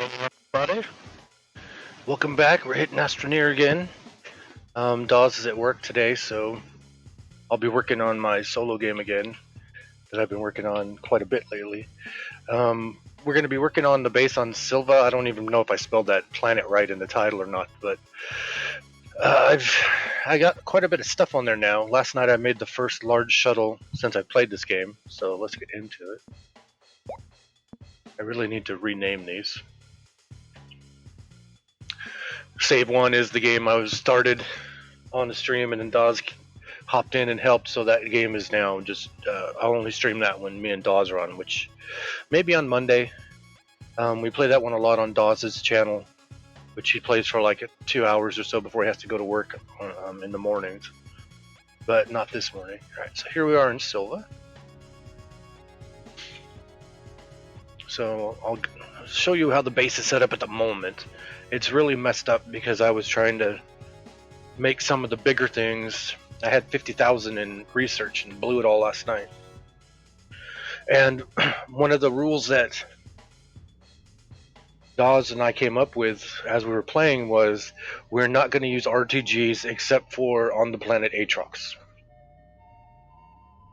Everybody, welcome back. We're hitting Astroneer again. Dawes is at work today, so I'll be working on my solo game again that I've been working on quite a bit lately. We're going to be working on the base on Sylva. I don't even know if I spelled that planet right in the title or not, but I got quite a bit of stuff on there now. Last night I made the first large shuttle since I played this game, so let's get into it. I really need to rename these. Save One is the game I was started on the stream, and then Dawes hopped in and helped. So that game is now just I'll only stream that when me and Dawes are on, which maybe on Monday. We play that one a lot on Dawes' channel, which he plays for like 2 hours or so before he has to go to work in the mornings. But not this morning. All right, so here we are in Sylva. So I'll show you how the base is set up at the moment. It's really messed up because I was trying to make some of the bigger things. I had 50,000 in research and blew it all last night. And one of the rules that Dawes and I came up with as we were playing was we're not going to use RTGs except for on the planet Atrox.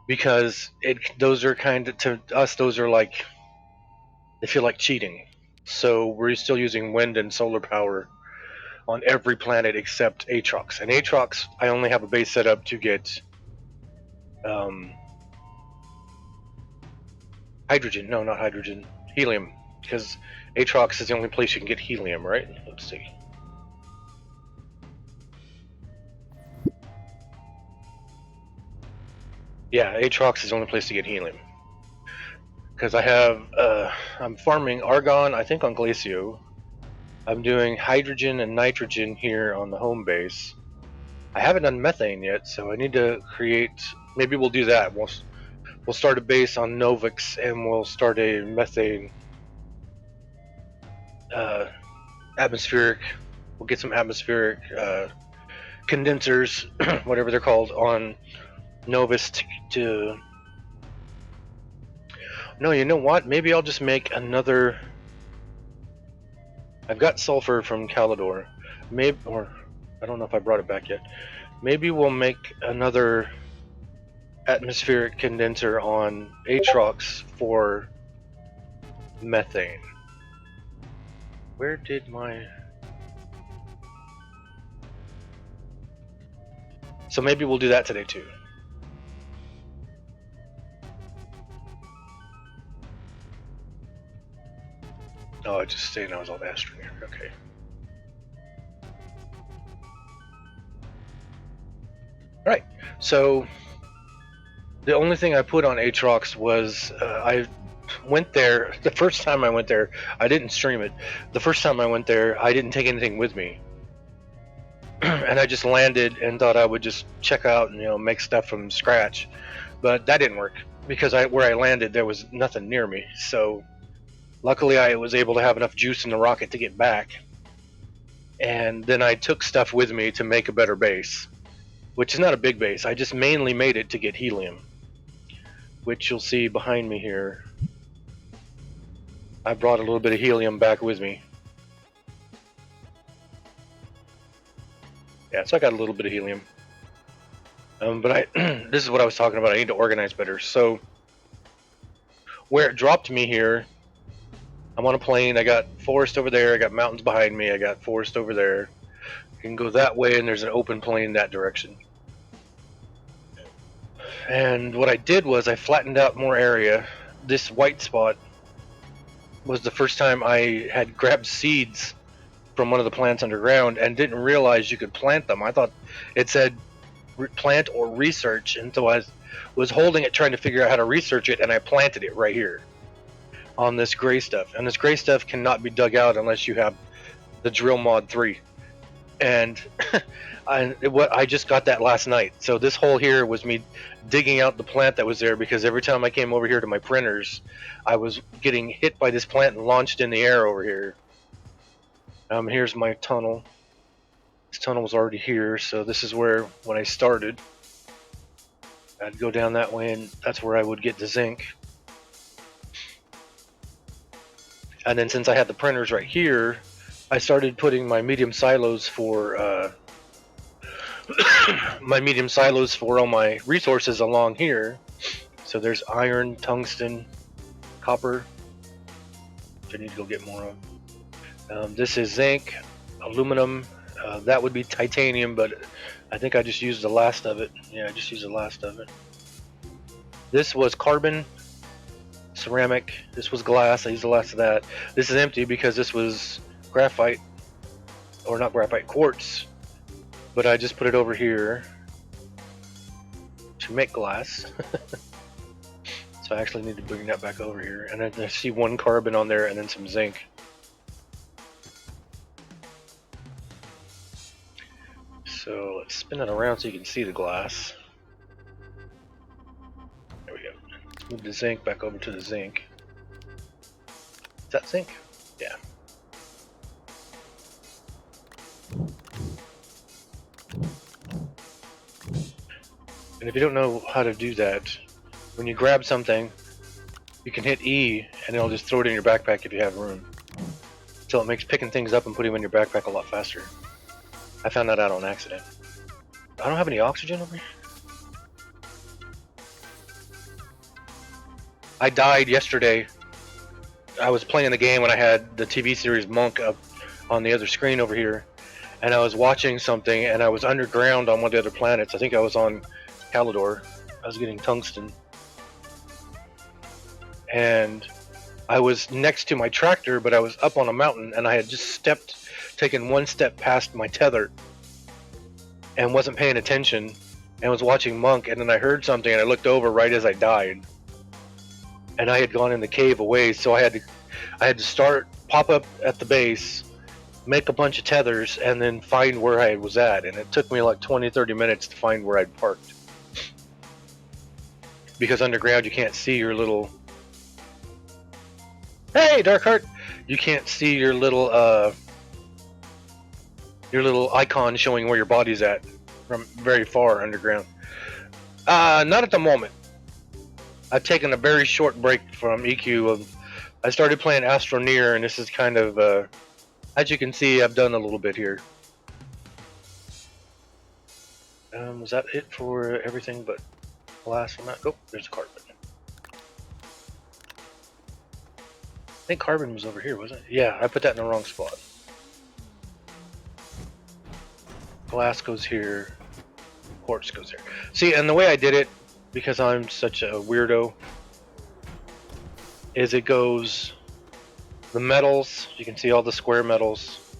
Because those are kind of, to us, those are like, they feel like cheating. So we're still using wind and solar power on every planet except Atrox. And Atrox, I only have a base set up to get hydrogen. No, not hydrogen. Helium. Because Atrox is the only place you can get helium, right? Let's see. Yeah, Atrox is the only place to get helium. Because I have, I'm farming argon, I think on Glacio. I'm doing hydrogen and nitrogen here on the home base. I haven't done methane yet, so I need to create. Maybe we'll do that. We'll start a base on Novix and we'll start a methane atmospheric. We'll get some atmospheric condensers, whatever they're called, on Novus to. No, you know what? Maybe I'll just make another. I've got sulfur from Calidor. Maybe, or I don't know if I brought it back yet. Maybe we'll make another atmospheric condenser on Atrox for methane. Where did my... So maybe we'll do that today too. Oh, I just saying I was on Astroneer. Okay. Alright, so the only thing I put on Atrox was I went there. The first time I went there, I didn't stream it. The first time I went there, I didn't take anything with me. And I just landed and thought I would just check out and make stuff from scratch. But that didn't work because where I landed there was nothing near me. So luckily I was able to have enough juice in the rocket to get back. And then I took stuff with me to make a better base, which is not a big base. I just mainly made it to get helium, which you'll see behind me here. I brought a little bit of helium back with me. Yeah, so I got a little bit of helium. But this is what I was talking about. I need to organize better. So where it dropped me here, I'm on a plane. I got forest over there. I got mountains behind me. I got forest over there. You can go that way, and there's an open plain that direction. And what I did was I flattened out more area. This white spot was the first time I had grabbed seeds from one of the plants underground and didn't realize you could plant them. I thought it said plant or research, and so I was holding it trying to figure out how to research it, and I planted it right here on this gray stuff. And this gray stuff cannot be dug out unless you have the drill mod 3. And I just got that last night. So this hole here was me digging out the plant that was there, because every time I came over here to my printers, I was getting hit by this plant and launched in the air over here. Here's my tunnel. This tunnel was already here, so this is where, when I started, I'd go down that way, and that's where I would get the zinc. And then since I had the printers right here, I started putting my medium silos for all my resources along here. So there's iron, tungsten, copper, which I need to go get more of. This is zinc, aluminum. That would be titanium, but I think I just used the last of it. Yeah, I just used the last of it. This was carbon, ceramic. This was glass. I used the last of that. This is empty because this was graphite, or not graphite, quartz. But I just put it over here to make glass. So I actually need to bring that back over here. And then I see one carbon on there and then some zinc. So let's spin it around so you can see the glass. There we go. Move the zinc back over to the zinc. Is that zinc? Yeah. And if you don't know how to do that, when you grab something, you can hit E and it'll just throw it in your backpack if you have room. So it makes picking things up and putting them in your backpack a lot faster. I found that out on accident. I don't have any oxygen over here. I died yesterday. I was playing the game when I had the TV series Monk up on the other screen over here, and I was watching something, and I was underground on one of the other planets. I think I was on Calidor. I was getting tungsten, and I was next to my tractor, but I was up on a mountain, and I had just taken one step past my tether, and wasn't paying attention, and was watching Monk, and then I heard something, and I looked over right as I died, and I had gone in the cave away, so I had to pop up at the base, make a bunch of tethers, and then find where I was at, and it took me like 20-30 minutes to find where I'd parked. Because underground you can't see your little... Hey, Darkheart! You can't see your little icon showing where your body's at from very far underground. Not at the moment. I've taken a very short break from EQ. I started playing Astroneer, and this is kind of, as you can see, I've done a little bit here. Was that it for everything but glass on that? Oh, there's a carbon. I think carbon was over here, wasn't it? Yeah, I put that in the wrong spot. Glass goes here, quartz goes here. See, and the way I did it, because I'm such a weirdo, is it goes the metals, you can see all the square metals,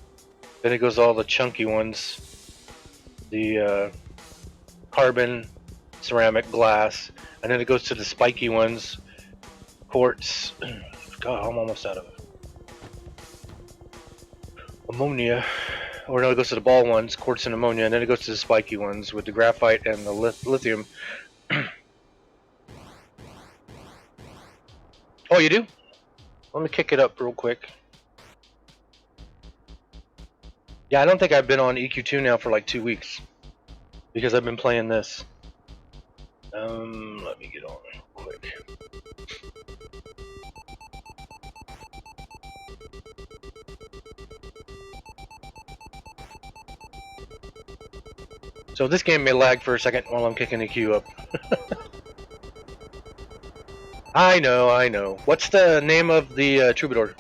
then it goes all the chunky ones, the carbon, ceramic, glass, and then it goes to the spiky ones, quartz. God, I'm almost out of it. Ammonia. Or no, it goes to the ball ones, quartz and ammonia, and then it goes to the spiky ones with the graphite and the lithium. Oh, you do? Let me kick it up real quick. Yeah, I don't think I've been on EQ2 now for like 2 weeks. Because I've been playing this. Let me get on real quick. So this game may lag for a second while I'm kicking the queue up. I know. What's the name of the troubadour?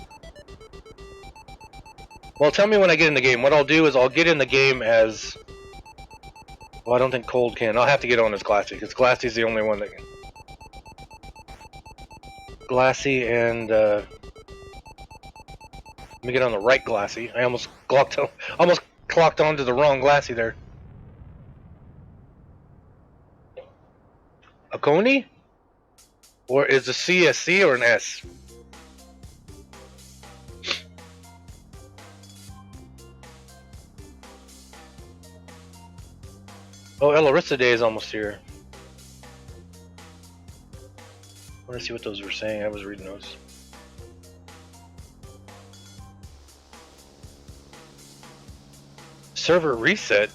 Well, tell me when I get in the game. What I'll do is I'll get in the game as... Well, I don't think Cold can. I'll have to get on as Glassy, because Glassy's the only one that can. Glassy and... Let me get on the right Glassy. I almost clocked onto the wrong Glassy there. A Coney? Or is the C a C or an S? Oh, Elarissa Day is almost here. I want to see what those were saying. I was reading those. Server reset?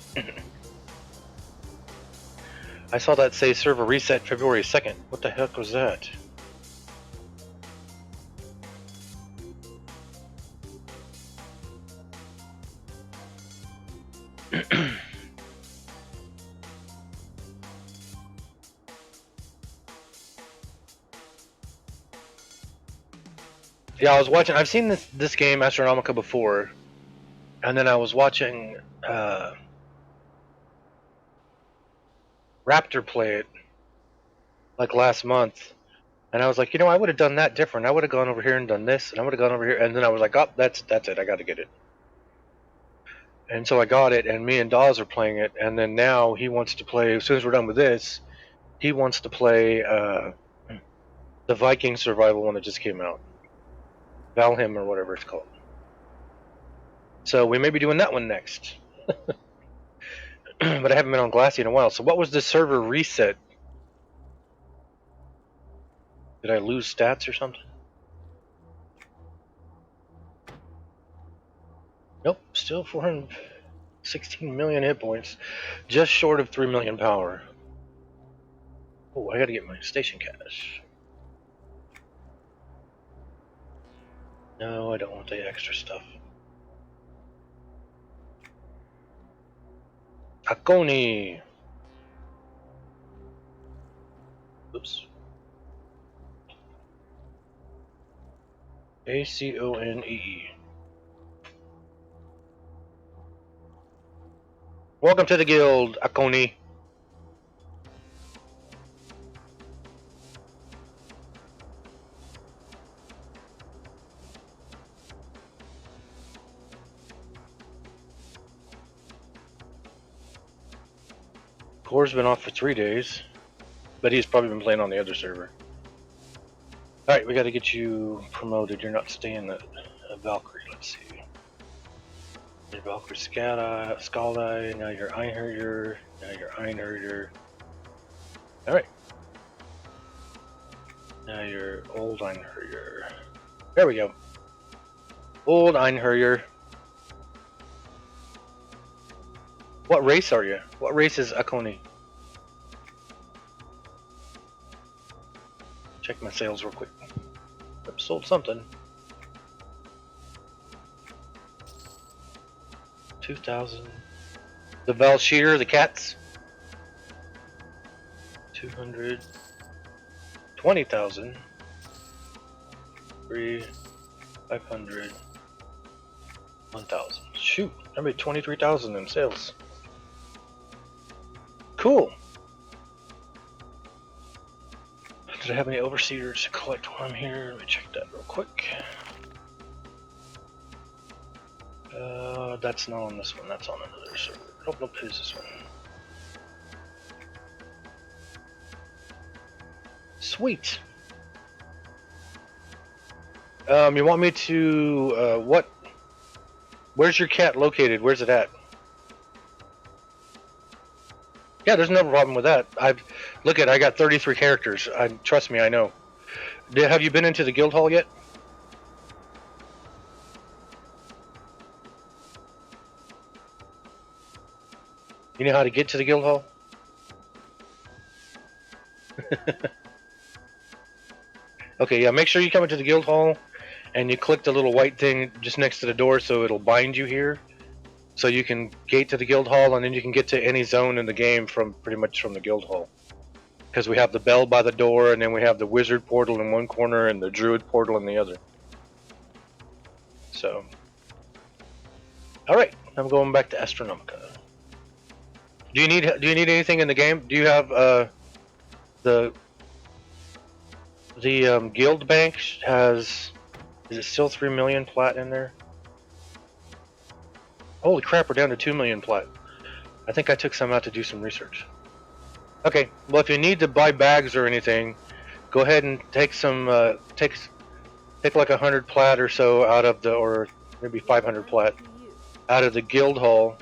I saw that say server reset February 2nd. What the heck was that? Yeah, I was watching. I've seen this game Astronomica before, and then I was watching Raptor play it like last month, and I was like, I would have done that different. I would have gone over here and done this, and I would have gone over here, and then I was like, oh, that's it. I got to get it. And so I got it, and me and Dawes are playing it, and then now he wants to play. As soon as we're done with this, he wants to play the Viking survival one that just came out, Valheim or whatever it's called. So we may be doing that one next. But I haven't been on Glassy in a while. So what was the server reset? Did I lose stats or something? Nope, still 416 million hit points, just short of 3 million power. Oh, I gotta get my station cash. No, I don't want the extra stuff. Akoni! Oops. Aconee. Welcome to the guild, Akoni. Core's been off for 3 days, but he's probably been playing on the other server. Alright, we gotta get you promoted. You're not staying at Valkyrie. Let's see. You're Valkyrie Skaldai, now you're Einherjar, now you're Einherjar. Alright. Now you're Old Einherjar. There we go. Old Einherjar. What race are you? What race is Akoni? Check my sales real quick. I've sold something. 2,000. The Valshear, the cats. 200. 20,000. 3. 500. 1,000. Shoot, I made 23,000 in sales. Cool. Did I have any overseers to collect while I'm here? Let me check that real quick. That's not on this one. That's on another server. Nope, it is this one. Sweet. You want me to, what? Where's your cat located? Where's it at? Yeah, there's no problem with that. Look at, I got 33 characters. Trust me, I know. Have you been into the guild hall yet? You know how to get to the guild hall? Okay, yeah, make sure you come into the guild hall and you click the little white thing just next to the door so it'll bind you here. So you can gate to the guild hall and then you can get to any zone in the game from pretty much from the guild hall. Because we have the bell by the door and then we have the wizard portal in one corner and the druid portal in the other. So, alright, I'm going back to Astronomica. Do you need anything in the game? Do you have the guild bank has, is it still 3 million plat in there? Holy crap, we're down to 2 million plat. I think I took some out to do some research. Okay, well if you need to buy bags or anything, go ahead and take some, take like 100 plat or so out of the, or maybe 500 plat, out of the guild hall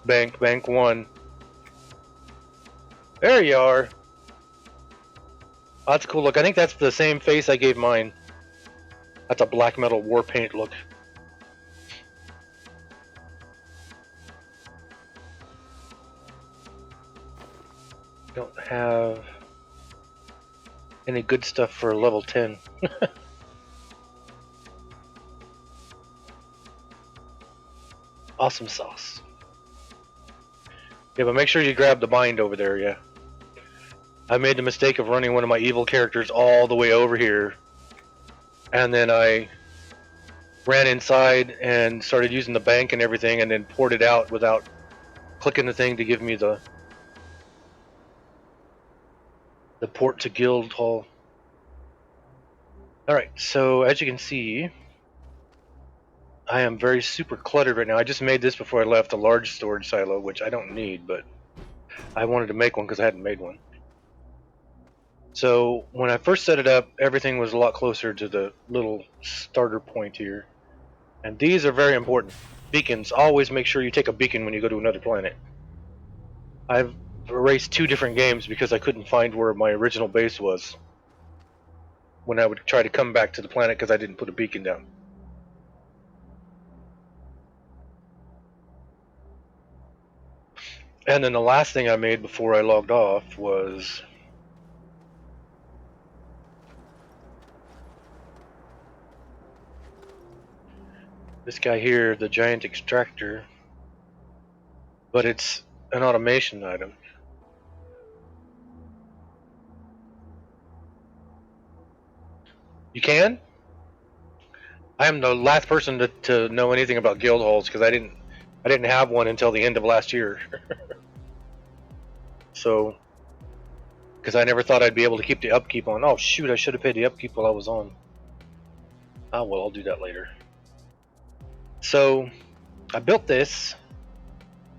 bank 1. There you are. Oh, that's cool look. I think that's the same face I gave mine. That's a black metal war paint look. Don't have any good stuff for level 10. Awesome sauce. Yeah, but make sure you grab the bind over there, yeah. I made the mistake of running one of my evil characters all the way over here, and then I ran inside and started using the bank and everything, and then poured it out without clicking the thing to give me the port to guild hall. Alright, so as you can see, I am very super cluttered right now. I just made this before I left, a large storage silo, which I don't need, but I wanted to make one because I hadn't made one. So when I first set it up, everything was a lot closer to the little starter point here. And these are very important. Beacons. Always make sure you take a beacon when you go to another planet. I've erased 2 different games because I couldn't find where my original base was when I would try to come back to the planet because I didn't put a beacon down. And then the last thing I made before I logged off was this guy here, the giant extractor, but it's an automation item. You can? I am the last person to know anything about guild halls because I didn't have one until the end of last year. So, because I never thought I'd be able to keep the upkeep on. Oh shoot, I should have paid the upkeep while I was on. Oh well, I'll do that later. So, I built this.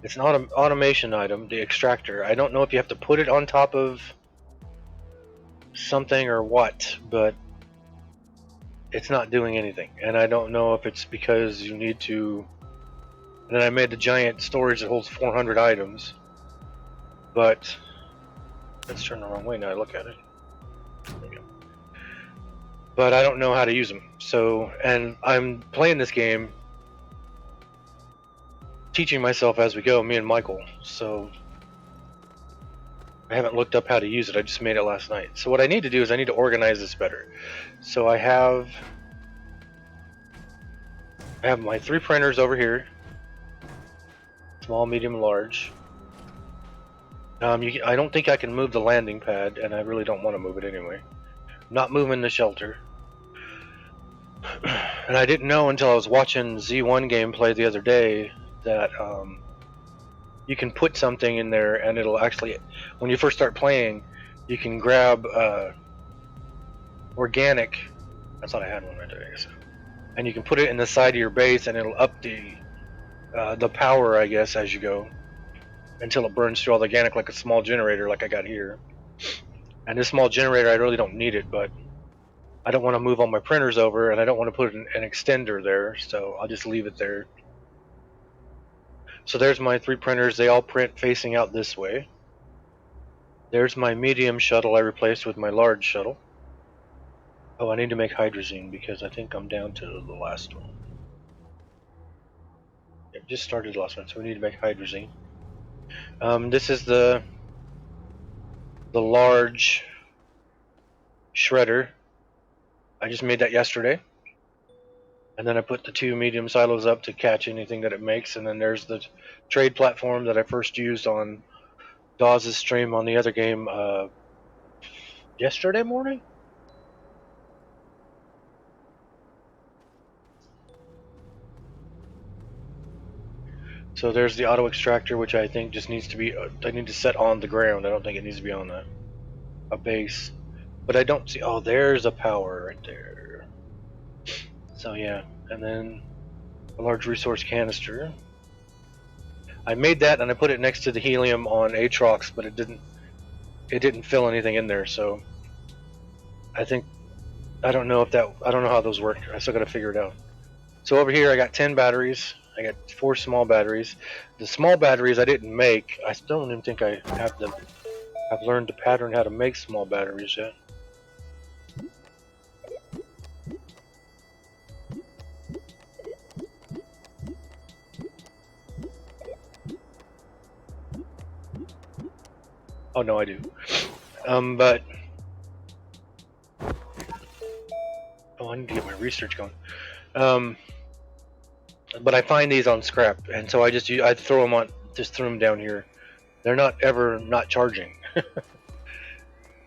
It's an automation item, the extractor. I don't know if you have to put it on top of something or what, but it's not doing anything. And I don't know if it's because you need to. And then I made the giant storage that holds 400 items. But let's turn the wrong way now I look at it. There we go. But I don't know how to use them. So, and I'm playing this game, teaching myself as we go, me and Michael. So I haven't looked up how to use it. I just made it last night. So what I need to do is I need to organize this better. So I have my 3 printers over here. Small, medium, large. I don't think I can move the landing pad, and I really don't want to move it anyway. I'm not moving the shelter. And I didn't know until I was watching Z1 gameplay the other day that you can put something in there and it'll actually, when you first start playing, you can grab organic. I thought I had one right there, I guess. And you can put it in the side of your base and it'll up the power, I guess, as you go until it burns through all the organic like a small generator like I got here. And this small generator, I really don't need it, but I don't want to move all my printers over and I don't want to put an extender there, so I'll just leave it there. So there's my 3 printers. They all print facing out this way. There's my medium shuttle I replaced with my large shuttle. Oh, I need to make hydrazine because I think I'm down to the last one. It just started the last one, so we need to make hydrazine. This is the large shredder. I just made that yesterday. And then I put the 2 medium silos up to catch anything that it makes. And then there's the trade platform that I first used on Dawes' stream on the other game yesterday morning. So there's the auto extractor, which I think just needs to be, I need to set on the ground. I don't think it needs to be on a base. But I don't see, oh, there's a power right there. So yeah, and then a large resource canister. I made that and I put it next to the helium on Aatrox, but it didn't fill anything in there, so I don't know how those work. I still gotta figure it out. So over here I got 10 batteries. I got 4 small batteries. The small batteries I didn't make. I still don't even think I have them. I've learned the pattern how to make small batteries yet. Oh no, I do. But I need to get my research going. But I find these on scrap, and so I throw them down here They're not ever not charging.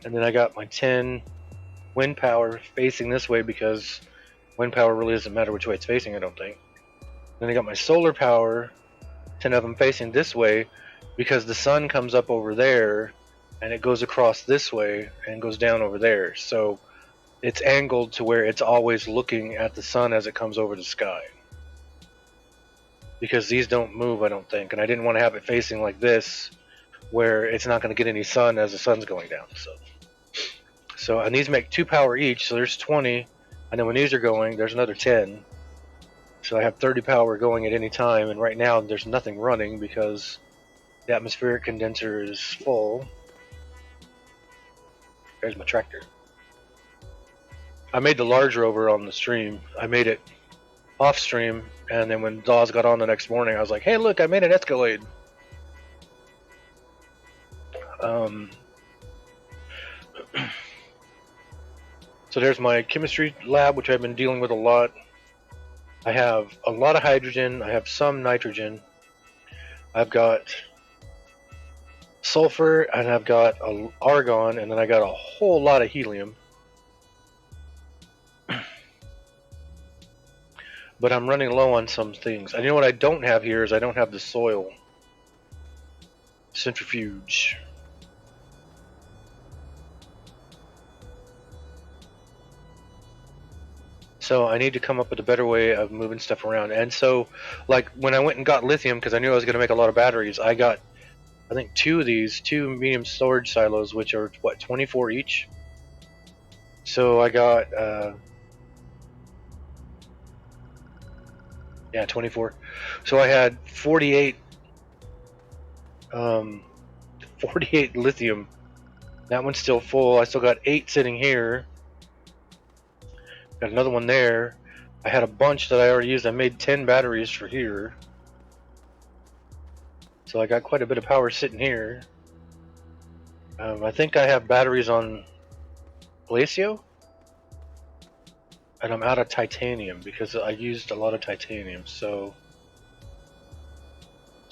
And then I got my 10 wind power facing this way because wind power really doesn't matter which way it's facing, I don't think. Then I got my solar power, 10 of them facing this way because the sun comes up over there and it goes across this way and goes down over there. So it's angled to where it's always looking at the sun as it comes over the sky. Because these don't move, I don't think, and I didn't want to have it facing like this where it's not going to get any sun as the sun's going down. So and these make 2 power each, so there's 20, and then when these are going, there's another 10. So I have 30 power going at any time, and right now there's nothing running because the atmospheric condenser is full. There's my tractor. I made the large rover on the stream. I made it off stream, and then when Dawes got on the next morning, I was like, hey, look, I made an Escalade. So there's my chemistry lab, which I've been dealing with a lot. I have a lot of hydrogen. I have some nitrogen. I've got sulfur, and I've got argon, and then I got a whole lot of helium. But I'm running low on some things. And you know what I don't have here is I don't have the soil centrifuge. So I need to come up with a better way of moving stuff around. And so, like, when I went and got lithium, because I knew I was going to make a lot of batteries, I got, I think, 2 of these, 2 medium storage silos, which are, what, 24 each? So I got, yeah, 24. So I had 48, 48 lithium. That one's still full. I still got 8 sitting here. Got another one there. I had a bunch that I already used. I made 10 batteries for here. So I got quite a bit of power sitting here. I think I have batteries on Glacio. And I'm out of titanium because I used a lot of titanium. So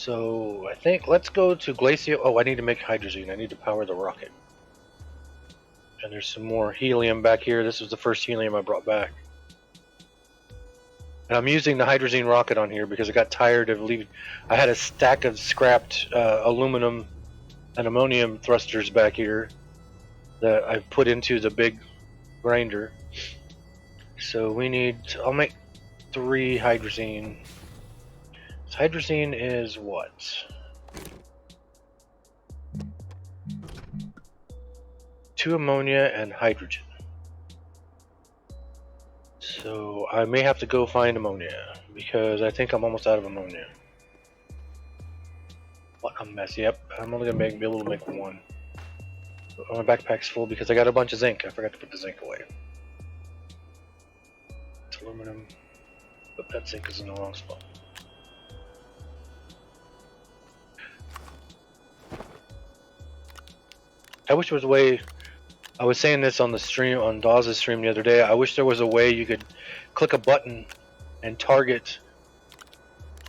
I think let's go to Glacio. Oh, I need to make hydrazine. I need to power the rocket. And there's some more helium back here. This was the first helium I brought back. And I'm using the hydrazine rocket on here because I got tired of leaving. I had a stack of scrapped aluminum and ammonium thrusters back here that I put into the big grinder. So we need, I'll make 3 hydrazine. So hydrazine is what? Two ammonia and hydrogen. So I may have to go find ammonia because I think I'm almost out of ammonia. What a mess. Yep, I'm only gonna be able to make 1. My backpack's full because I got a bunch of zinc. I forgot to put the zinc away. It's aluminum, but that zinc is in the wrong spot. I wish there was a way. I was saying this on the stream, on Dawes' stream the other day. I wish there was a way you could click a button and target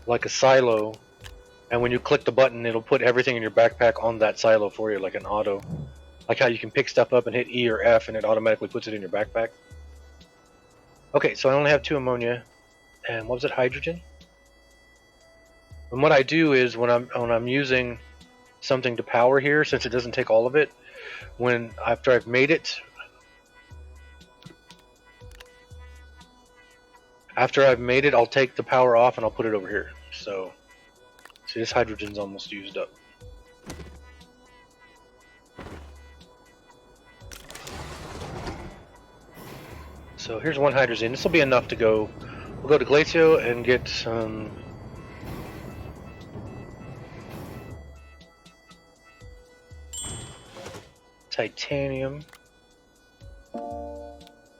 like a silo, and when you click the button, it'll put everything in your backpack on that silo for you, like an auto. Like how you can pick stuff up and hit E or F, and it automatically puts it in your backpack. Okay, so I only have 2 ammonia, and what was it, hydrogen? And what I do is when I'm using something to power here, since it doesn't take all of it, after I've made it, I'll take the power off and I'll put it over here. So, see, this hydrogen's almost used up. So here's 1 hydrazine. This will be enough to go. We'll go to Glacio and get some titanium.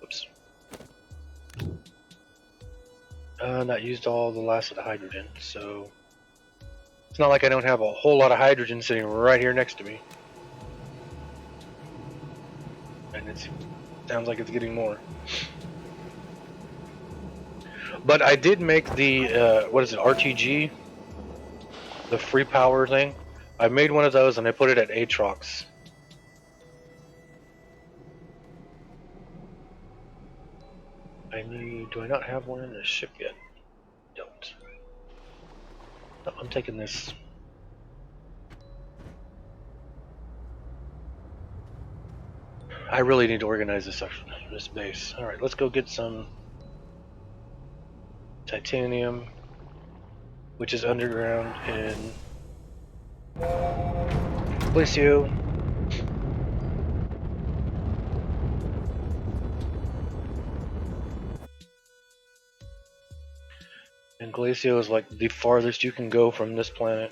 Oops. Not used all the last of the hydrogen, so it's not like I don't have a whole lot of hydrogen sitting right here next to me. And it sounds like it's getting more. But I did make the, what is it, RTG? The free power thing. I made one of those and I put it at Aatrox. Do I not have one in the ship yet? Don't. No, I'm taking this. I really need to organize this base. Alright, let's go get some titanium, which is underground in Glacio. And Glacio is like the farthest you can go from this planet.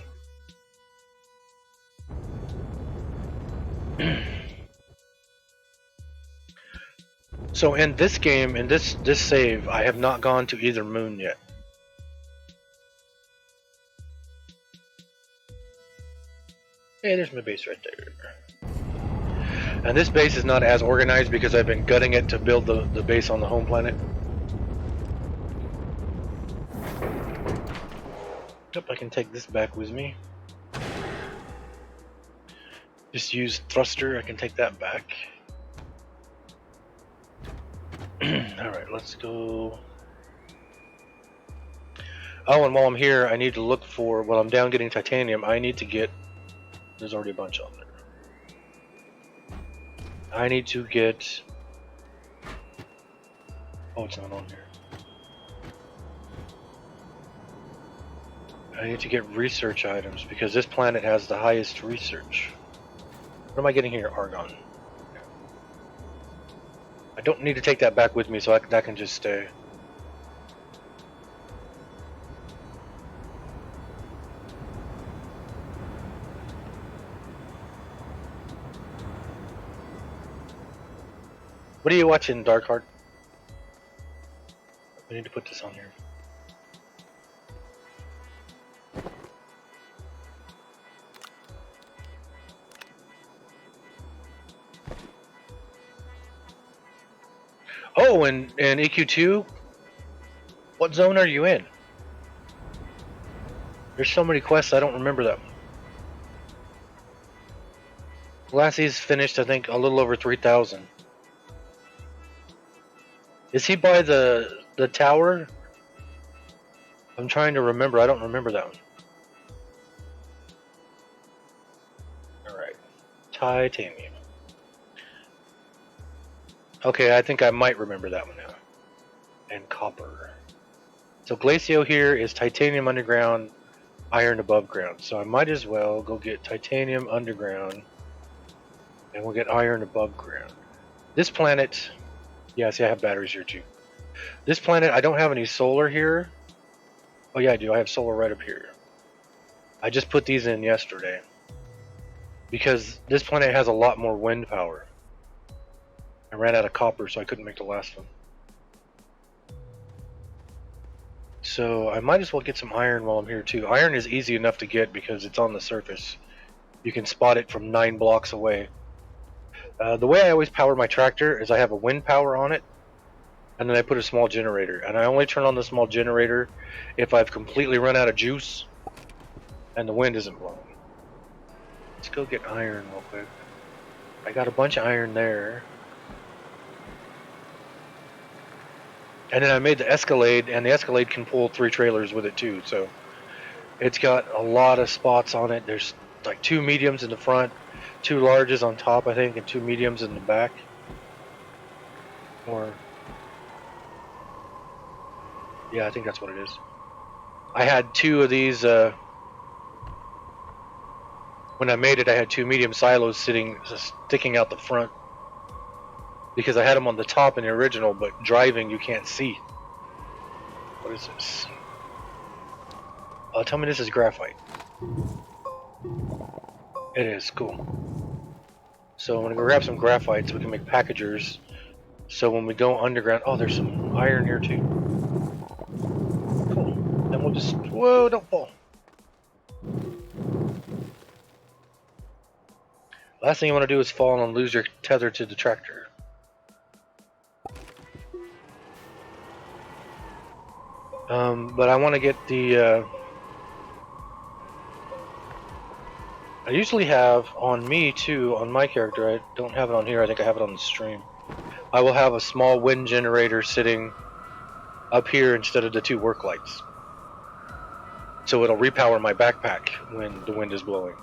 So in this game, in this save, I have not gone to either moon yet. Hey, there's my base right there. And this base is not as organized because I've been gutting it to build the base on the home planet. Yep, I can take this back with me. Just use thruster, I can take that back. Alright, let's go. Oh, and while I'm here, I need to look for, while I'm down getting titanium, I need to get, there's already a bunch on there. I need to get, oh, it's not on here. I need to get research items because this planet has the highest research. What am I getting here? Argon. I don't need to take that back with me, so that can just stay. What are you watching, Darkheart? We need to put this on here. Oh, and EQ2? What zone are you in? There's so many quests, I don't remember them. Lassie's finished, I think, a little over 3,000. Is he by the tower? I'm trying to remember, I don't remember that one. Alright. Titanium. Okay, I think I might remember that one now. And copper. So Glacio here is titanium underground, iron above ground. So I might as well go get titanium underground and we'll get iron above ground. This planet, yeah, see I have batteries here too. This planet, I don't have any solar here. Oh yeah, I do, I have solar right up here. I just put these in yesterday. Because this planet has a lot more wind power. I ran out of copper, so I couldn't make the last one. So I might as well get some iron while I'm here too. Iron is easy enough to get because it's on the surface. You can spot it from 9 blocks away. The way I always power my tractor is I have a wind power on it, and then I put a small generator. And I only turn on the small generator if I've completely run out of juice and the wind isn't blowing. Let's go get iron real quick. I got a bunch of iron there. And then I made the Escalade, and the Escalade can pull 3 trailers with it too, so it's got a lot of spots on it. There's like 2 mediums in the front, 2 larges on top, I think, and 2 mediums in the back. Or, yeah, I think that's what it is. I had 2 of these, when I made it, I had 2 medium silos sticking out the front. Because I had them on the top in the original, but driving you can't see. What is this? Tell me this is graphite. It is, cool. So I'm gonna go grab some graphite so we can make packagers. So when we go underground, oh, there's some iron here too. Cool. Then we'll just, whoa, don't fall. Last thing you want to do is fall and lose your tether to the tractor. But I want to get the I usually have on me too, on my character. I don't have it on here. I think I have it on the stream. I will have a small wind generator sitting up here instead of the two work lights. So it'll repower my backpack when the wind is blowing.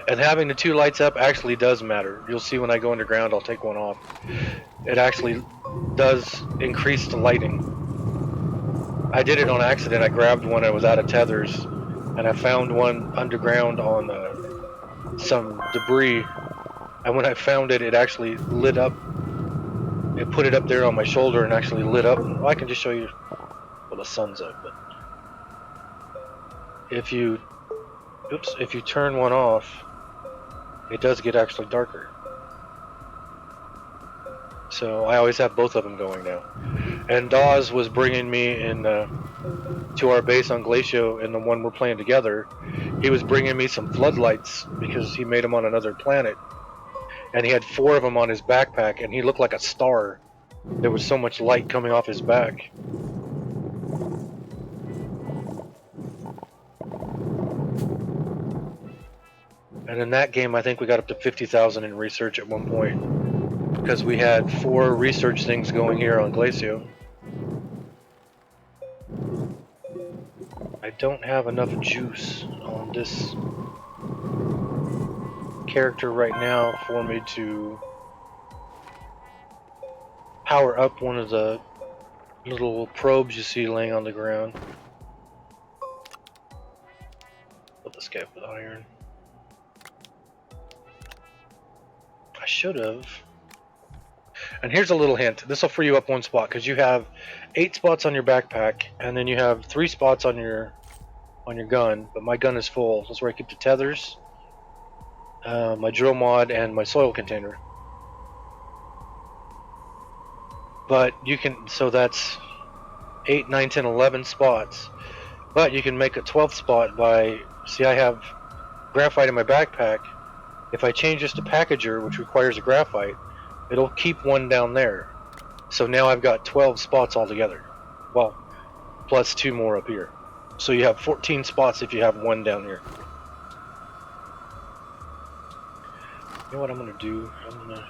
And having the two lights up actually does matter. You'll see when I go underground, I'll take one off. It actually does increase the lighting. I did it on accident. I grabbed one. I was out of tethers, and I found one underground on some debris. And when I found it, it actually lit up. It put it up there on my shoulder and actually lit up. Well, I can just show you. Well, the sun's up, but if you turn one off, it does get actually darker. So I always have both of them going now. And Dawes was bringing me in to our base on Glacio, in the one we're playing together. He was bringing me some floodlights because he made them on another planet, and he had 4 of them on his backpack, and he looked like a star. There was so much light coming off his back. And in that game, I think we got up to 50,000 in research at one point, because we had 4 research things going here on Glacio. I don't have enough juice on this character right now for me to power up one of the little probes you see laying on the ground. Put this guy with iron. I should have. And here's a little hint. This will free you up 1 spot, because you have 8 spots on your backpack, and then you have 3 spots on your gun. But my gun is full. That's where I keep the tethers, my drill mod, and my soil container. But you can, so that's 8, 9, 10, 11 spots. But you can make a 12th spot by, see, I have graphite in my backpack. If I change this to packager, which requires a graphite, it'll keep 1 down there. So now I've got 12 spots altogether. Well, plus 2 more up here. So you have 14 spots if you have 1 down here. You know what I'm gonna do? I'm gonna...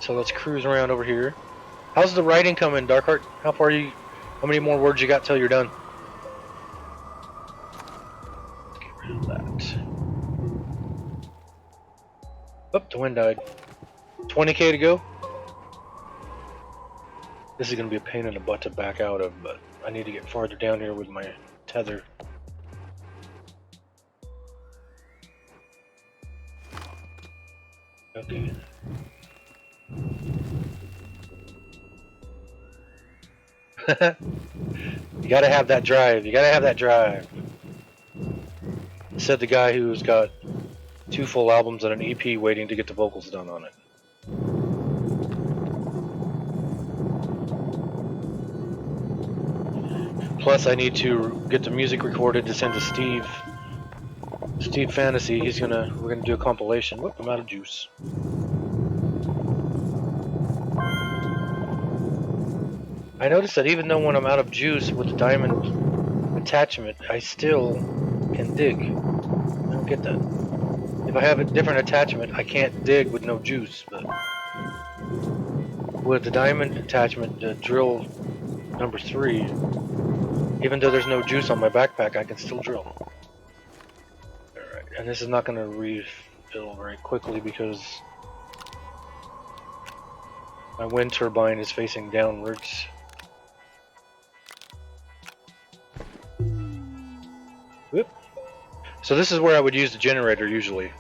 So let's cruise around over here. How's the writing coming, Darkheart? How far are you? How many more words you got till you're done? Get rid of that. Oh, the wind died. 20k to go. This is gonna be a pain in the butt to back out of, but I need to get farther down here with my tether. Okay. You gotta have that drive. You gotta have that drive. Said the guy who's got 2 full albums and an EP waiting to get the vocals done on it. Plus, I need to get the music recorded to send to Steve. Steve Fantasy. We're gonna do a compilation. Whoop, I'm out of juice. I noticed that even though when I'm out of juice with the diamond attachment, I still can dig. I don't get that. If I have a different attachment, I can't dig with no juice, but with the diamond attachment, the drill number 3, even though there's no juice on my backpack, I can still drill. Alright, and this is not going to refill very quickly because my wind turbine is facing downwards. Whoop. So this is where I would use the generator usually.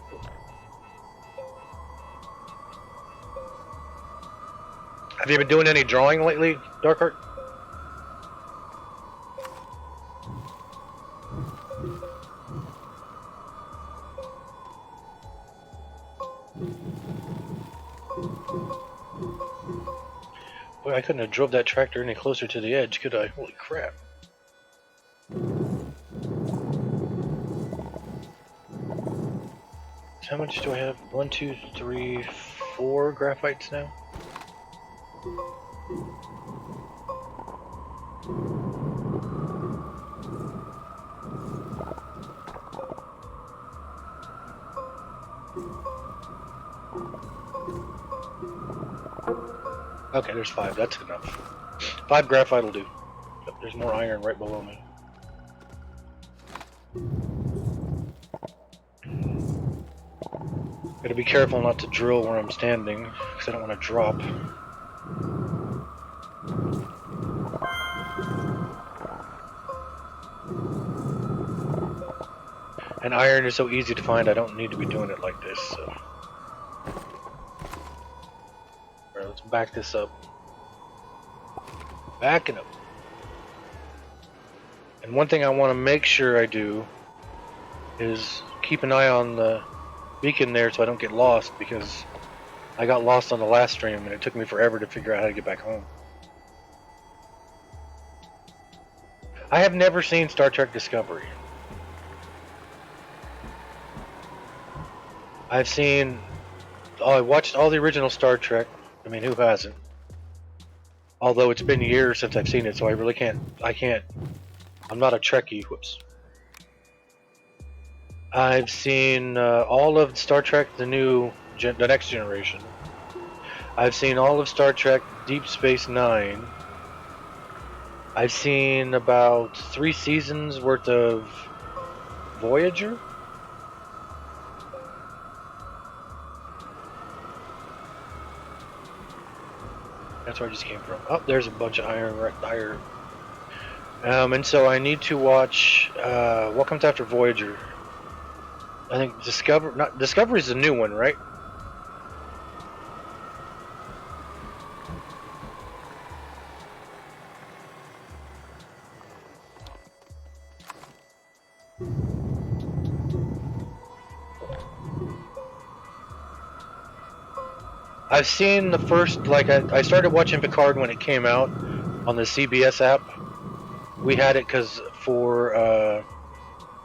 Have you been doing any drawing lately, Darkheart? Boy, I couldn't have drove that tractor any closer to the edge, could I? Holy crap. How much do I have? 1, 2, 3, 4 graphites now? Okay, there's 5. That's enough. 5 graphite will do. Yep, there's more iron right below me. Gotta be careful not to drill where I'm standing, because I don't want to drop. And iron is so easy to find, I don't need to be doing it like this, so. Alright, let's back this up. Backing up. And one thing I want to make sure I do is keep an eye on the beacon there so I don't get lost, because I got lost on the last stream and it took me forever to figure out how to get back home. I have never seen Star Trek Discovery. I watched all the original Star Trek. I mean, who hasn't? Although it's been years since I've seen it, so I really can't, I'm not a Trekkie, whoops. I've seen all of Star Trek, the Next Generation. I've seen all of Star Trek Deep Space Nine. I've seen about 3 seasons worth of Voyager. That's where I just came from. Oh, there's a bunch of iron right there. And so I need to watch what comes after Voyager. I think Discovery is the new one, right? I've seen the first, like, I started watching Picard when it came out on the CBS app. We had it for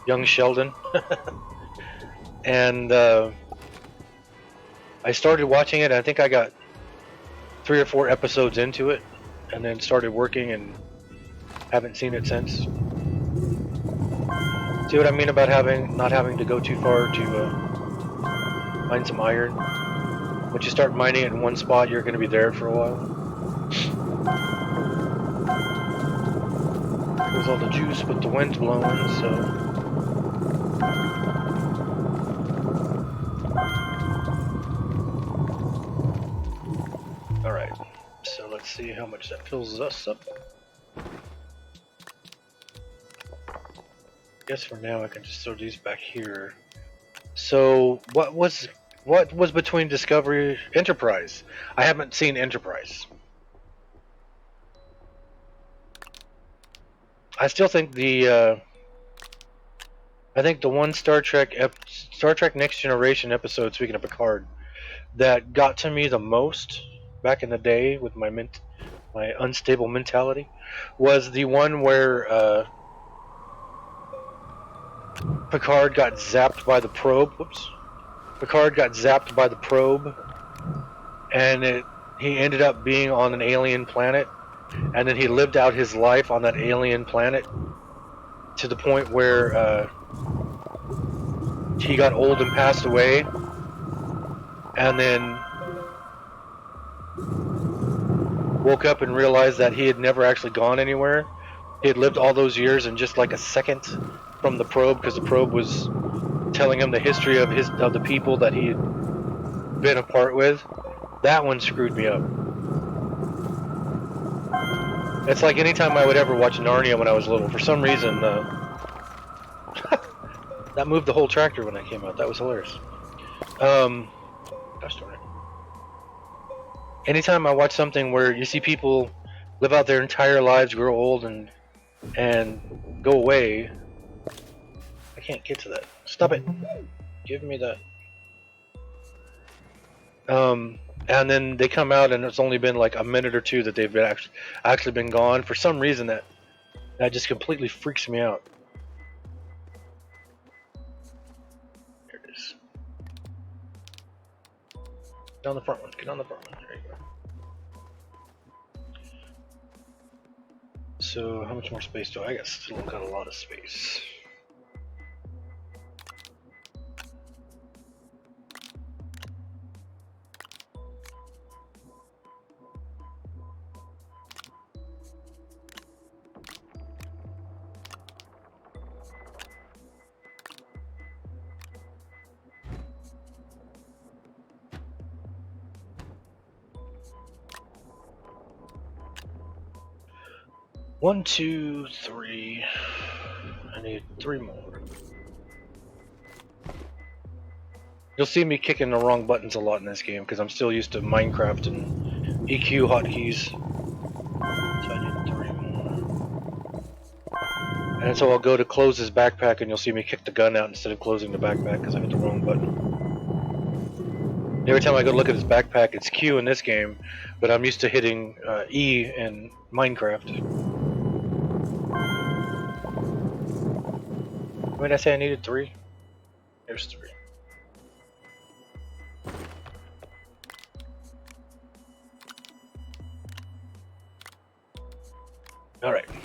young Sheldon. And I started watching it. I think I got 3 or 4 episodes into it, and then started working and haven't seen it since. See what I mean about not having to go too far to mine some iron? Once you start mining it in one spot, you're going to be there for a while. There's all the juice, but the wind's blowing, so. Alright, so let's see how much that fills us up. I guess for now I can just throw these back here. So what was between Discovery Enterprise? I haven't seen Enterprise. I still think the one Star Trek Next Generation episode, speaking of Picard, that got to me the most back in the day with my unstable mentality was the one where Picard got zapped by the probe. Whoops. Picard got zapped by the probe, and he ended up being on an alien planet, and then he lived out his life on that alien planet to the point where he got old and passed away, and then woke up and realized that he had never actually gone anywhere. He had lived all those years in just like a second from the probe, because the probe was telling him the history of the people that he had been apart with. That one screwed me up. It's like anytime I would ever watch Narnia when I was little, for some reason, that moved the whole tractor when I came out. That was hilarious. Gosh darn it. Anytime I watch something where you see people live out their entire lives, grow old, and go away, I can't get to that. Stop it. Give me that. And then they come out and it's only been like a minute or two that they've been actually been gone. For some reason, that That just completely freaks me out. There it is. Get on the front one. Get on the front one. There you go. So, how much more space do I got? Still got a lot of space. One, two, three. I need 3 more. You'll see me kicking the wrong buttons a lot in this game because I'm still used to Minecraft and EQ hotkeys. So I need 3 more. And so I'll go to close his backpack and you'll see me kick the gun out instead of closing the backpack because I hit the wrong button. Every time I go look at his backpack, it's Q in this game, but I'm used to hitting E in Minecraft. What did I say I needed 3? There's 3. Alright. Let's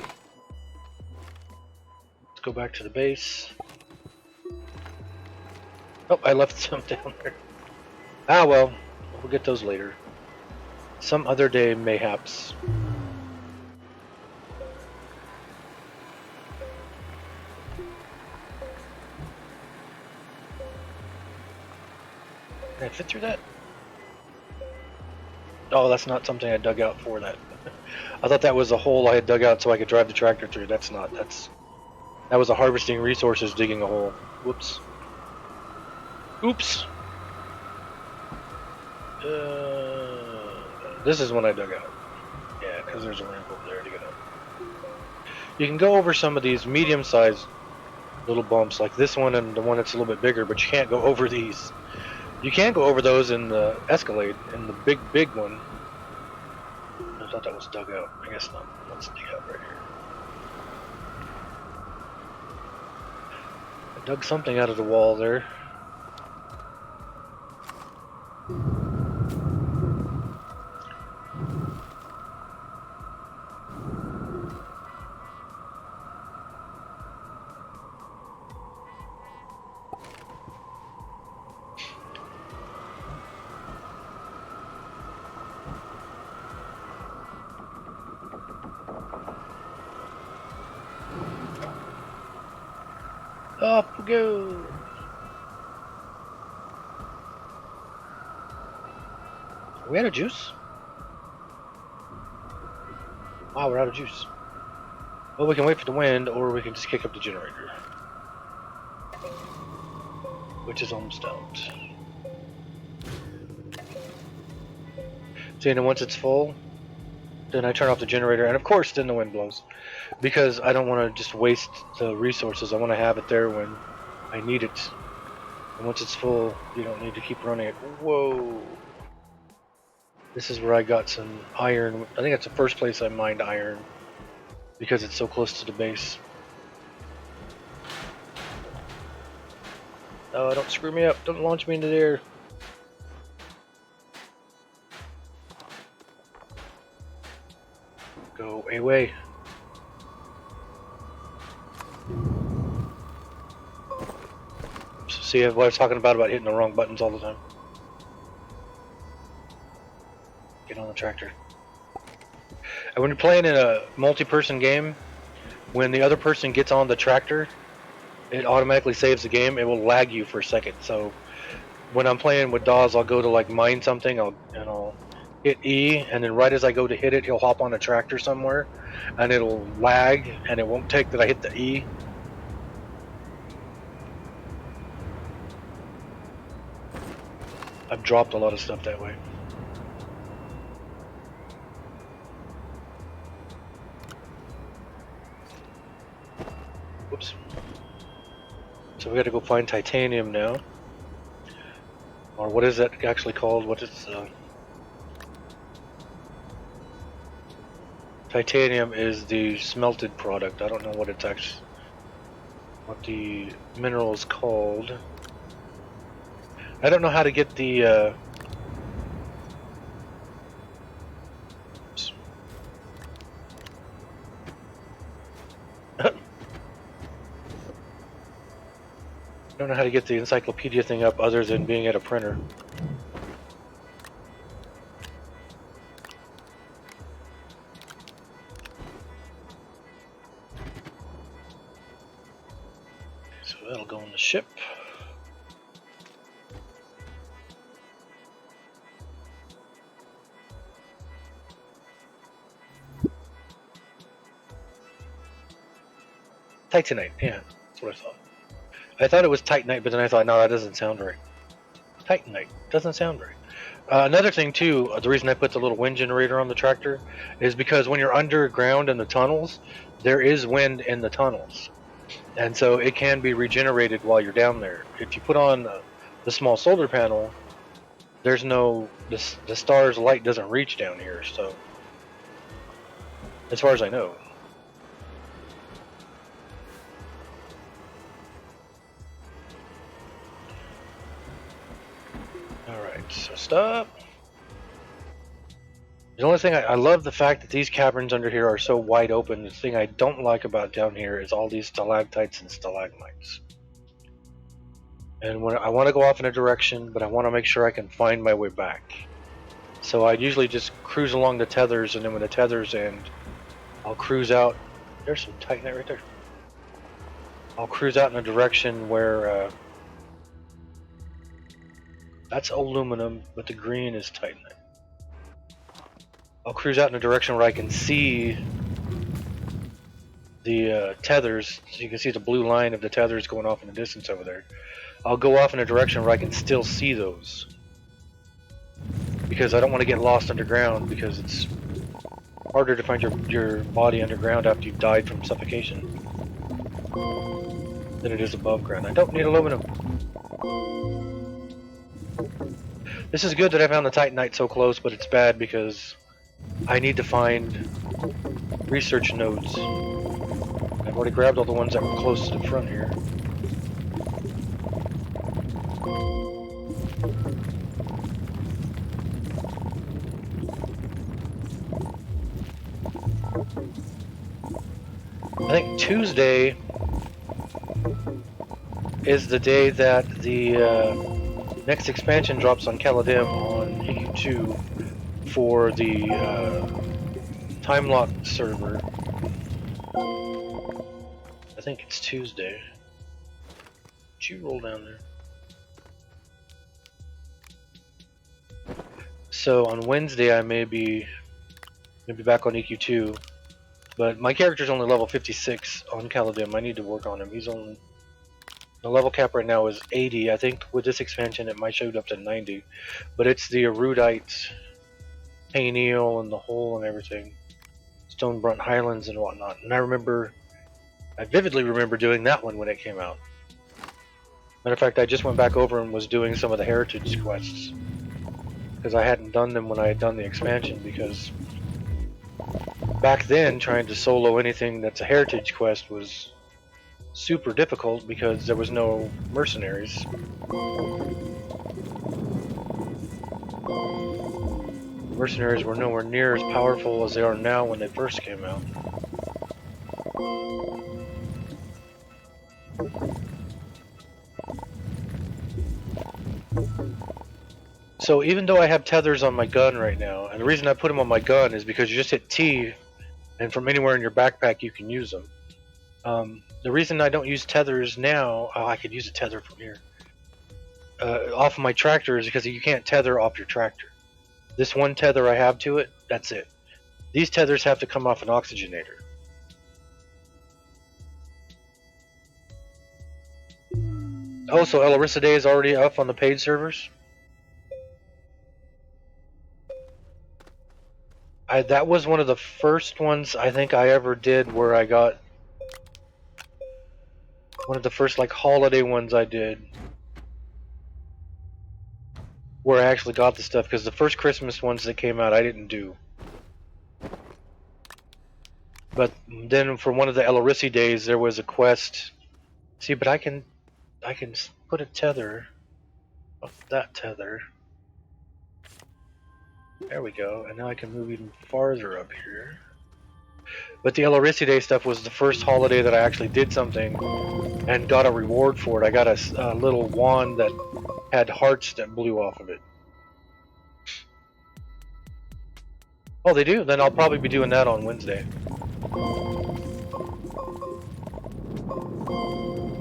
go back to the base. Oh, I left some down there. Ah well, we'll get those later. Some other day, mayhaps. Can I fit through that? Oh, that's not something I dug out for that. I thought that was a hole I had dug out so I could drive the tractor through. That's not. That was a harvesting resources digging a hole. Whoops. Oops. This is one I dug out. Yeah, because there's a ramp over there to get up. You can go over some of these medium-sized little bumps, like this one and the one that's a little bit bigger, but you can't go over these. You can go over those in the Escalade, in the big one. I thought that was dug out. I guess not. Let's dig out right here. I dug something out of the wall there. Up we go! Are we out of juice? Wow, we're out of juice. Well, we can wait for the wind, or we can just kick up the generator. Which is almost out. See, and then once it's full, then I turn off the generator, and of course then the wind blows. Because I don't want to just waste the resources, I want to have it there when I need it. And once it's full, you don't need to keep running it. Whoa! This is where I got some iron. I think that's the first place I mined iron. Because it's so close to the base. Oh, don't screw me up. Don't launch me into the air. Go away. See what I was talking about hitting the wrong buttons all the time. Get on the tractor. And when you're playing in a multi-person game, when the other person gets on the tractor, it automatically saves the game. It will lag you for a second. So when I'm playing with Dawes, I'll go to like mine something, I'll hit E, and then right as I go to hit it, he'll hop on a tractor somewhere, and it'll lag, and it won't take that I hit the E. I've dropped a lot of stuff that way. Whoops. So we got to go find titanium now. Or what is that actually called? What is Titanium is the smelted product. I don't know what it's actually, what the mineral is called. I don't know how to get the I don't know how to get the encyclopedia thing up other than being at a printer. So that'll go on the ship. Titanite, yeah, that's what I thought. I thought it was Titanite, but then I thought, no, that doesn't sound right. Titanite doesn't sound right. Another thing too, the reason I put the little wind generator on the tractor is because when you're underground in the tunnels, there is wind in the tunnels, and so it can be regenerated while you're down there. If you put on the small solar panel, there's no the star's light doesn't reach down here. So, as far as I know. All right, so stop. The only thing I love the fact that these caverns under here are so wide open. The thing I don't like about down here is all these stalactites and stalagmites. And when I want to go off in a direction, but I want to make sure I can find my way back. So I usually just cruise along the tethers, and then when the tethers end, I'll cruise out. There's some titanite right there. I'll cruise out in a direction where that's aluminum, but the green is titanite. I'll cruise out in a direction where I can see the tethers, so you can see the blue line of the tethers going off in the distance over there. I'll go off in a direction where I can still see those, because I don't want to get lost underground, because it's harder to find your body underground after you've died from suffocation than it is above ground. I don't need aluminum. This is good that I found the titanite so close, but it's bad because I need to find research nodes. I've already grabbed all the ones that were close to the front here. I think Tuesday is the day that the next expansion drops on Caladim on EQ2 for the time lock server. I think it's Tuesday. Did you roll down there? So on Wednesday I may be back on EQ2, but my character's only level 56 on Caladim. I need to work on him. He's only, the level cap right now is 80. I think with this expansion it might shoot up to 90, but it's the erudite Paneal and the hole and everything, Stonebrunt Highlands and whatnot. And I vividly remember doing that one when it came out. Matter of fact, I just went back over and was doing some of the heritage quests because I hadn't done them when I had done the expansion, because back then trying to solo anything that's a heritage quest was super difficult because there was no mercenaries. Mercenaries were nowhere near as powerful as they are now when they first came out. So even though I have tethers on my gun right now, and the reason I put them on my gun is because you just hit T, and from anywhere in your backpack you can use them. The reason I don't use tethers now, I could use a tether from here, off of my tractor, is because you can't tether off your tractor. This one tether I have to it, that's it. These tethers have to come off an oxygenator. Oh, so El Arissa Day is already up on the paid servers? That was one of the first ones I think I ever did where I got one of the first like holiday ones I did where I actually got the stuff, because the first Christmas ones that came out I didn't do. But then for one of the Elorisi days, there was a quest. See, but I can put a tether up that tether. There we go, and now I can move even farther up here. But the Elorisi Day stuff was the first holiday that I actually did something and got a reward for it. I got a little wand that had hearts that blew off of it. Oh, they do? Then I'll probably be doing that on Wednesday.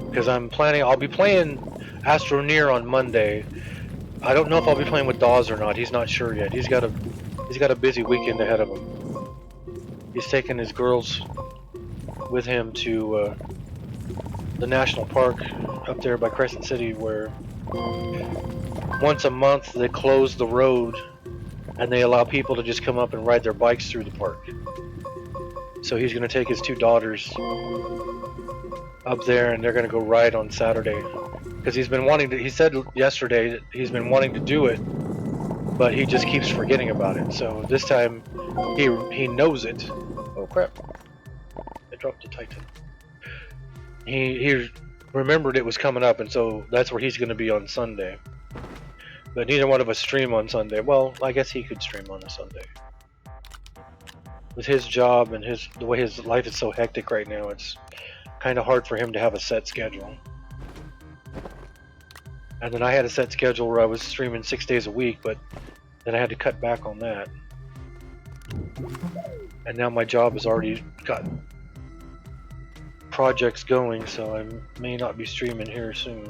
Because I'll be playing Astroneer on Monday. I don't know if I'll be playing with Dawes or not. He's not sure yet. He's got a busy weekend ahead of him. He's taking his girls with him to the national park up there by Crescent City, where once a month they close the road and they allow people to just come up and ride their bikes through the park. So he's going to take his two daughters up there and they're going to go ride on Saturday. Because he's been wanting to, he said yesterday that he's been wanting to do it, but he just keeps forgetting about it. So this time he knows it. Oh crap. I dropped the Titan. He remembered it was coming up, and so that's where he's going to be on Sunday. But neither one of us stream on Sunday. Well, I guess he could stream on a Sunday. With his job and the way his life is so hectic right now, it's kind of hard for him to have a set schedule. And then I had a set schedule where I was streaming 6 days a week, but then I had to cut back on that. And now my job has already got projects going, so I may not be streaming here soon.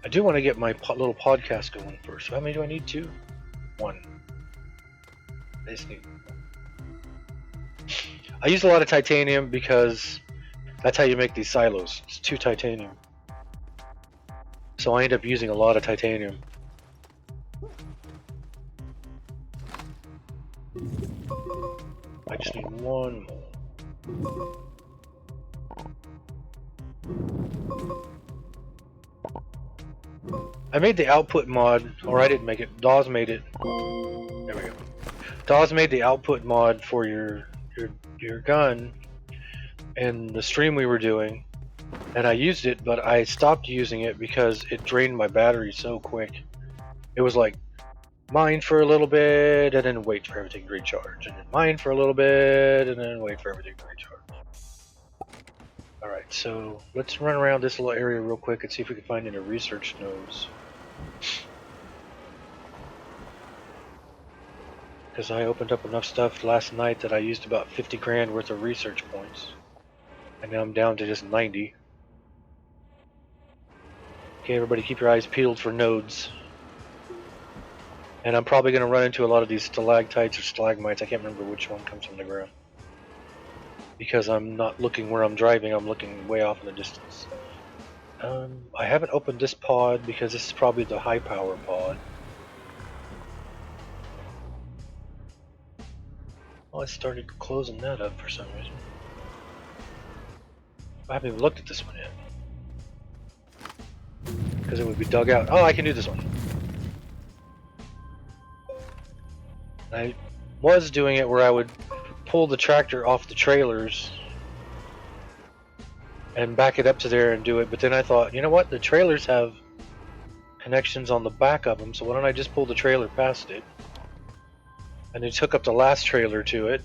I do want to get my little podcast going first. How many do I need? 2? 1. I just need. I use a lot of titanium because that's how you make these silos. It's 2 titanium. So I end up using a lot of titanium. I just need 1 more. I made the output mod, or I didn't make it. Dawes made it. There we go. Dawes made the output mod for your gun in the stream we were doing, and I used it, but I stopped using it because it drained my battery so quick. It was like mine for a little bit and then wait for everything to recharge, and then mine for a little bit and then wait for everything to recharge. Alright, so let's run around this little area real quick and see if we can find any research nodes. Because I opened up enough stuff last night that I used about 50 grand worth of research points. And now I'm down to just 90. Okay, everybody keep your eyes peeled for nodes. And I'm probably going to run into a lot of these stalactites or stalagmites. I can't remember which one comes from the ground. Because I'm not looking where I'm driving, I'm looking way off in the distance. I haven't opened this pod because this is probably the high power pod. Well, I started closing that up for some reason. I haven't even looked at this one yet. Because it would be dug out. Oh, I can do this one. I was doing it where I would pull the tractor off the trailers and back it up to there and do it, but then I thought, you know what, the trailers have connections on the back of them, so why don't I just pull the trailer past it and just hook up the last trailer to it,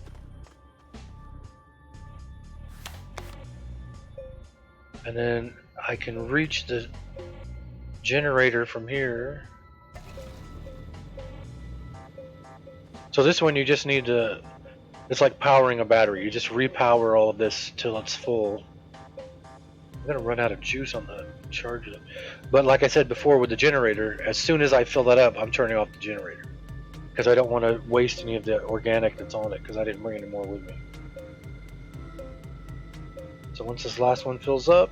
and then I can reach the generator from here. So this one you just need to, it's like powering a battery, you just repower all of this till it's full. I'm gonna run out of juice on the charger. But like I said before with the generator, as soon as I fill that up, I'm turning off the generator. Because I don't want to waste any of the organic that's on it, because I didn't bring any more with me. So once this last one fills up,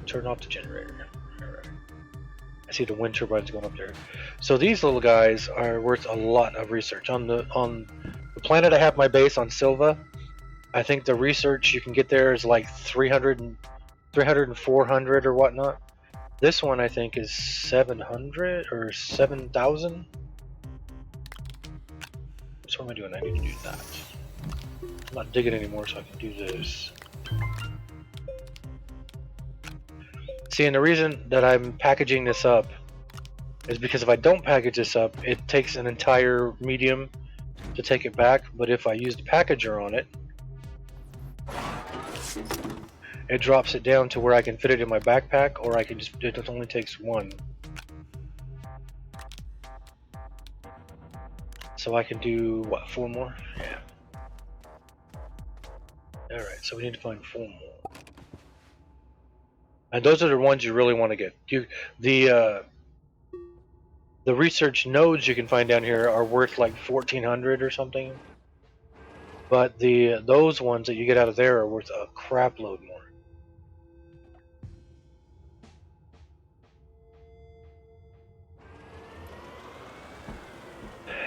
turn off the generator. Alright. I see the wind turbines going up there. So these little guys are worth a lot of research. On the planet I have my base on Sylva, I think the research you can get there is like 300 and 400 or whatnot. This one I think is 700 or 7,000. So what am I doing? I need to do that. I'm not digging anymore, so I can do this. See, and the reason that I'm packaging this up is because if I don't package this up, it takes an entire medium to take it back. But if I use the packager on it, it drops it down to where I can fit it in my backpack, or I can just, it only takes one. So I can do, what, 4 more? Yeah. Alright, so we need to find 4 more. And those are the ones you really want to get. The research nodes you can find down here are worth like 1,400 or something. But those ones that you get out of there are worth a crap load more.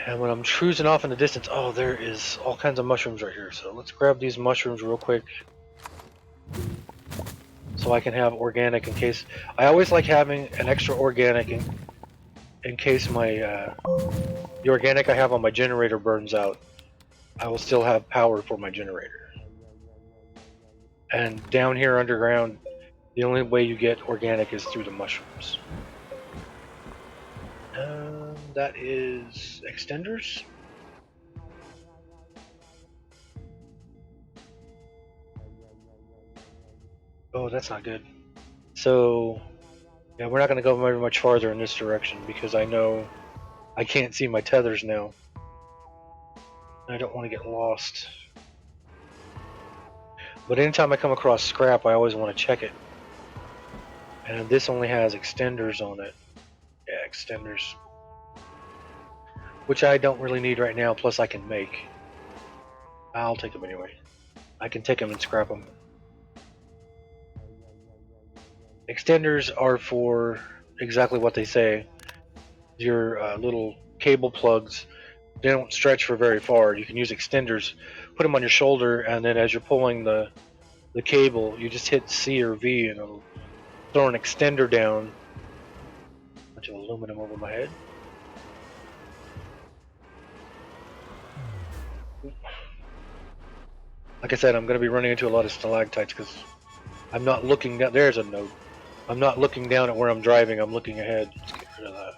And when I'm cruising off in the distance, oh, there is all kinds of mushrooms right here. So let's grab these mushrooms real quick, so I can have organic in case. I always like having an extra organic in case my the organic I have on my generator burns out. I will still have power for my generator. And down here underground, the only way you get organic is through the mushrooms. That is extenders. Oh, that's not good. So, yeah, we're not going to go very much farther in this direction because I know I can't see my tethers now. I don't want to get lost. But anytime I come across scrap, I always want to check it. And this only has extenders on it. Yeah, extenders. Which I don't really need right now, plus I can make. I'll take them anyway. I can take them and scrap them. Extenders are for exactly what they say. Your little cable plugs, they don't stretch for very far. You can use extenders, put them on your shoulder, and then as you're pulling the cable, you just hit C or V and it'll throw an extender down. A bunch of aluminum over my head. Like I said, I'm going to be running into a lot of stalactites because I'm not looking down. There's a node. I'm not looking down at where I'm driving. I'm looking ahead. Let's get rid of that.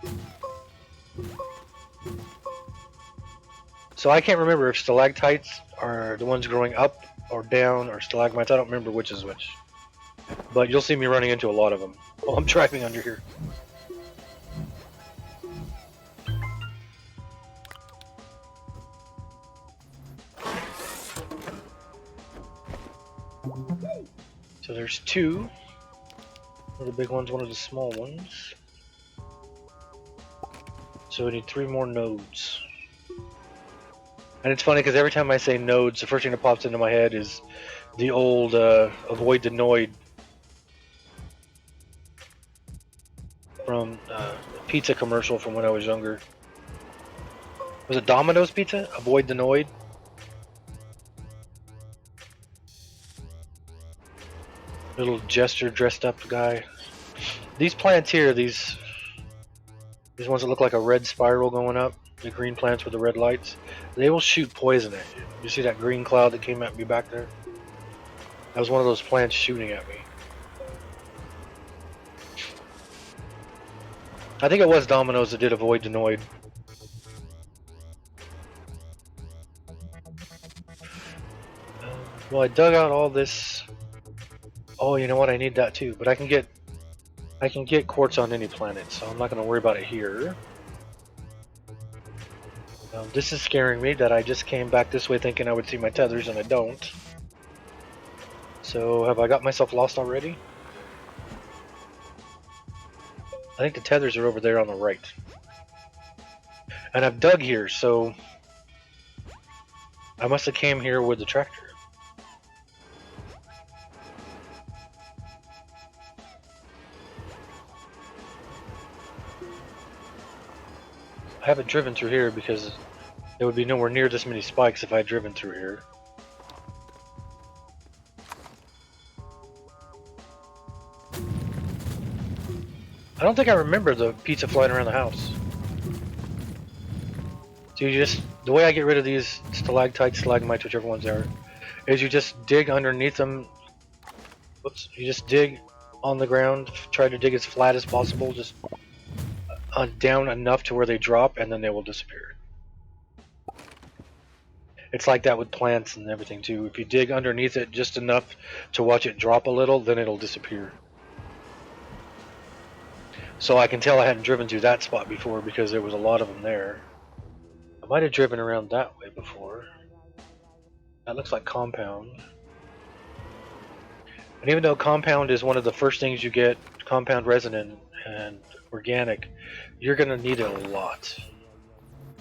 So I can't remember if stalactites are the ones growing up or down, or stalagmites. I don't remember which is which. But you'll see me running into a lot of them while I'm driving under here. So there's 2. One of the big ones, one of the small ones. So we need 3 more nodes. And it's funny because every time I say nodes, the first thing that pops into my head is the old avoid the noid from a pizza commercial from when I was younger. Was it Domino's Pizza? Avoid the noid? Little jester dressed up guy. These plants here, these ones that look like a red spiral going up, the green plants with the red lights, they will shoot poison at you. You see that green cloud that came at me back there? That was one of those plants shooting at me. I think it was Domino's that did avoid the noid. Well, I dug out all this. Oh, you know what? I need that too. But I can get quartz on any planet, so I'm not going to worry about it here. This is scaring me that I just came back this way thinking I would see my tethers and I don't. So have I got myself lost already? I think the tethers are over there on the right. And I've dug here, so I must have came here with the tractor. I haven't driven through here because there would be nowhere near this many spikes if I had driven through here. don't think I remember the pizza flying around the house. So you just, the way I get rid of these stalactites, stalagmites, whichever ones they are, is you just dig underneath them. Whoops, you just dig on the ground, try to dig as flat as possible, just down enough to where they drop, and then they will disappear. It's like that with plants and everything too. If you dig underneath it just enough to watch it drop a little, then it'll disappear. So I can tell I hadn't driven through that spot before because there was a lot of them there. I might have driven around that way before. That looks like compound. And even though compound is one of the first things you get, compound resin and organic, you're going to need it a lot.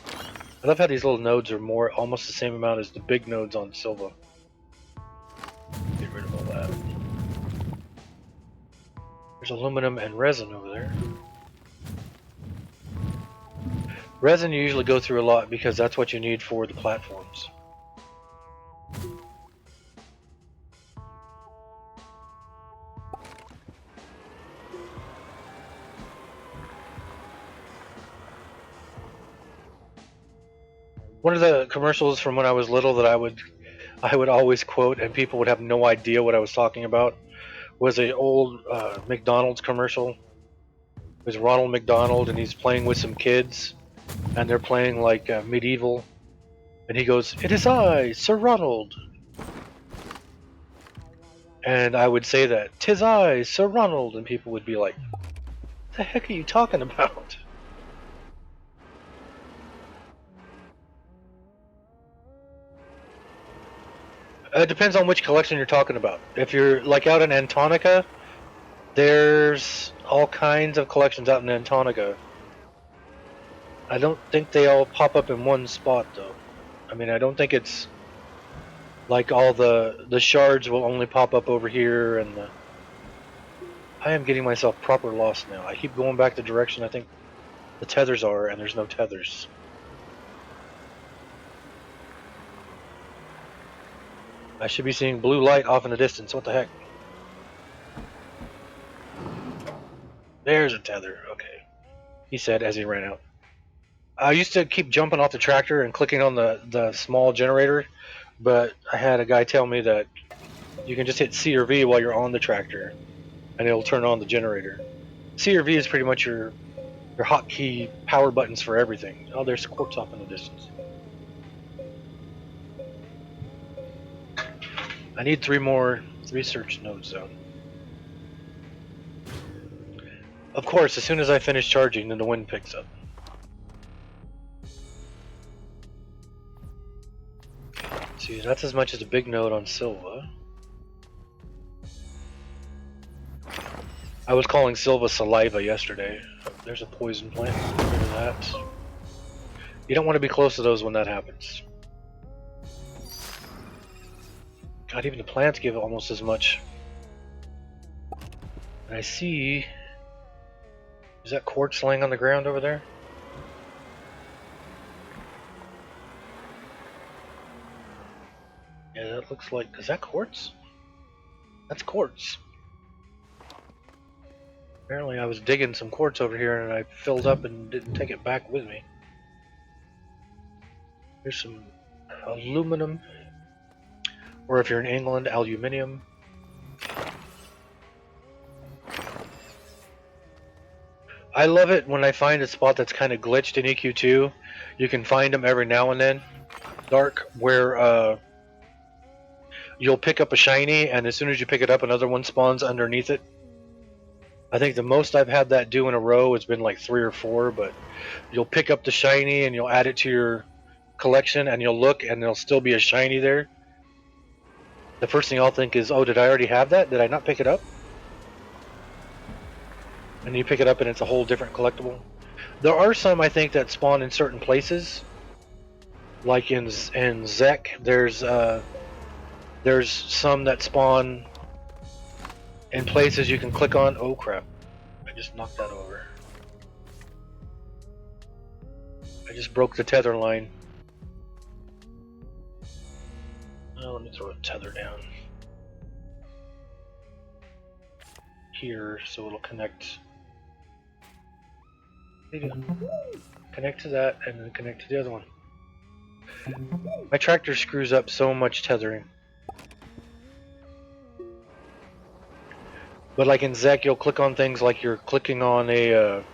I love how these little nodes are more, almost the same amount as the big nodes on Sylva. Get rid of all that. There's aluminum and resin over there. Resin you usually go through a lot because that's what you need for the platforms. One of the commercials from when I was little that I would always quote and people would have no idea what I was talking about was an old McDonald's commercial. It was Ronald McDonald and he's playing with some kids and they're playing like medieval and he goes, "It is I, Sir Ronald." And I would say that, "'Tis I, Sir Ronald," and people would be like, "What the heck are you talking about?" It depends on which collection you're talking about. If you're like out in Antonica, there's all kinds of collections out in Antonica. I don't think they all pop up in one spot though. I mean, I don't think it's like all the shards will only pop up over here and the... I am getting myself proper lost now. I keep going back the direction I think the tethers are and there's no tethers. I should be seeing blue light off in the distance. What the heck? There's a tether. Okay. He said as he ran out. I used to keep jumping off the tractor and clicking on the small generator, but I had a guy tell me that you can just hit C or V while you're on the tractor, and it'll turn on the generator. C or V is pretty much your hotkey power buttons for everything. Oh, there's quartz off in the distance. I need 3 more research nodes though. Of course, as soon as I finish charging, then the wind picks up. See, that's as much as a big node on Sylva. I was calling Sylva saliva yesterday. There's a poison plant. Get rid of that. You don't want to be close to those when that happens. God, even the plants give almost as much. And I see... Is that quartz laying on the ground over there? Yeah, that looks like... Is that quartz? That's quartz. Apparently I was digging some quartz over here and I filled up and didn't take it back with me. There's some aluminum. Or if you're in England, aluminium. I love it when I find a spot that's kind of glitched in EQ2. You can find them every now and then. Dark, where you'll pick up a shiny and as soon as you pick it up another one spawns underneath it. I think the most I've had that do in a row has been like 3 or 4, but you'll pick up the shiny and you'll add it to your collection and you'll look and there'll still be a shiny there. The first thing I'll think is, oh, did I already have that? Did I not pick it up? And you pick it up and it's a whole different collectible. There are some, I think, that spawn in certain places. Like in Zek, there's some that spawn in places you can click on. Oh crap, I just knocked that over. I just broke the tether line. Oh, let me throw a tether down here so it'll connect What are you doing? Connect to that and then connect to the other one. My tractor screws up so much tethering. But like in Zek, you'll click on things like you're clicking on you're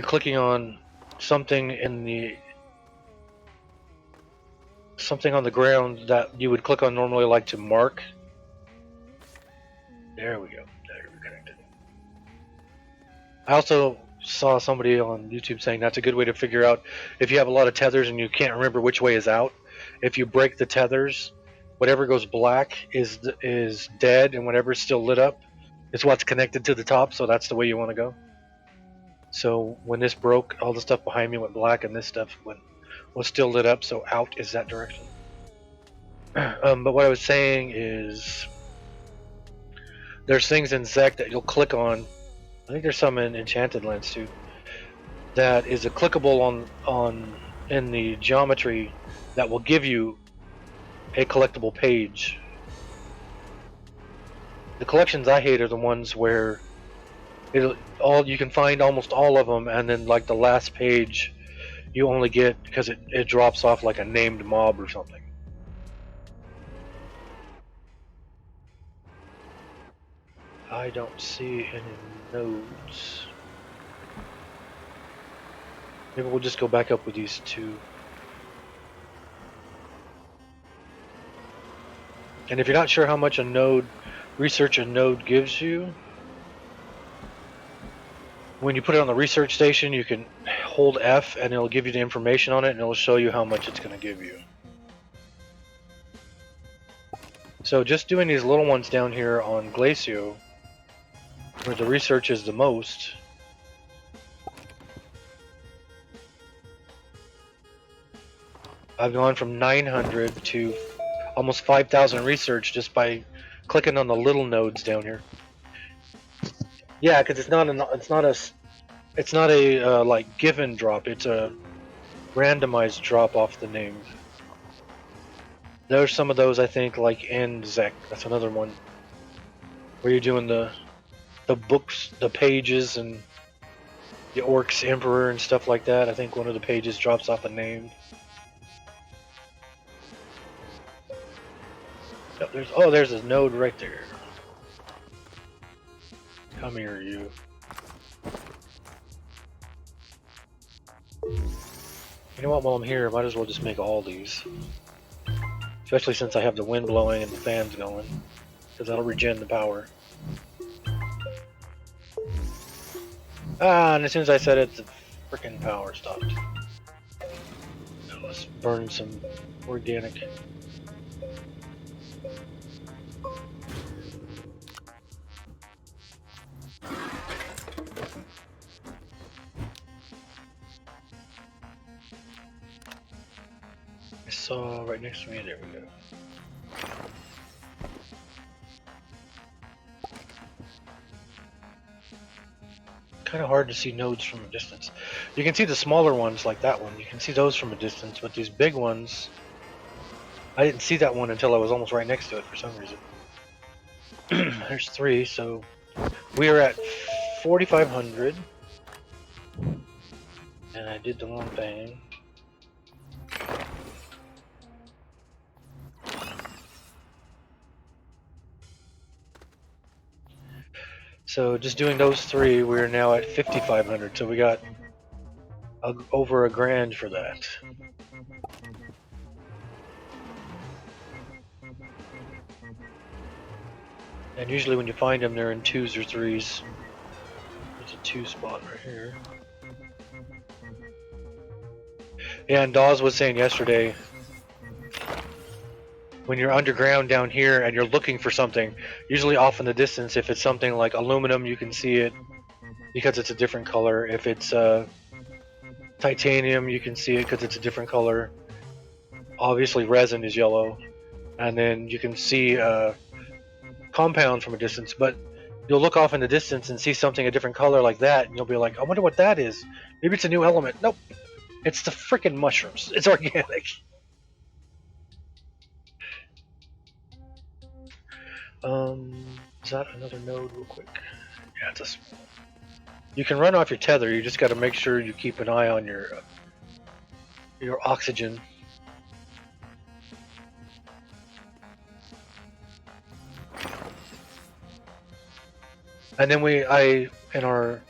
clicking on something in the something on the ground that you would click on normally, like to mark. There we go. There, we're connected. I also saw somebody on YouTube saying that's a good way to figure out if you have a lot of tethers and you can't remember which way is out. If you break the tethers, whatever goes black is dead, and whatever's still lit up is what's connected to the top. So that's the way you want to go. So when this broke, all the stuff behind me went black, and this stuff was still lit up. So out is that direction. But what I was saying is, there's things in Zek that you'll click on. I think there's some in Enchanted Lands too. That is a clickable on in the geometry that will give you a collectible page. The collections I hate are the ones where you can find almost all of them, and then like the last page you only get because it drops off like a named mob or something. I don't see any nodes. Maybe we'll just go back up with these two. And if you're not sure how much a node, research a node gives you, when you put it on the research station, you can hold F and it'll give you the information on it, and it'll show you how much it's going to give you. So just doing these little ones down here on Glacio, where the research is the most, I've gone from 900 to almost 5,000 research just by clicking on the little nodes down here. Yeah, because it's not a like given drop. It's a randomized drop off the name. There's some of those, I think, like in Zek. That's another one where you're doing the books, the pages, and the Orcs Emperor and stuff like that. I think one of the pages drops off a name. There's a node right there. Come here, you. You know what? While I'm here, I might as well just make all these. Especially since I have the wind blowing and the fans going, because that'll regen the power. And as soon as I said it, the freaking power stopped. Now let's burn some organic. I saw right next to me. There we go. Kind of hard to see nodes from a distance. You can see the smaller ones like that one. You can see those from a distance, but these big ones, I didn't see that one until I was almost right next to it for some reason. There's 3, so we are at 4,500, and I did the wrong thing. So just doing those 3, we're now at 5,500. So we got over $1,000 for that. And usually when you find them, they're in 2s or 3s. There's a 2 spot right here. Yeah, and Dawes was saying yesterday, when you're underground down here and you're looking for something, usually off in the distance, if it's something like aluminum, you can see it because it's a different color. If it's titanium, you can see it because it's a different color. Obviously resin is yellow, and then you can see compound from a distance, but you'll look off in the distance and see something a different color like that, and you'll be like, I wonder what that is. Maybe it's a new element. Nope, it's the freaking mushrooms. It's organic. Is that another node real quick? Yeah, it's a small. You can run off your tether. You just got to make sure you keep an eye on your oxygen. And then in our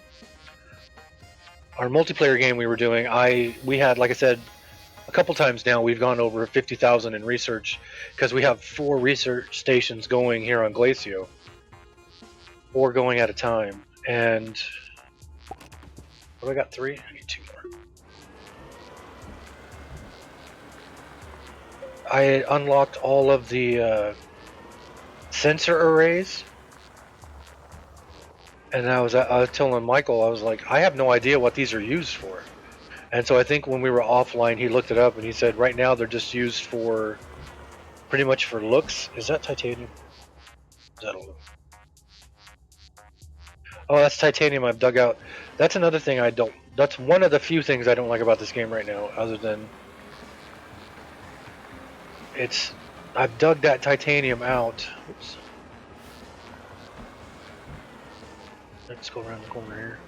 multiplayer game we were doing, we had, like I said, a couple times now we've gone over 50,000 in research because we have 4 research stations going here on Glacio, 4 going at a time. And what do I got? 3? I need 2 more. I unlocked all of the sensor arrays, and I was telling Michael, I was like, I have no idea what these are used for. And so I think when we were offline, he looked it up and he said right now they're just used for pretty much for looks. Is that titanium? Is that aluminum? Oh, that's titanium I've dug out. That's another thing I don't. That's one of the few things I don't like about this game right now, other than I've dug that titanium out. Oops. Let's go around the corner here.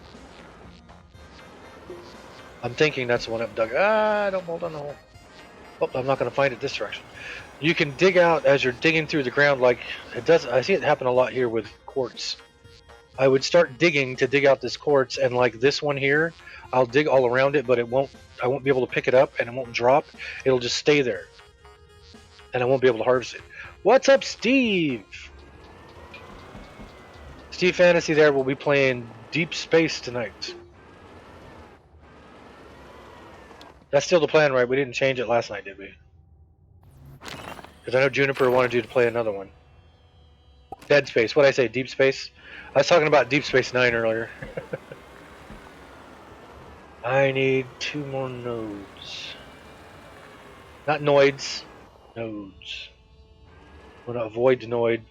I'm thinking that's the one I've dug. Don't hold on the hole. Oh, I'm not going to find it this direction. You can dig out as you're digging through the ground, like it does. I see it happen a lot here with quartz. I would start digging to dig out this quartz, and like this one here, I'll dig all around it, but it won't. I won't be able to pick it up, and it won't drop. It'll just stay there, and I won't be able to harvest it. What's up, Steve? Steve Fantasy there will be playing Deep Space tonight. That's still the plan, right? We didn't change it last night, did we? Because I know Juniper wanted you to play another one. Dead Space. What'd I say? Deep Space? I was talking about Deep Space 9 earlier. I need 2 more nodes. Not noids. Nodes. I'm going to avoid the noid.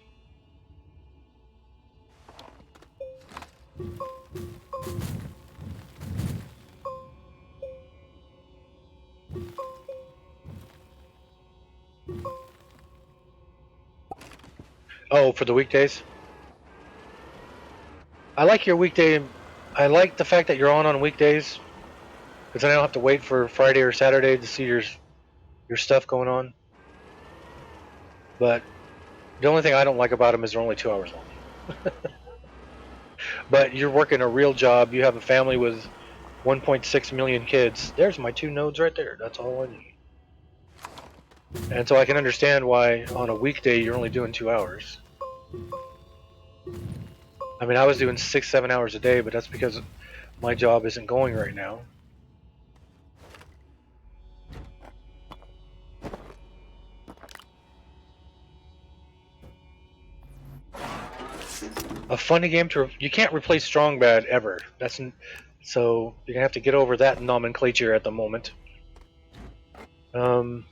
Oh, for the weekdays? I like your weekday. I like the fact that you're on weekdays, because then I don't have to wait for Friday or Saturday to see your stuff going on. But the only thing I don't like about them is they're only 2 hours long. But you're working a real job. You have a family with 1.6 million kids. There's my 2 nodes right there. That's all I need. And so I can understand why on a weekday you're only doing 2 hours. I mean, I was doing 6-7 hours a day, but that's because my job isn't going right now. A funny game you can't replace Strong Bad ever. So you're gonna have to get over that nomenclature at the moment. I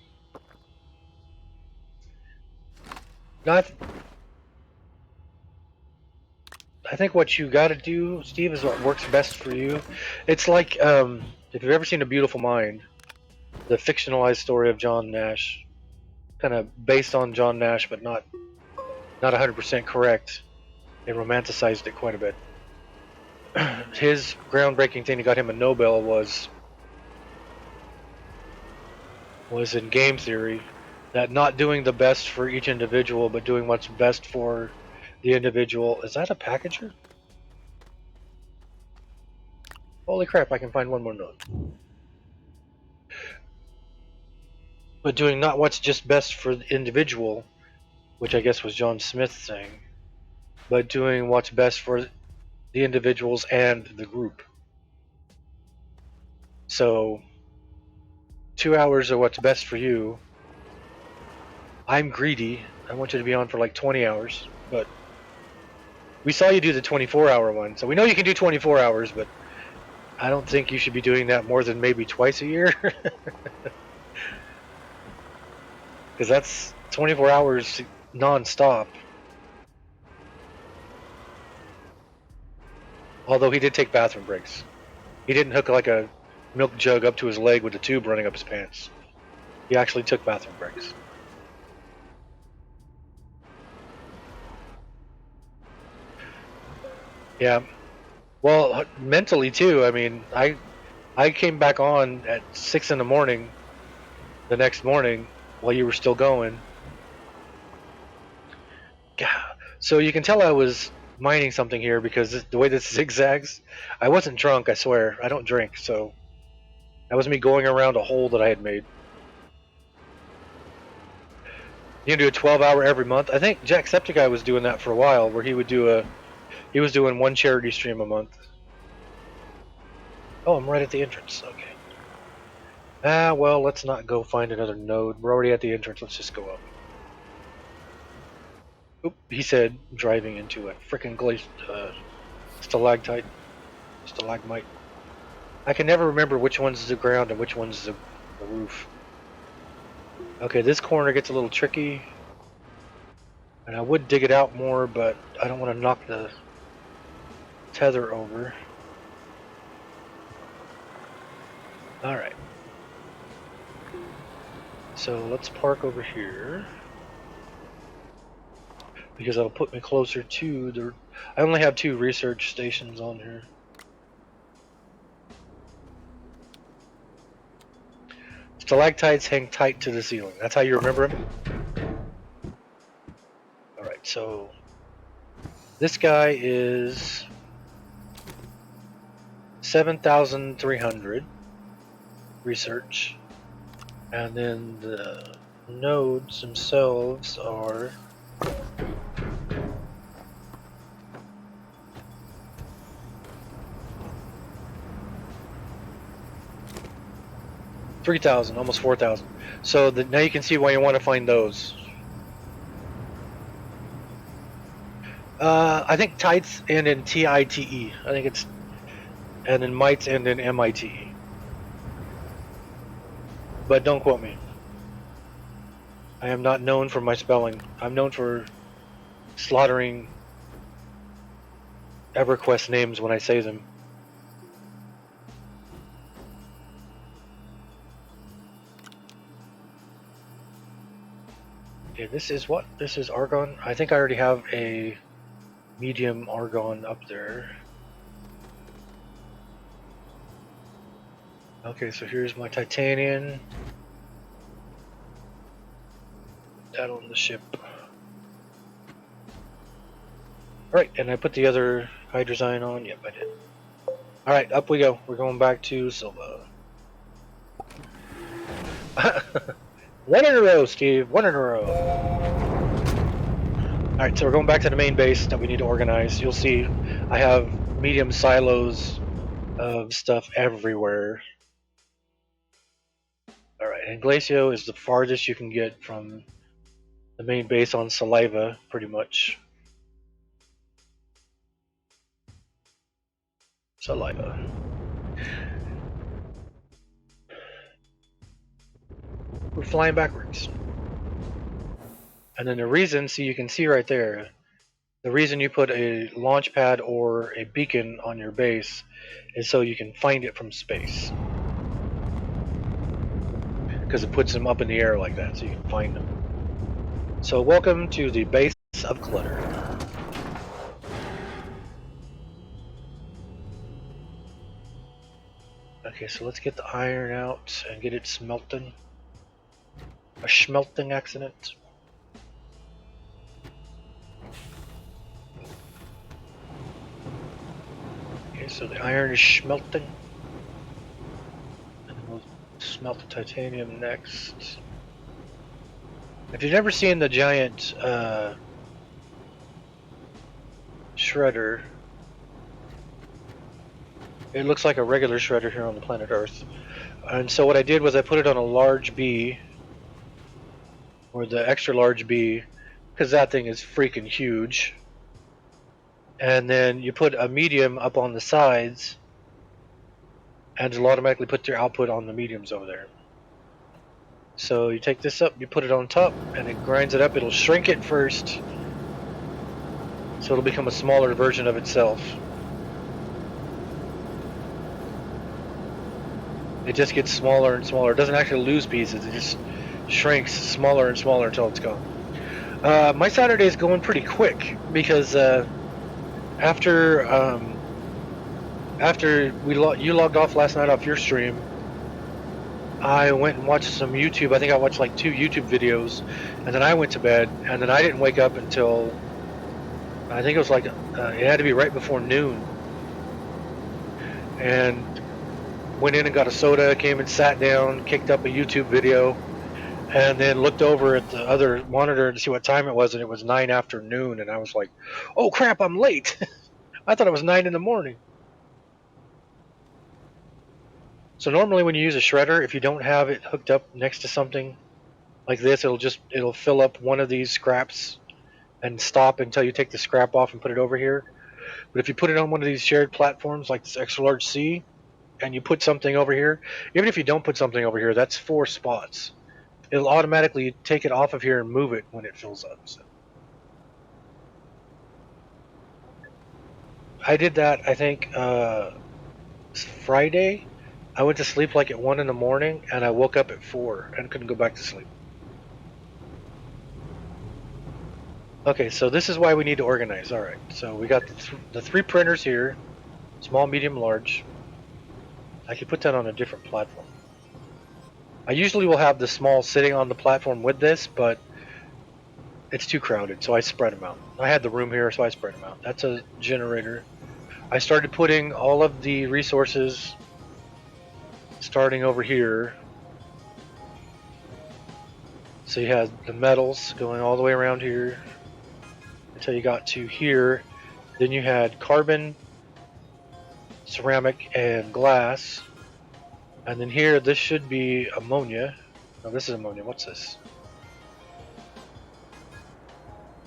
think what you got to do, Steve, is what works best for you. It's like if you've ever seen A Beautiful Mind, the fictionalized story of John Nash, kind of based on John Nash, but not 100% correct. They romanticized it quite a bit. His groundbreaking thing that got him a Nobel was in game theory, that not doing the best for each individual, but doing what's best for the individual. Is that a packager? Holy crap, I can find one more node. But doing not what's just best for the individual, which I guess was John Smith saying, but doing what's best for the individuals and the group. So 2 hours are what's best for you. I'm greedy. I want you to be on for like 20 hours, but we saw you do the 24-hour one, so we know you can do 24 hours, but I don't think you should be doing that more than maybe twice a year. Because that's 24 hours non-stop. Although he did take bathroom breaks. He didn't hook like a milk jug up to his leg with a tube running up his pants. He actually took bathroom breaks. Yeah. Well, mentally too. I mean, I came back on at 6 in the morning the next morning while you were still going. God. So you can tell I was mining something here because the way this zigzags, I wasn't drunk. I swear, I don't drink. So that was me going around a hole that I had made. You can do a 12-hour every month. I think Jacksepticeye was doing that for a while, where he was doing one charity stream a month. Oh, I'm right at the entrance. Okay. Ah, well, let's not go find another node. We're already at the entrance. Let's just go up. Oop, he said, driving into a freaking stalactite, stalagmite. I can never remember which one's the ground and which one's the roof. Okay, this corner gets a little tricky. And I would dig it out more, but I don't want to knock the tether over. Alright. So let's park over here. Because that'll put me closer to the... I only have 2 research stations on here. Stalactites hang tight to the ceiling. That's how you remember them? Alright, so... This guy is... 7,300 research. And then the nodes themselves are... 3,000, almost 4,000. So now you can see why you want to find those. I think tights end in TITE. I think it's, and then mites end in MITE. But don't quote me. I am not known for my spelling. I'm known for slaughtering EverQuest names when I say them. Okay, this is what? This is argon? I think I already have a medium argon up there. Okay, so here's my titanium. That on the ship. Alright, and I put the other hydrazine on. Yep, I did. Alright, up we go. We're going back to Sylva. 1 in a row, Steve. 1 in a row. Alright, so we're going back to the main base that we need to organize. You'll see I have medium silos of stuff everywhere. Alright, and Glacio is the farthest you can get from the main base on Saliva, pretty much. Saliva. We're flying backwards. And then the reason, see, you can see right there, the reason you put a launch pad or a beacon on your base is so you can find it from space. Because it puts them up in the air like that, so you can find them. So welcome to the base of Clutter. Okay, so let's get the iron out and get it smelting. A smelting accident. Okay, so the iron is smelting. And we'll smelt the titanium next. If you've never seen the giant shredder, it looks like a regular shredder here on the planet Earth. And so what I did was I put it on a large B, or the extra large B, because that thing is freaking huge. And then you put a medium up on the sides, and it'll automatically put your output on the mediums over there. So you take this up, you put it on top, and it grinds it up. It'll shrink it first, so it'll become a smaller version of itself. It just gets smaller and smaller. It doesn't actually lose pieces. It just shrinks smaller and smaller until it's gone. My Saturday is going pretty quick because after After you logged off last night off your stream, I went and watched some YouTube. I think I watched like 2 YouTube videos, and then I went to bed, and then I didn't wake up until I think it was like it had to be right before noon, and went in and got a soda, came and sat down, kicked up a YouTube video, and then looked over at the other monitor to see what time it was, and it was 9 afternoon, and I was like, "Oh crap, I'm late." I thought it was 9 in the morning. So normally when you use a shredder, if you don't have it hooked up next to something like this, it'll fill up one of these scraps and stop until you take the scrap off and put it over here. But if you put it on one of these shared platforms like this extra large C and you put something over here, even if you don't put something over here, that's 4 spots. It'll automatically take it off of here and move it when it fills up. So I did that, I think, Friday. I went to sleep like at 1 in the morning and I woke up at 4 and couldn't go back to sleep. Okay, so this is why we need to organize. All right, so we got the 3 printers here, small, medium, large. I could put that on a different platform. I usually will have the small sitting on the platform with this, but it's too crowded, so I spread them out. I had the room here, so I spread them out. That's a generator. I started putting all of the resources starting over here. So you had the metals going all the way around here until you got to here. Then you had carbon, ceramic, and glass. And then here, this should be ammonia. No, this is ammonia. What's this?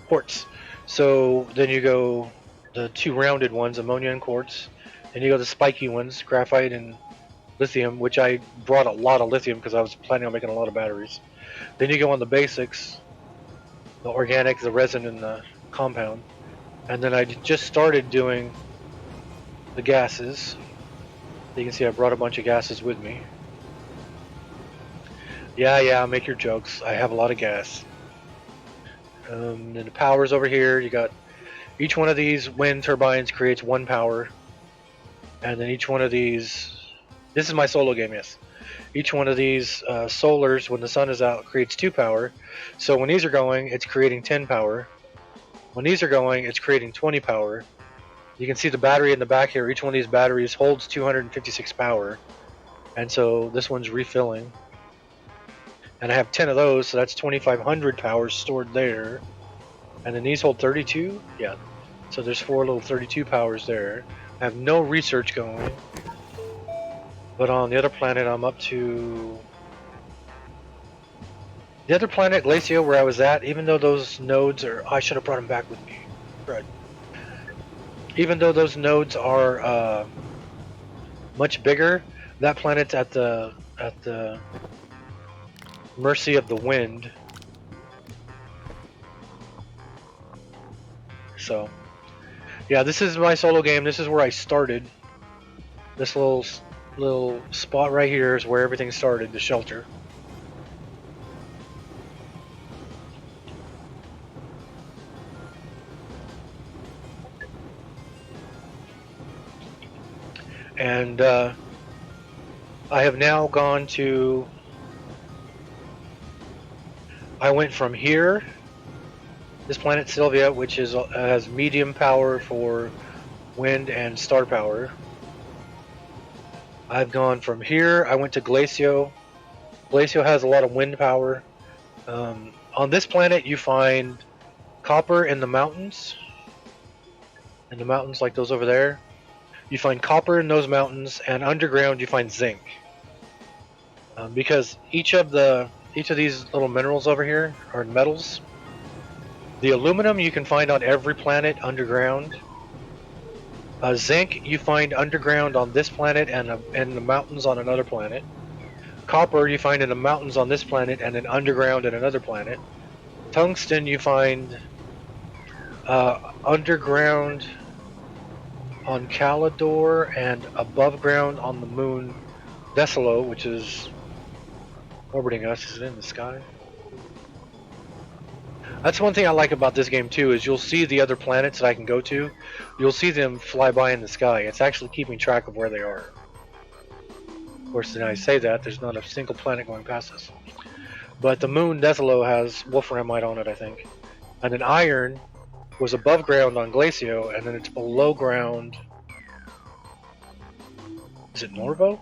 Quartz. So then you go the 2 rounded ones, ammonia and quartz. Then you go the spiky ones, graphite and lithium, which I brought a lot of lithium because I was planning on making a lot of batteries. Then you go on the basics, the organic, the resin, and the compound. And then I just started doing the gases. You can see I brought a bunch of gases with me. Yeah, make your jokes. I have a lot of gas. And the power's over here. You got each one of these wind turbines creates 1 power. And then each one of these, this is my solo game, yes. Each one of these solars, when the sun is out, creates 2 power. So when these are going, it's creating 10 power. When these are going, it's creating 20 power. You can see the battery in the back here. Each one of these batteries holds 256 power. And so this one's refilling. And I have 10 of those, so that's 2,500 power stored there. And then these hold 32? Yeah. So there's 4 little 32 powers there. I have no research going. But on the other planet, I'm up to... The other planet, Glacio, where I was at, even though those nodes are... I should have brought them back with me. Right. Even though those nodes are much bigger, that planet's at the mercy of the wind. So, yeah, this is my solo game. This is where I started. This little spot right here is where everything started, the shelter. And I have now gone to... I went from here, this planet Sylva, which has medium power for wind and star power. I've gone from here, I went to Glacio. Glacio has a lot of wind power. On this planet you find copper in the mountains. In the mountains like those over there. You find copper in those mountains, and underground you find zinc. Because each of these little minerals over here are metals. The aluminum you can find on every planet underground. Zinc you find underground on this planet and in the mountains on another planet. Copper you find in the mountains on this planet and then underground in another planet. Tungsten you find underground on Calidor and above ground on the moon Decilo, which is orbiting us. Is it in the sky? That's one thing I like about this game too, is you'll see the other planets that I can go to. You'll see them fly by in the sky. It's actually keeping track of where they are. Of course, when I say that, there's not a single planet going past us. But the moon Desalo has wolframite on it, I think. And then iron was above ground on Glacio, and then it's below ground. Is it Norvo?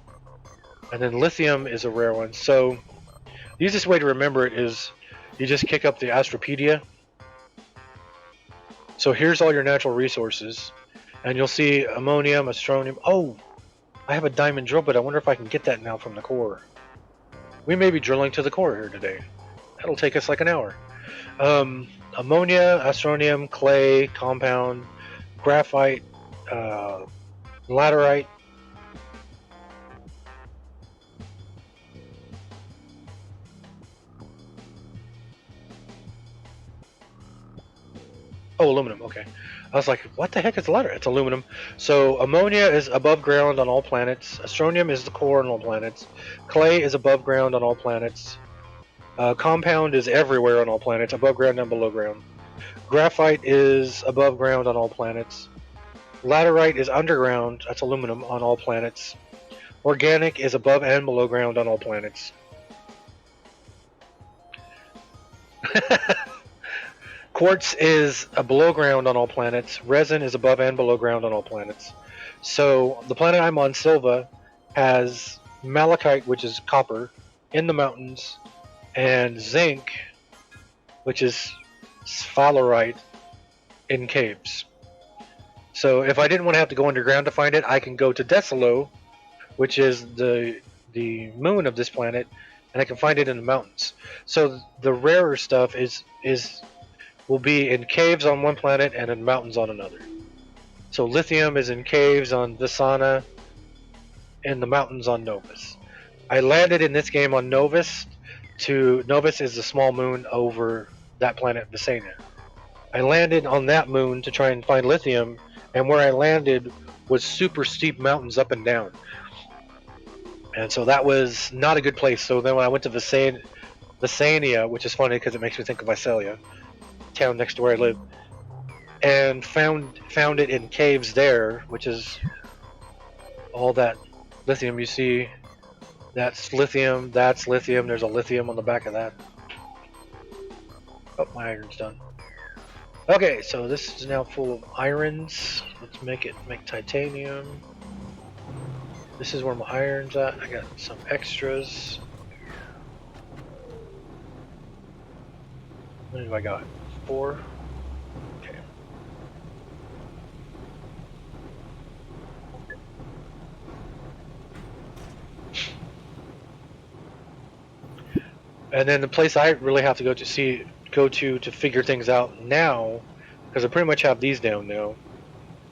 And then lithium is a rare one. So the easiest way to remember it is you just kick up the Astropedia. So here's all your natural resources, and you'll see ammonium, astronium. Oh, I have a diamond drill, but I wonder if I can get that now from the core. We may be drilling to the core here today. That'll take us like an hour. Ammonia, astronium, clay, compound, graphite, laterite. Oh, aluminum. Okay. I was like, what the heck is laterite? It's aluminum. So ammonia is above ground on all planets. Astronium is the core on all planets. Clay is above ground on all planets. Compound is everywhere on all planets, above ground and below ground. Graphite is above ground on all planets. Laterite is underground, that's aluminum, on all planets. Organic is above and below ground on all planets. Quartz is below ground on all planets. Resin is above and below ground on all planets. So the planet I'm on, Sylva, has malachite, which is copper, in the mountains, and zinc, which is sphalerite, in caves. So if I didn't want to have to go underground to find it, I can go to Desalo, which is the moon of this planet, and I can find it in the mountains. So the rarer stuff will be in caves on one planet and in mountains on another. So lithium is in caves on Visana, and the mountains on Novus. I landed in this game on Novus. Novus is the small moon over that planet Visana. I landed on that moon to try and find lithium, and where I landed was super steep mountains up and down. And so that was not a good place. So then when I went to Visania, which is funny because it makes me think of Visalia, town next to where I live, and found it in caves there, which is all that lithium you see. That's lithium, there's a lithium on the back of that. Oh, my iron's done. Okay, so this is now full of irons. Let's make titanium. This is where my iron's at. I got some extras. What have I got? 4? Okay. And then the place I really have to go to figure things out now, because I pretty much have these down now.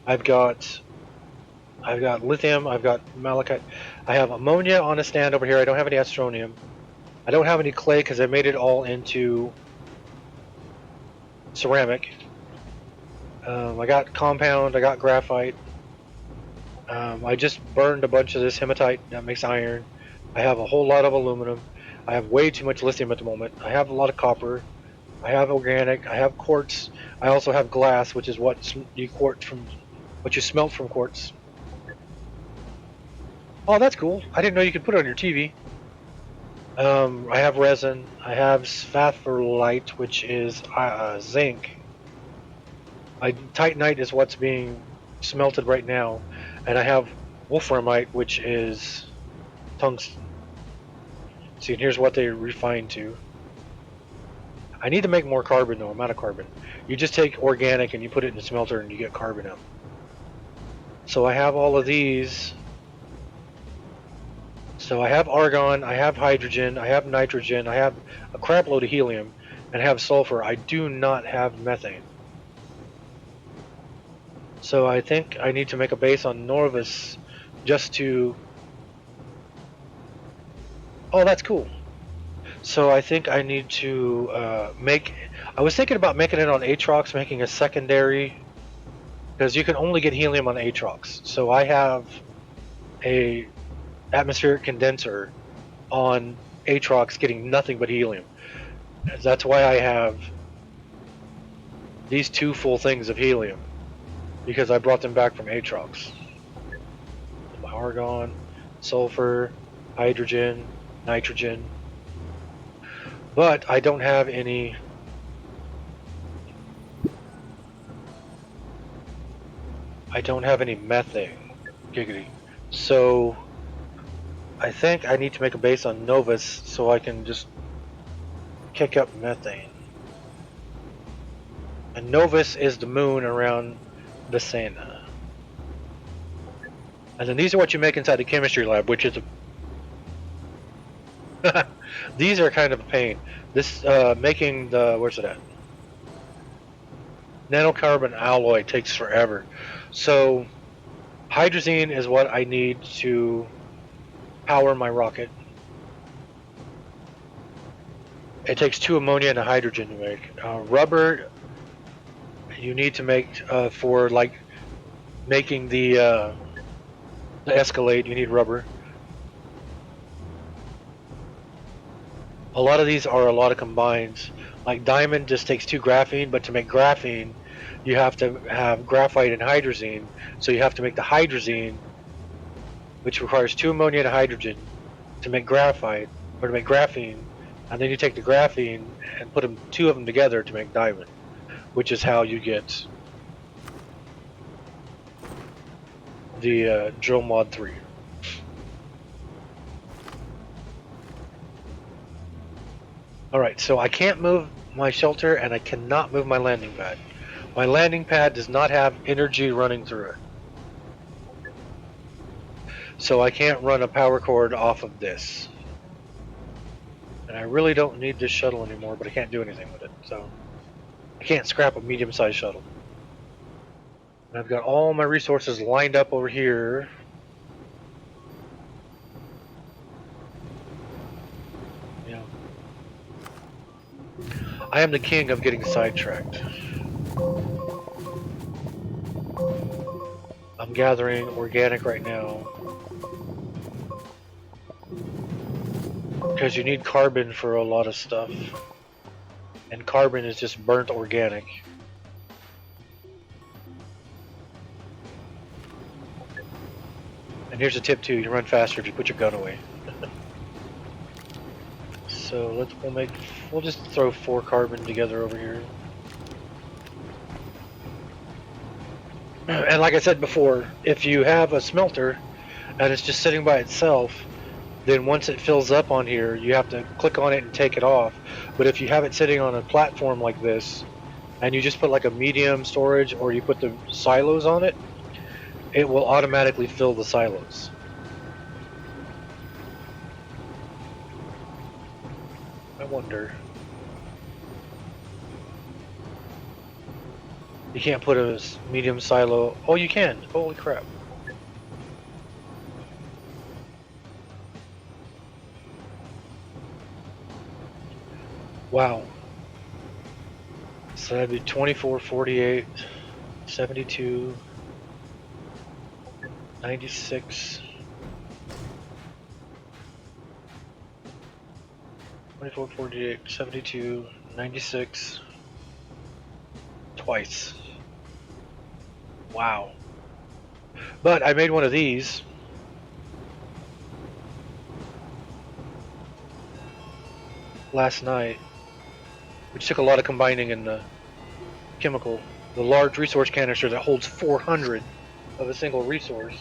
I've got lithium, I've got malachite, I have ammonia on a stand over here. I don't have any astronium. I don't have any clay because I made it all into ceramic. I got compound, I got graphite. I just burned a bunch of this hematite that makes iron. I have a whole lot of aluminum. I have way too much lithium at the moment. I have a lot of copper. I have organic. I have quartz. I also have glass, which is what you smelt from quartz. Oh, that's cool. I didn't know you could put it on your TV. I have resin. I have sphalerite, which is zinc. Titanite is what's being smelted right now, and I have wolframite, which is tungsten. See, and here's what they refined to. I need to make more carbon though. I'm out of carbon. You just take organic and you put it in the smelter and you get carbon out. So I have all of these. So I have argon, I have hydrogen, I have nitrogen, I have a crap load of helium, and I have sulfur. I do not have methane. So I think I need to make a base on Norvus just to... Oh, that's cool. So I think I need to I was thinking about making it on Atrox, making a secondary, because you can only get helium on Atrox. So I have a atmospheric condenser on Atrox getting nothing but helium. That's why I have these 2 full things of helium because I brought them back from Atrox. Argon, sulfur, hydrogen, nitrogen. But I don't have any methane. Giggity. So I think I need to make a base on Novus so I can just kick up methane. And Novus is the moon around Visana. And then these are what you make inside the chemistry lab, which is a these are kind of a pain. This making the where's it at? Nanocarbon alloy takes forever. So hydrazine is what I need to power my rocket. It takes 2 ammonia and a hydrogen to make. Rubber you need to make for like making the Escalade, you need rubber. A lot of these are a lot of combines. Like diamond just takes 2 graphene, but to make graphene you have to have graphite and hydrazine. So you have to make the hydrazine, which requires 2 ammonia and a hydrogen to make graphite, or to make graphene, and then you take the graphene and put 2 of them together to make diamond, which is how you get the Drill Mod 3. Alright, so I can't move my shelter and I cannot move my landing pad. My landing pad does not have energy running through it. So I can't run a power cord off of this. And I really don't need this shuttle anymore, but I can't do anything with it. So I can't scrap a medium-sized shuttle. And I've got all my resources lined up over here. Yeah. I am the king of getting sidetracked. I'm gathering organic right now. Because you need carbon for a lot of stuff. And carbon is just burnt organic. And here's a tip too, you run faster if you put your gun away. So we'll just throw 4 carbon together over here. And like I said before, if you have a smelter and it's just sitting by itself, then once it fills up on here, you have to click on it and take it off. But if you have it sitting on a platform like this, and you just put like a medium storage, or you put the silos on it, it will automatically fill the silos. I wonder. You can't put a medium silo. Oh, you can. Holy crap. Wow. So that'd be 24, 48, 72, 96. 24, 48, 72, 96. Twice. Wow. But I made one of these. Last night, which took a lot of combining in the chemical. The large resource canister that holds 400 of a single resource.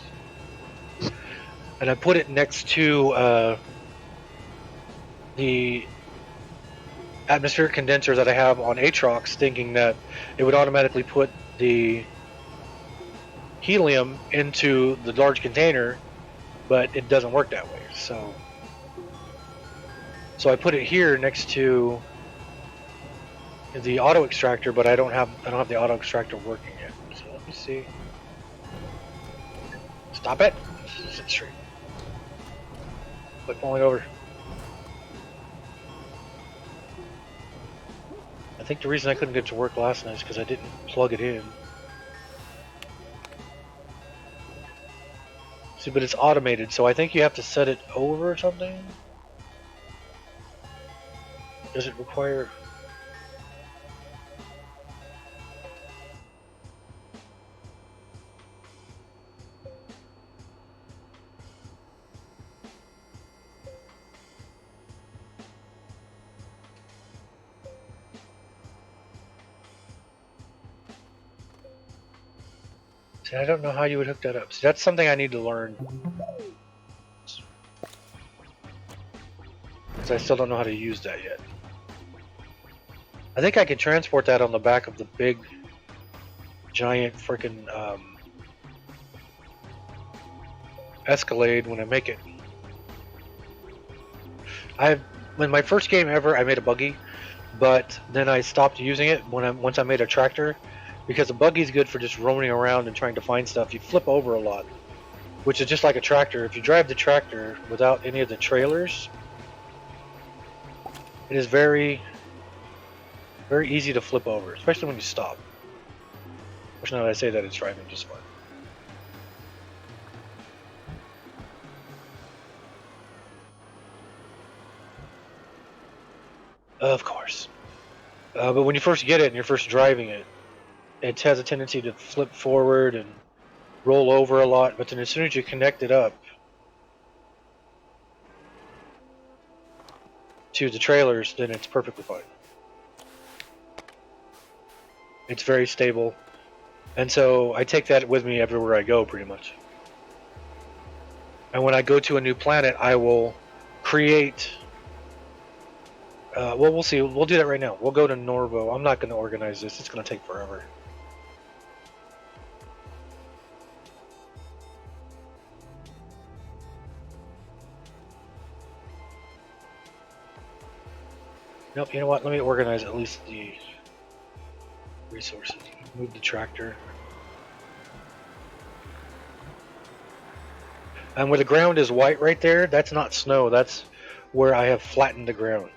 And I put it next to the atmospheric condenser that I have on Atrox, thinking that it would automatically put the helium into the large container, but it doesn't work that way. So I put it here next to the auto extractor, but I don't have the auto extractor working yet. So let me see. Stop it! Sit straight. Quit falling over. I think the reason I couldn't get it to work last night is because I didn't plug it in. See, but it's automated, so I think you have to set it over or something. Does it require... See, I don't know how you would hook that up. See, that's something I need to learn. Because I still don't know how to use that yet. I think I can transport that on the back of the big, giant freaking Escalade when I make it. When my first game ever, I made a buggy, but then I stopped using it once I made a tractor, because a buggy is good for just roaming around and trying to find stuff. You flip over a lot, which is just like a tractor. If you drive the tractor without any of the trailers, it is very, very easy to flip over, especially when you stop. Which now that I say that, it's driving just fine. Of course. But when you first get it and you're first driving it, it has a tendency to flip forward and roll over a lot, but then as soon as you connect it up to the trailers, then it's perfectly fine. It's very stable. And so I take that with me everywhere I go, pretty much. And when I go to a new planet, I will create... well, we'll see. We'll do that right now. We'll go to Norvo. I'm not going to organize this. It's going to take forever. Nope, you know what? Let me organize at least the resources. Move the tractor. And where the ground is white right there, that's not snow. That's where I have flattened the ground.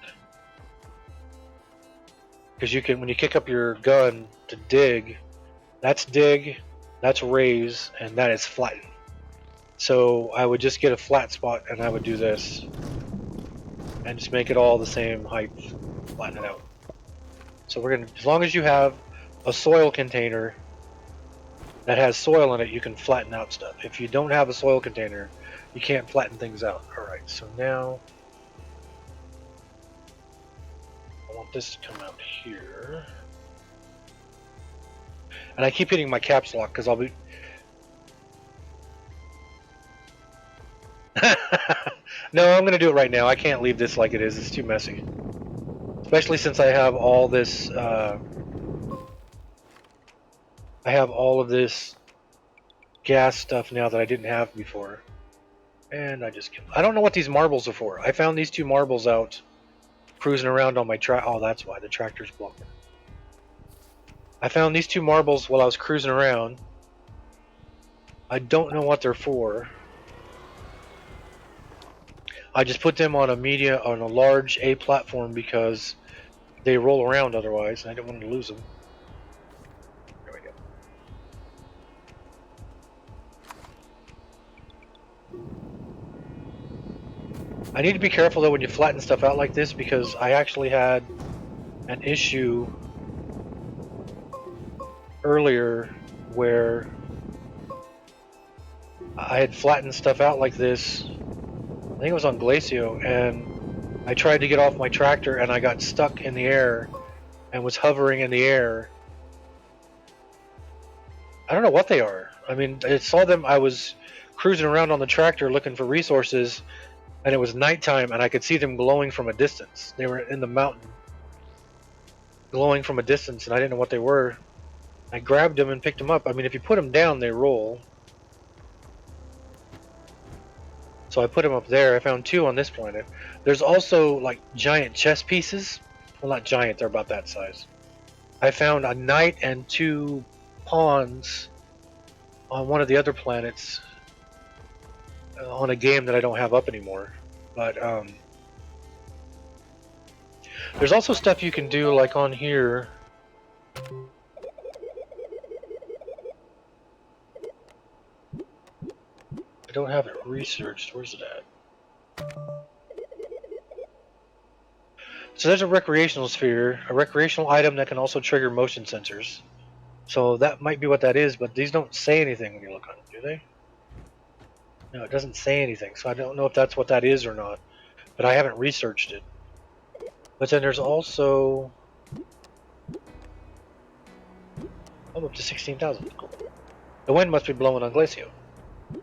Because you can, when you kick up your gun to dig, that's raise, and that is flatten. So I would just get a flat spot and I would do this. And just make it all the same height, flatten it out. So we're gonna, as long as you have a soil container that has soil in it, you can flatten out stuff. If you don't have a soil container, you can't flatten things out. Alright, so now I want this to come out here. And I keep hitting my caps lock because I'll be... No, I'm going to do it right now. I can't leave this like it is. It's too messy. Especially since I have all this... I have all of this gas stuff now that I didn't have before. And I just... I don't know what these marbles are for. I found these 2 marbles out cruising around on my track. Oh, that's why the tractor's blocking. I found these 2 marbles while I was cruising around. I don't know what they're for. I just put them on a large A platform because they roll around otherwise, and I didn't want to lose them. There we go. I need to be careful though when you flatten stuff out like this, because I actually had an issue earlier where I had flattened stuff out like this. I think it was on Glacio, and I tried to get off my tractor and I got stuck in the air and was hovering in the air. I don't know what they are. I mean, I saw them, I was cruising around on the tractor looking for resources, and it was nighttime and I could see them glowing from a distance. They were in the mountain, glowing from a distance, and I didn't know what they were. I grabbed them and picked them up. I mean, if you put them down, they roll. So I put them up there. I found 2 on this planet. There's also like giant chess pieces. Well, not giant, they're about that size. I found a knight and 2 pawns on one of the other planets on a game that I don't have up anymore. But there's also stuff you can do like on here. I don't have it researched. Where's it at? So there's a recreational sphere, a recreational item that can also trigger motion sensors. So that might be what that is, but these don't say anything when you look on it, do they? No, it doesn't say anything, so I don't know if that's what that is or not. But I haven't researched it. But then there's also... I'm up to 16,000. Cool. The wind must be blowing on Glacio. I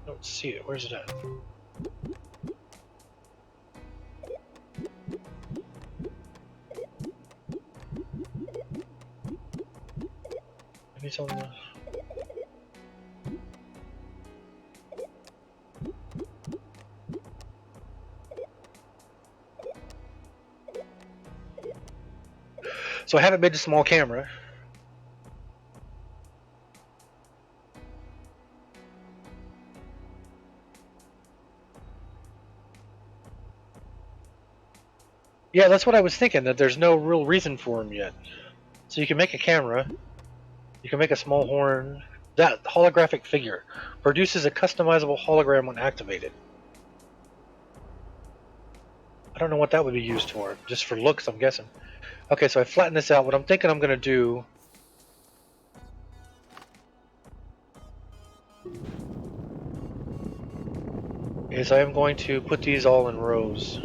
don't see it. Where's it at? Maybe it's on the... So I haven't made a small camera. Yeah, that's what I was thinking, that there's no real reason for them yet. So you can make a camera, you can make a small horn. That holographic figure produces a customizable hologram when activated. I don't know what that would be used for, just for looks, I'm guessing. Okay, so I flattened this out. What I'm thinking I'm going to do is I am going to put these all in rows.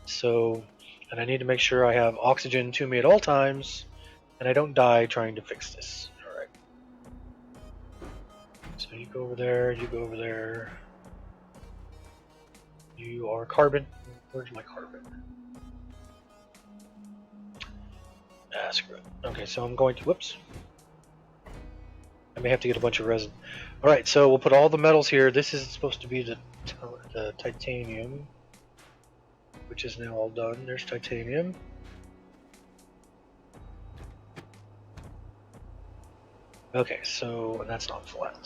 So, and I need to make sure I have oxygen to me at all times, and I don't die trying to fix this. Alright. So you go over there, you go over there. You are carbon. Where's my carbon? Ah, screw it. Okay, so I'm going to, whoops. I may have to get a bunch of resin. Alright, so we'll put all the metals here. This is supposed to be the titanium, which is now all done. There's titanium. Okay, so that's not flat.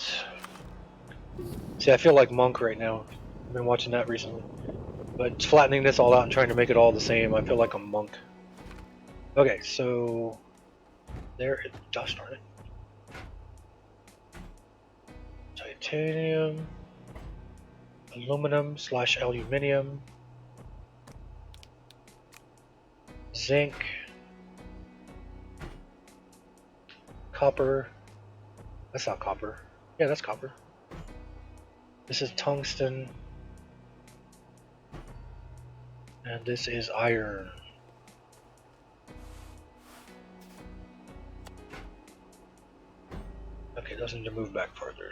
See, I feel like Monk right now. I've been watching that recently. But flattening this all out and trying to make it all the same, I feel like a monk. Okay, so there it does start it. Titanium, aluminum / aluminium, zinc, copper. That's not copper. Yeah, that's copper. This is tungsten. And this is iron. Okay, doesn't need to move back further.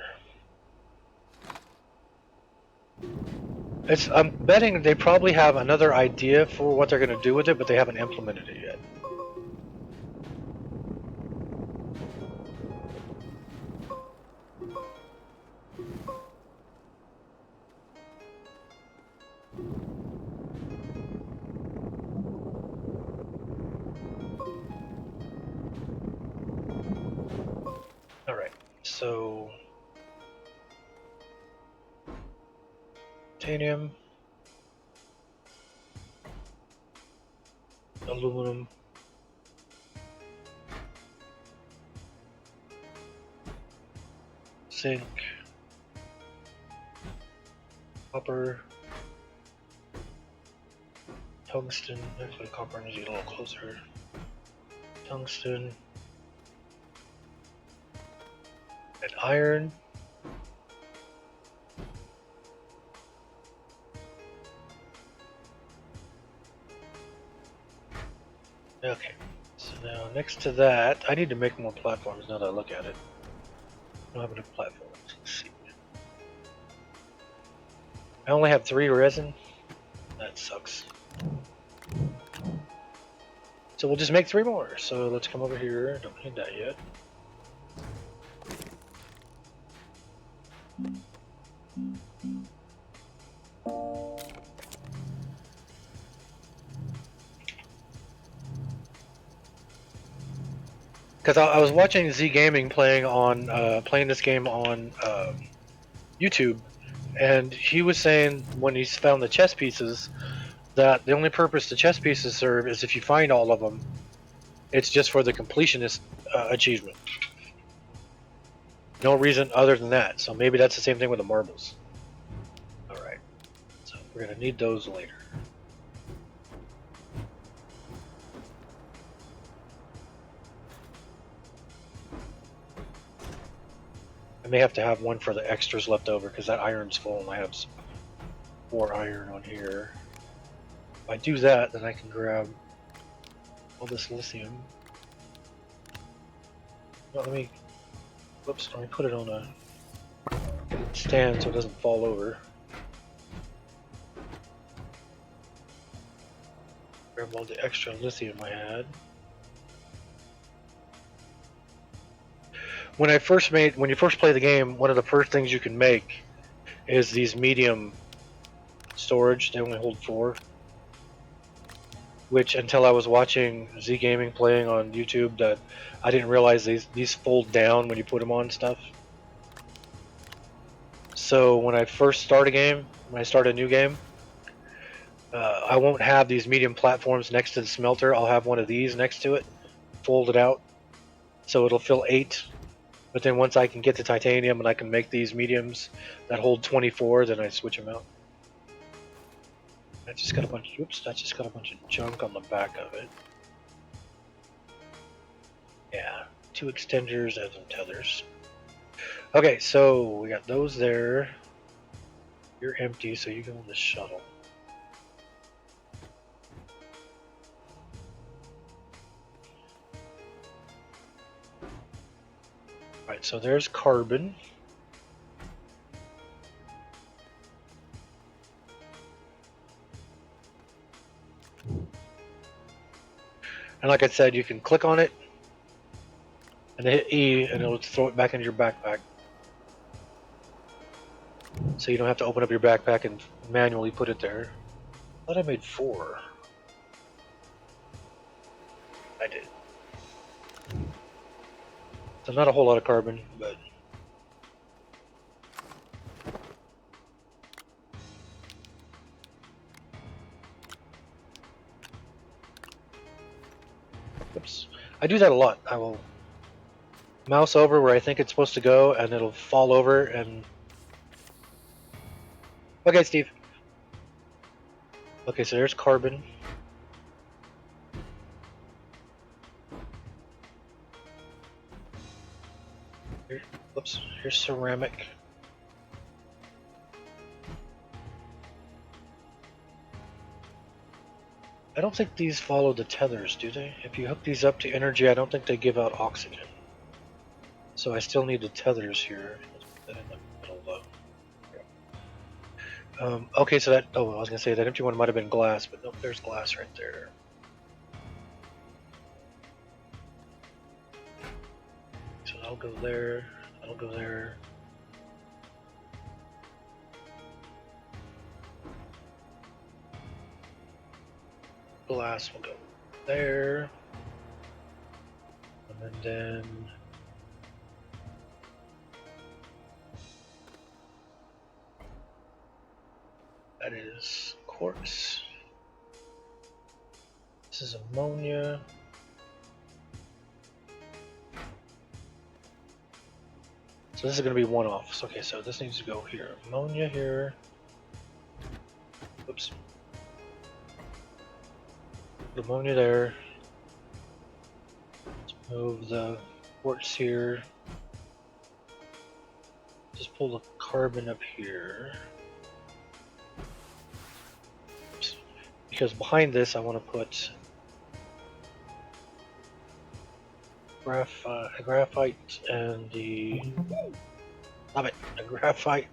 I'm betting they probably have another idea for what they're going to do with it, but they haven't implemented it yet. Alright, so titanium, aluminum, zinc, copper, tungsten. Actually, copper needs to get a little closer. Tungsten, and iron. Okay, so now next to that, I need to make more platforms now that I look at it. I don't have enough platforms. Let's see. I only have 3 resin. That sucks. So we'll just make 3 more. So let's come over here. Don't need that yet. Because I was watching Z Gaming playing this game on YouTube, and he was saying when he's found the chess pieces that the only purpose the chess pieces serve is if you find all of them, it's just for the completionist achievement. No reason other than that. So maybe that's the same thing with the marbles. All right, so we're gonna need those later. I may have to have one for the extras left over because that iron's full and I have 4 iron on here. If I do that, then I can grab all this lithium. Well, let me put it on a stand so it doesn't fall over. Grab all the extra lithium I had. When you first play the game, one of the first things you can make is these medium storage. They only hold 4. Which, until I was watching Z Gaming playing on YouTube, that I didn't realize these fold down when you put them on stuff. So when I first start a game, when I start a new game, I won't have these medium platforms next to the smelter. I'll have one of these next to it, folded out, so it'll fill 8. But then once I can get the titanium and I can make these mediums that hold 24, then I switch them out. That just got a bunch. Oops, that just got a bunch of junk on the back of it. Yeah, 2 extenders and some tethers. Okay, so we got those there. You're empty, so you go on the shuttle. Alright, so there's carbon. And like I said, you can click on it and hit E and it'll throw it back into your backpack. So you don't have to open up your backpack and manually put it there. I thought I made 4. I did. So not a whole lot of carbon, but oops. I do that a lot. I will mouse over where I think it's supposed to go and it'll fall over and... Okay, Steve. Okay, so there's carbon. Oops, here's ceramic. I don't think these follow the tethers, do they? If you hook these up to energy, I don't think they give out oxygen. So I still need the tethers here. Let's put that in the middle though. Okay, so that, oh, I was gonna say that empty one might have been glass, but nope, there's glass right there. So that'll go there, that'll go there. Glass will go there. And then that is quartz. This is ammonia. So this is going to be one-offs. Okay, so this needs to go here. Ammonia here. Oops. Put ammonia there. Let's move the quartz here. Just pull the carbon up here. Oops. Because behind this I want to put graphite and the... Stop it! The graphite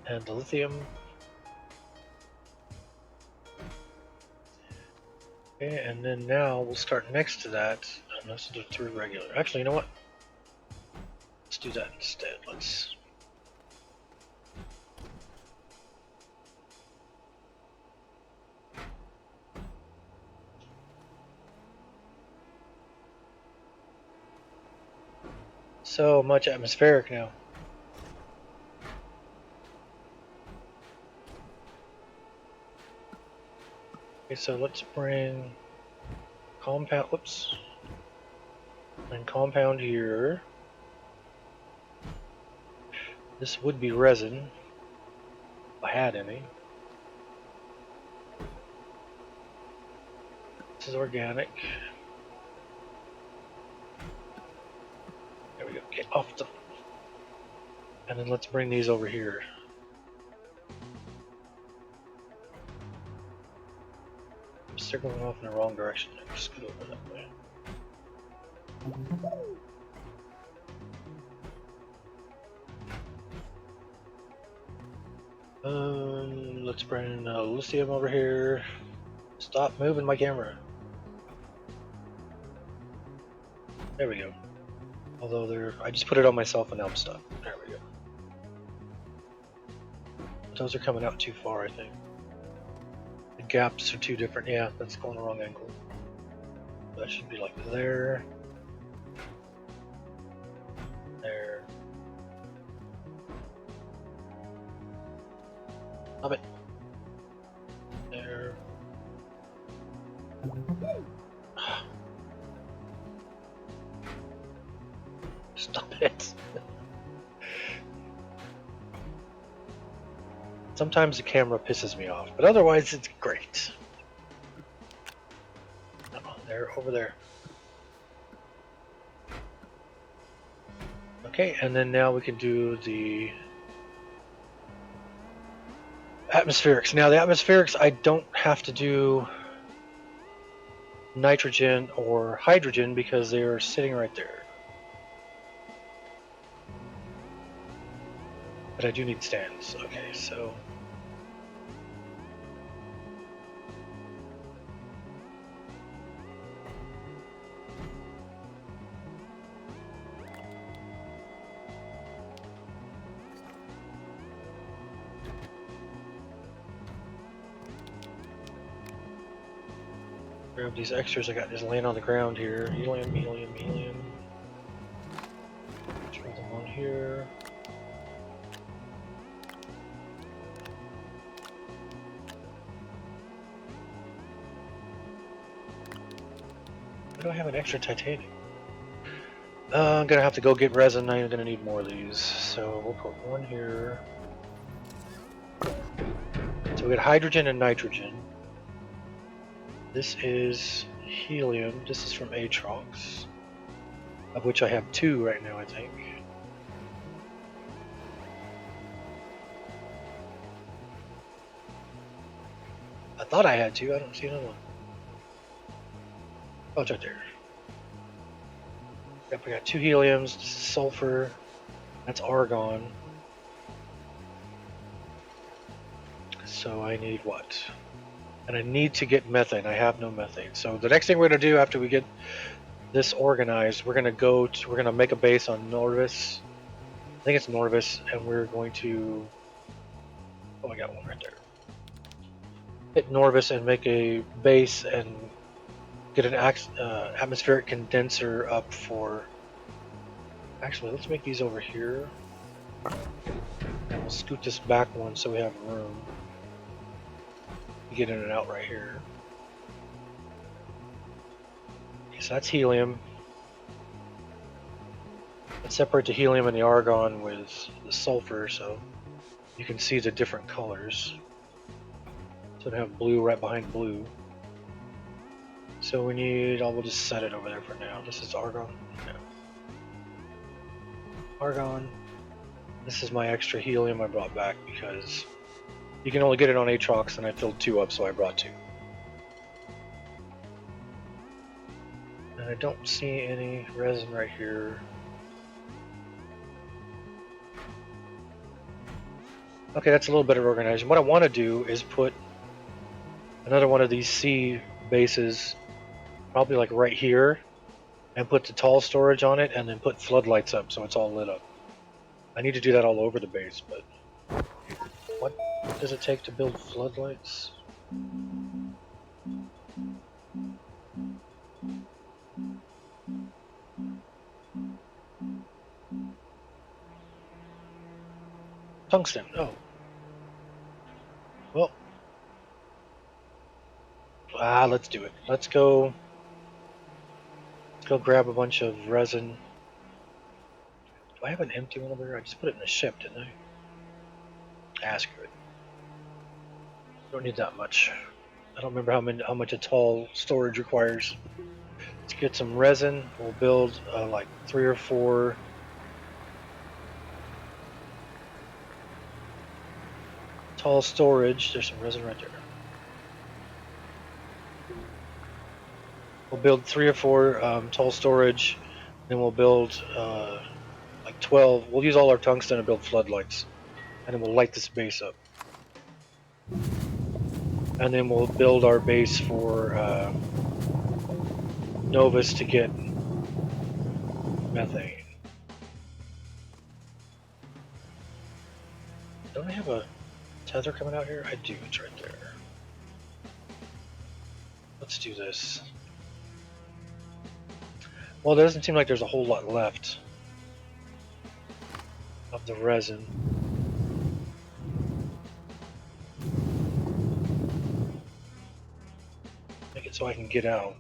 and the lithium. Okay, and then now we'll start next to that. And let's do 3 regular. Actually, you know what? Let's do that instead. Let's... So much atmospheric now. Okay, so let's bring compound, whoops, and compound here. This would be resin, if I had any. This is organic. There we go, get off the... And then let's bring these over here. guess they're going off in the wrong direction. Just go over that way. Let's bring lithium over here. Stop moving my camera. There we go. Although I just put it on myself and now I'm stuck. There we go. Those are coming out too far, I think. The gaps are too different. Yeah, that's going the wrong angle. That should be like there. There. Stop it. There. Stop it. Sometimes the camera pisses me off, but otherwise it's great. Oh, there, over there. Okay, and then now we can do the atmospherics. Now the atmospherics, I don't have to do nitrogen or hydrogen because they're sitting right there. But I do need stands. Okay, so grab these extras I got just laying on the ground here. Helium, helium, helium. Throw them on here. I don't have an extra titanium. I'm gonna have to go get resin. I'm gonna need more of these. So we'll put one here. So we got hydrogen and nitrogen. This is helium. This is from Atrox, of which I have 2 right now, I think. I thought I had 2. I don't see another one. Oh, it's right there. Yep, we got 2 heliums. This is sulfur. That's argon. So I need what? And I need to get methane. I have no methane. So the next thing we're gonna do after we get this organized, we're gonna make a base on Norvis. I think it's Norvis, and we're going to. Oh, I got one right there. Hit Norvis and make a base and get an atmospheric condenser up for. Actually, let's make these over here. And we'll scoot this back one so we have room to get in and out right here. Okay, so that's helium. Let's separate the helium and the argon with the sulfur so you can see the different colors. So we have blue right behind blue. So we need, we'll just set it over there for now. This is argon. Yeah. Argon. This is my extra helium I brought back because you can only get it on Atrox, and I filled 2 up, so I brought 2. And I don't see any resin right here. Okay, that's a little better organized. What I want to do is put another one of these C bases, probably like right here, and put the tall storage on it, and then put floodlights up so it's all lit up. I need to do that all over the base, but what does it take to build floodlights? Tungsten. Oh. Well. Let's do it. Let's go grab a bunch of resin. Do I have an empty one over here? I just put it in the ship, didn't I? Screw it. Don't need that much. I don't remember how much a tall storage requires. Let's get some resin. We'll build like 3 or 4 tall storage. There's some resin right there. We'll build 3 or 4 tall storage, then we'll build like 12. We'll use all our tungsten to build floodlights, and then we'll light this base up. And then we'll build our base for Novus to get methane. Don't I have a tether coming out here? I do, it's right there. Let's do this. Well, there doesn't seem like there's a whole lot left of the resin. Make it so I can get out.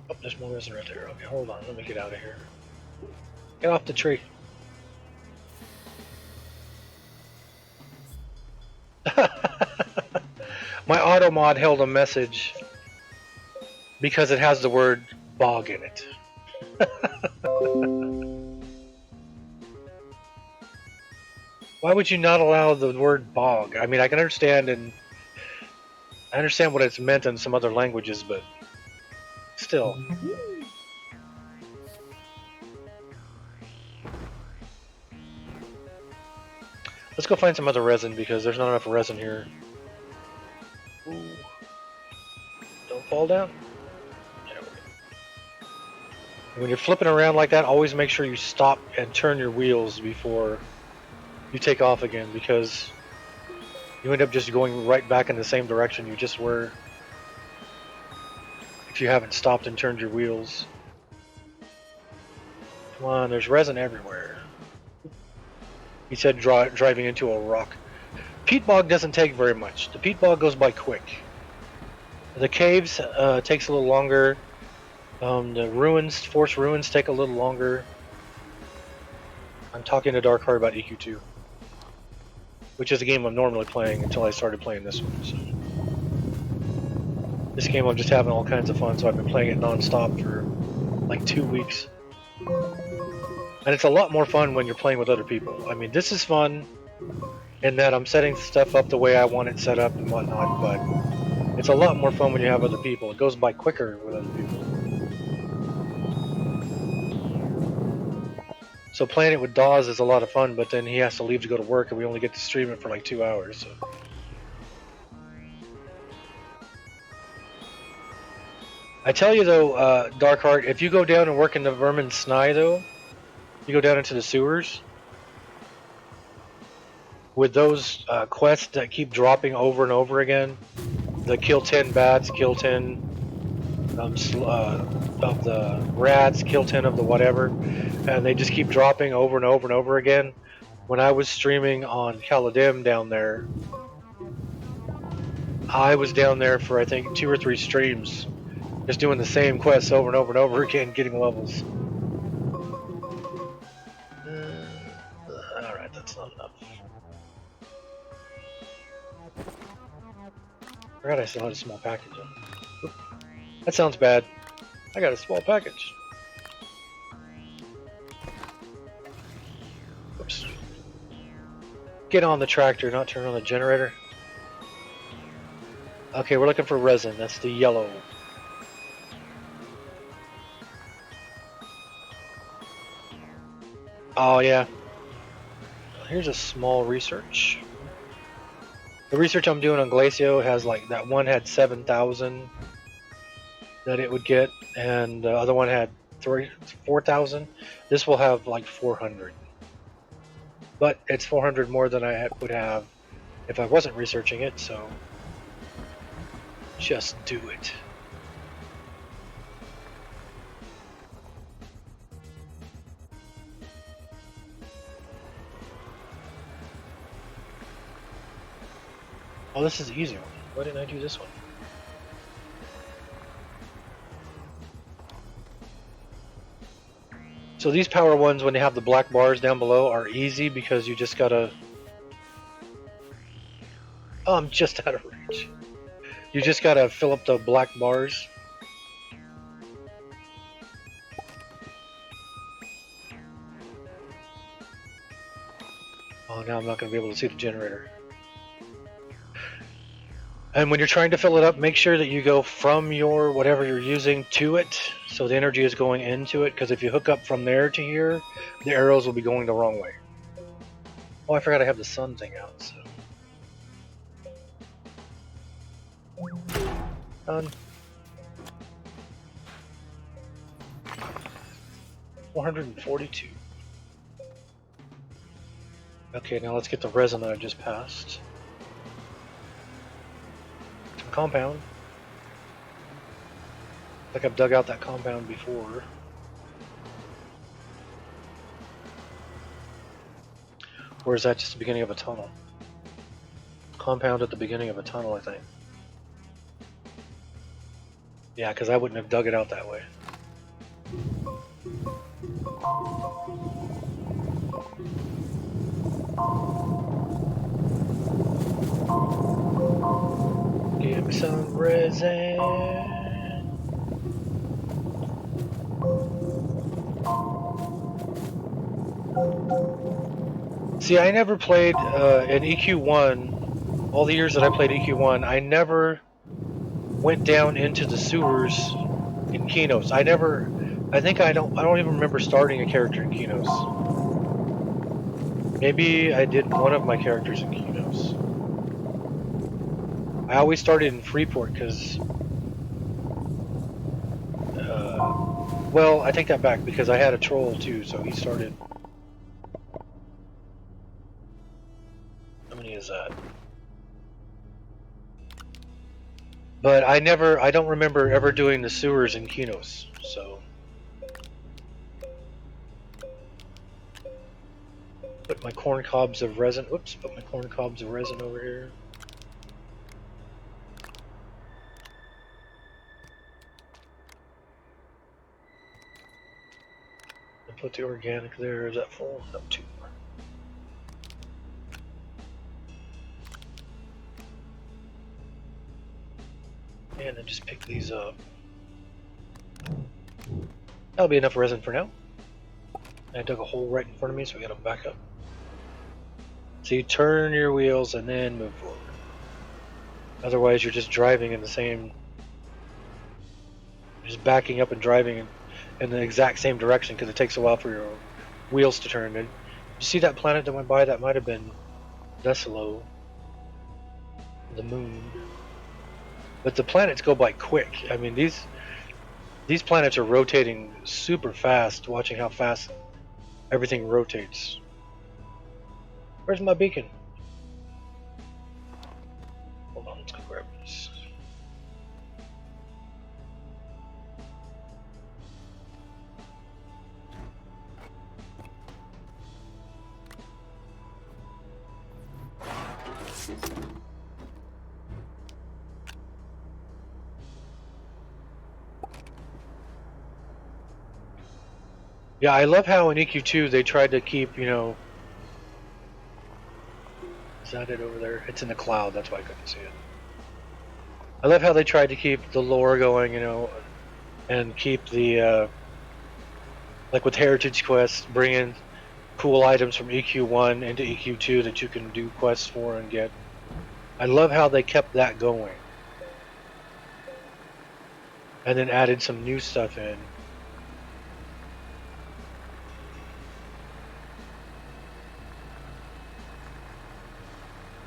Oh, there's more resin right there. Okay, hold on, let me get out of here. Get off the tree. My auto mod held a message because it has the word bog in it. Why would you not allow the word bog? I mean, I can understand, and I understand what it's meant in some other languages, but still. Let's go find some other resin because there's not enough resin here. Ooh. Don't fall down. There we go. When you're flipping around like that, always make sure you stop and turn your wheels before you take off again, because you end up just going right back in the same direction you just were if you haven't stopped and turned your wheels. Come on, there's resin everywhere. He said driving into a rock. Peat bog doesn't take very much. The peat bog goes by quick. The caves takes a little longer. The ruins, forest ruins, take a little longer. I'm talking to Dark Heart about EQ2, which is a game I'm normally playing until I started playing this one. So. This game I'm just having all kinds of fun, so I've been playing it non-stop for like 2 weeks. And it's a lot more fun when you're playing with other people. I mean, this is fun in that I'm setting stuff up the way I want it set up and whatnot, but it's a lot more fun when you have other people. It goes by quicker with other people. So playing it with Dawes is a lot of fun, but then he has to leave to go to work and we only get to stream it for like 2 hours. So. I tell you though, Darkheart, if you go down and work in the Vermin Snai though, you go down into the sewers, with those quests that keep dropping over and over again, the kill 10 bats, kill 10 of the rats, kill 10 of the whatever, and they just keep dropping over and over and over again. When I was streaming on Caladim down there, I was down there for I think 2 or 3 streams, just doing the same quests over and over and over again, getting levels. Alright, that's not enough. I forgot I still had a small package on. Oop. That sounds bad. I got a small package. Oops. Get on the tractor, not turn on the generator. Okay, we're looking for resin. That's the yellow. Oh, yeah. Here's a small research. The research I'm doing on Glacio has like, that one had 7,000 that it would get, and the other one had 4,000. This will have like 400. But it's 400 more than I would have if I wasn't researching it, so just do it. Oh, this is the easy one. Why didn't I do this one? So these power ones, when they have the black bars down below, are easy because you just gotta... Oh, I'm just out of reach. You just gotta fill up the black bars. Oh, now I'm not going to be able to see the generator. And when you're trying to fill it up, make sure that you go from your whatever you're using to it, so the energy is going into it, because if you hook up from there to here, the arrows will be going the wrong way. Oh, I forgot I have the sun thing out, so. Done. 442. Okay, now let's get the resin that I just passed. Some compound. Like I've dug out that compound before. Or is that just the beginning of a tunnel? Compound at the beginning of a tunnel, I think. Yeah, because I wouldn't have dug it out that way. Give me some resin. See, I never played in EQ1. All the years that I played EQ1, I never went down into the sewers in Kinos. I don't even remember starting a character in Kinos. Maybe I did one of my characters in Kinos. I always started in Freeport because, well, I take that back because I had a troll too, so he started. How many is that? But I don't remember ever doing the sewers in Kinos, so. Put my corn cobs of resin, oops, put my corn cobs of resin over here. And put the organic there, is that full? No, 2 more. And then just pick these up. That'll be enough resin for now. I dug a hole right in front of me, so we gotta back up. So you turn your wheels and then move forward. Otherwise, you're just driving in the same, just backing up and driving in the exact same direction because it takes a while for your wheels to turn. And you see that planet that went by? That might have been Desolo, the moon. But the planets go by quick. I mean, these planets are rotating super fast. Watching how fast everything rotates. Where's my beacon? Hold on, let's go grab this. Yeah, I love how in EQ2 they tried to keep, you know. Is that it over there? It's in the cloud, that's why I couldn't see it. I love how they tried to keep the lore going, you know, and keep the, like with Heritage Quests, bring in cool items from EQ1 into EQ2 that you can do quests for and get. I love how they kept that going. And then added some new stuff in.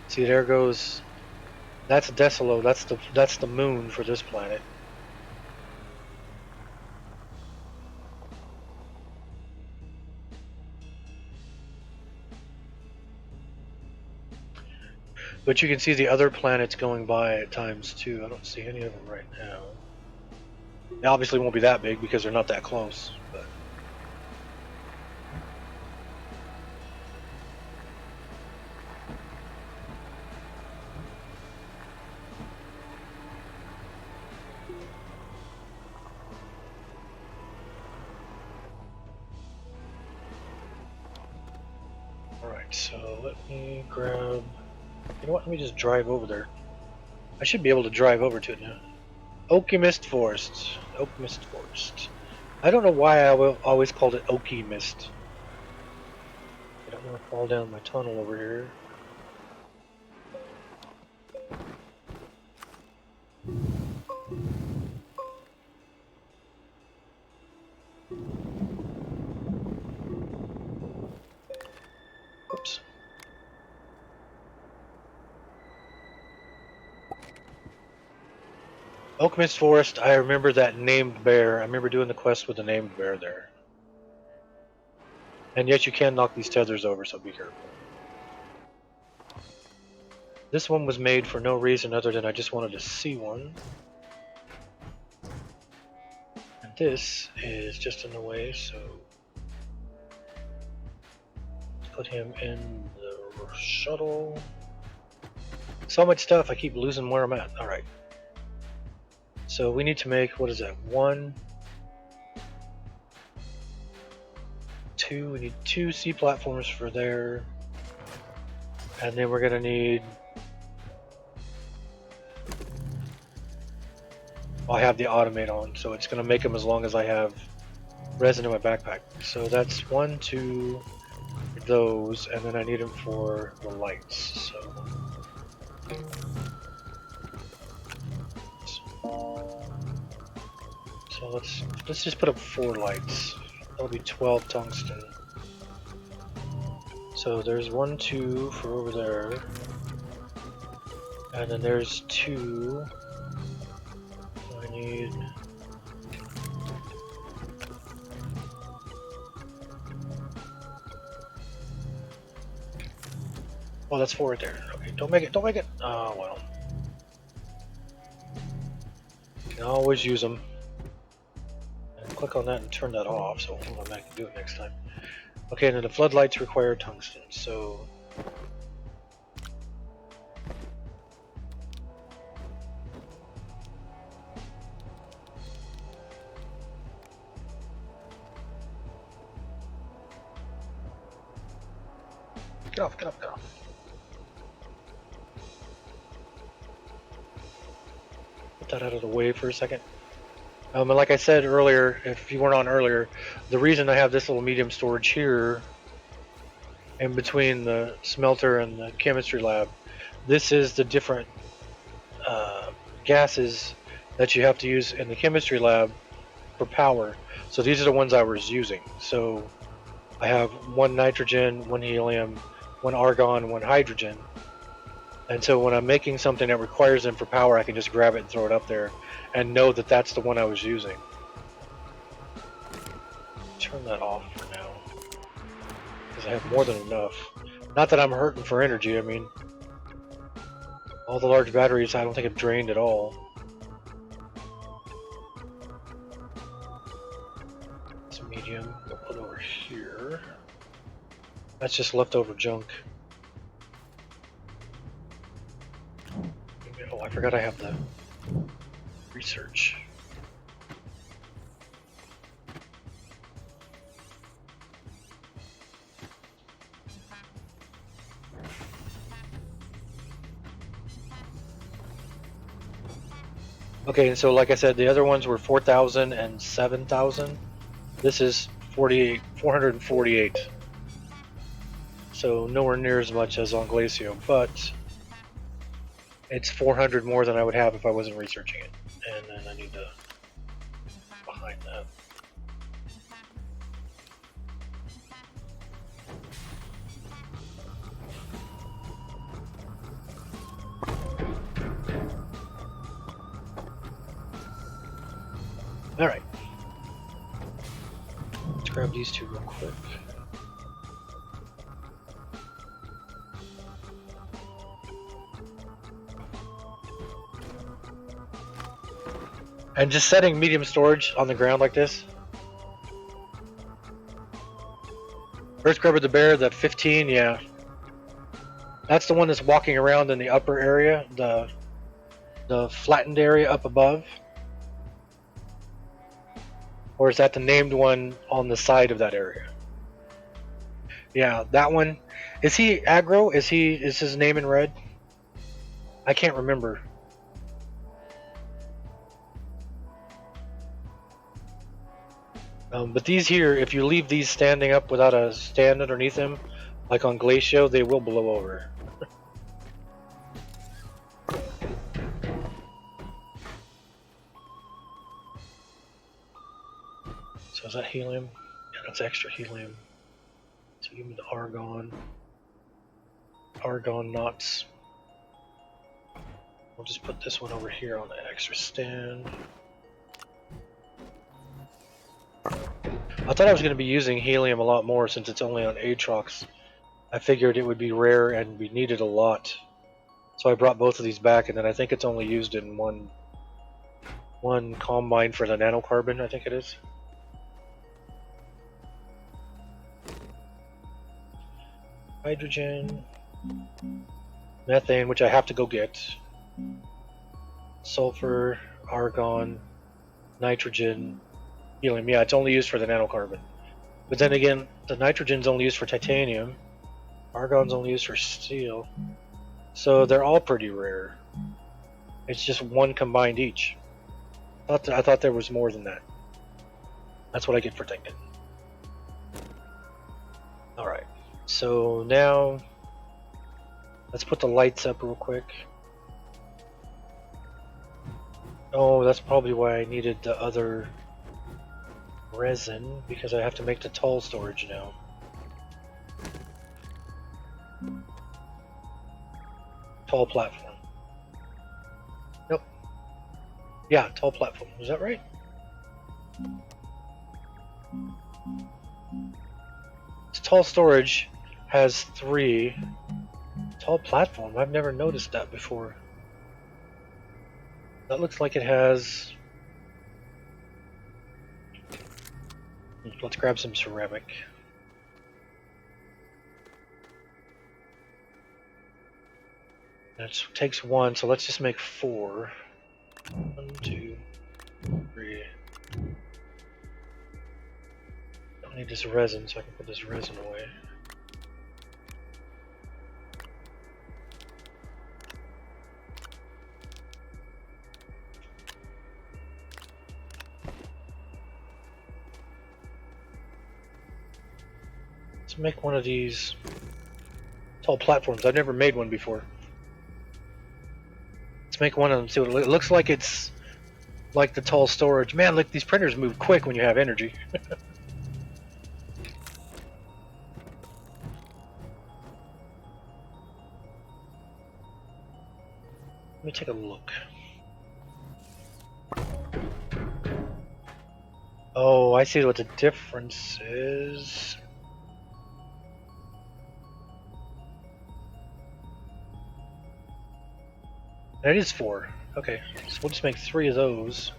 See, there goes. That's Desolo. That's the moon for this planet. But you can see the other planets going by at times too. I don't see any of them right now. They obviously won't be that big because they're not that close. But. Alright, so let me grab. You know what? Let me just drive over there. I should be able to drive over to it now. Oaky Mist Forest. Oak Mist Forest. I don't know why I always called it Oaky Mist. don't want to fall down my tunnel over here. Oops. Oak Mist Forest, I remember that named bear. I remember doing the quest with the named bear there. And yet you can knock these tethers over, so be careful. This one was made for no reason other than I just wanted to see one. And this is just in the way, so put him in the shuttle. So much stuff, I keep losing where I'm at. Alright. So we need to make, what is that, 1, 2, we need 2 sea platforms for there. And then we're gonna need, I have the automate on, so it's gonna make them as long as I have resin in my backpack. So that's 1, 2, those, and then I need them for the lights. So let's just put up 4 lights. That'll be 12 tungsten. So there's 1, 2 for over there, and then there's 2. So I need. Oh, that's 4 right there. Okay, don't make it. Don't make it. Oh well. You can always use them. And click on that and turn that off, so hold on, I can do it next time. Okay, and then the floodlights require tungsten, so. Get off, get off, get off. Put that out of the way for a second. And like I said earlier, if you weren't on earlier, the reason I have this little medium storage here in between the smelter and the chemistry lab, this is the different gases that you have to use in the chemistry lab for power. So these are the ones I was using. So I have 1 nitrogen, 1 helium, 1 argon, 1 hydrogen. And so when I'm making something that requires them for power, I can just grab it and throw it up there and know that that's the one I was using. Turn that off for now, because I have more than enough. Not that I'm hurting for energy, I mean, all the large batteries I don't think have drained at all. It's medium, we'll put over here. That's just leftover junk. Oh, I forgot I have the research. Okay, and so like I said, the other ones were 4,000 and 7,000. This is 448. So nowhere near as much as on Glacio, but it's 400 more than I would have if I wasn't researching it. And then I need to behind that. Alright. Let's grab these 2 real quick. And just setting medium storage on the ground like this. First grab with the bear, the 15, yeah. That's the one that's walking around in the upper area, the flattened area up above. Or is that the named one on the side of that area? Yeah, that one. Is he aggro? Is his name in red? I can't remember. But these here, if you leave these standing up without a stand underneath them, Like on Glacio, they will blow over. So is that helium? Yeah, that's extra helium. So give me the argon. Argon knots. We'll just put this one over here on the extra stand. I thought I was going to be using helium a lot more since it's only on Aatrox. I figured it would be rare and be needed a lot. So I brought both of these back, and then I think it's only used in one combine for the nanocarbon, I think it is. Hydrogen, methane, which I have to go get, sulfur, argon, nitrogen, helium. Yeah, it's only used for the nanocarbon. But then again, the nitrogen's only used for titanium, argon's only used for steel. So they're all pretty rare. It's just one combined each. I thought there was more than that. That's what I get for thinking. Alright, so now let's put the lights up real quick. Oh, that's probably why I needed the other resin, because I have to make the tall storage now. Tall platform. Nope. Yeah, tall platform. Is that right? This tall storage has 3. Tall platform. I've never noticed that before. That looks like it has... Let's grab some ceramic. That takes 1, so let's just make 4. 1, 2, 3. I need this resin so I can put this resin away. Let's make one of these tall platforms. I've never made one before. Let's make one of them. See what it looks like. It's like the tall storage. Man, look, these printers move quick when you have energy. Let me take a look. Oh, I see what the difference is. That is 4. Okay, so we'll just make 3 of those.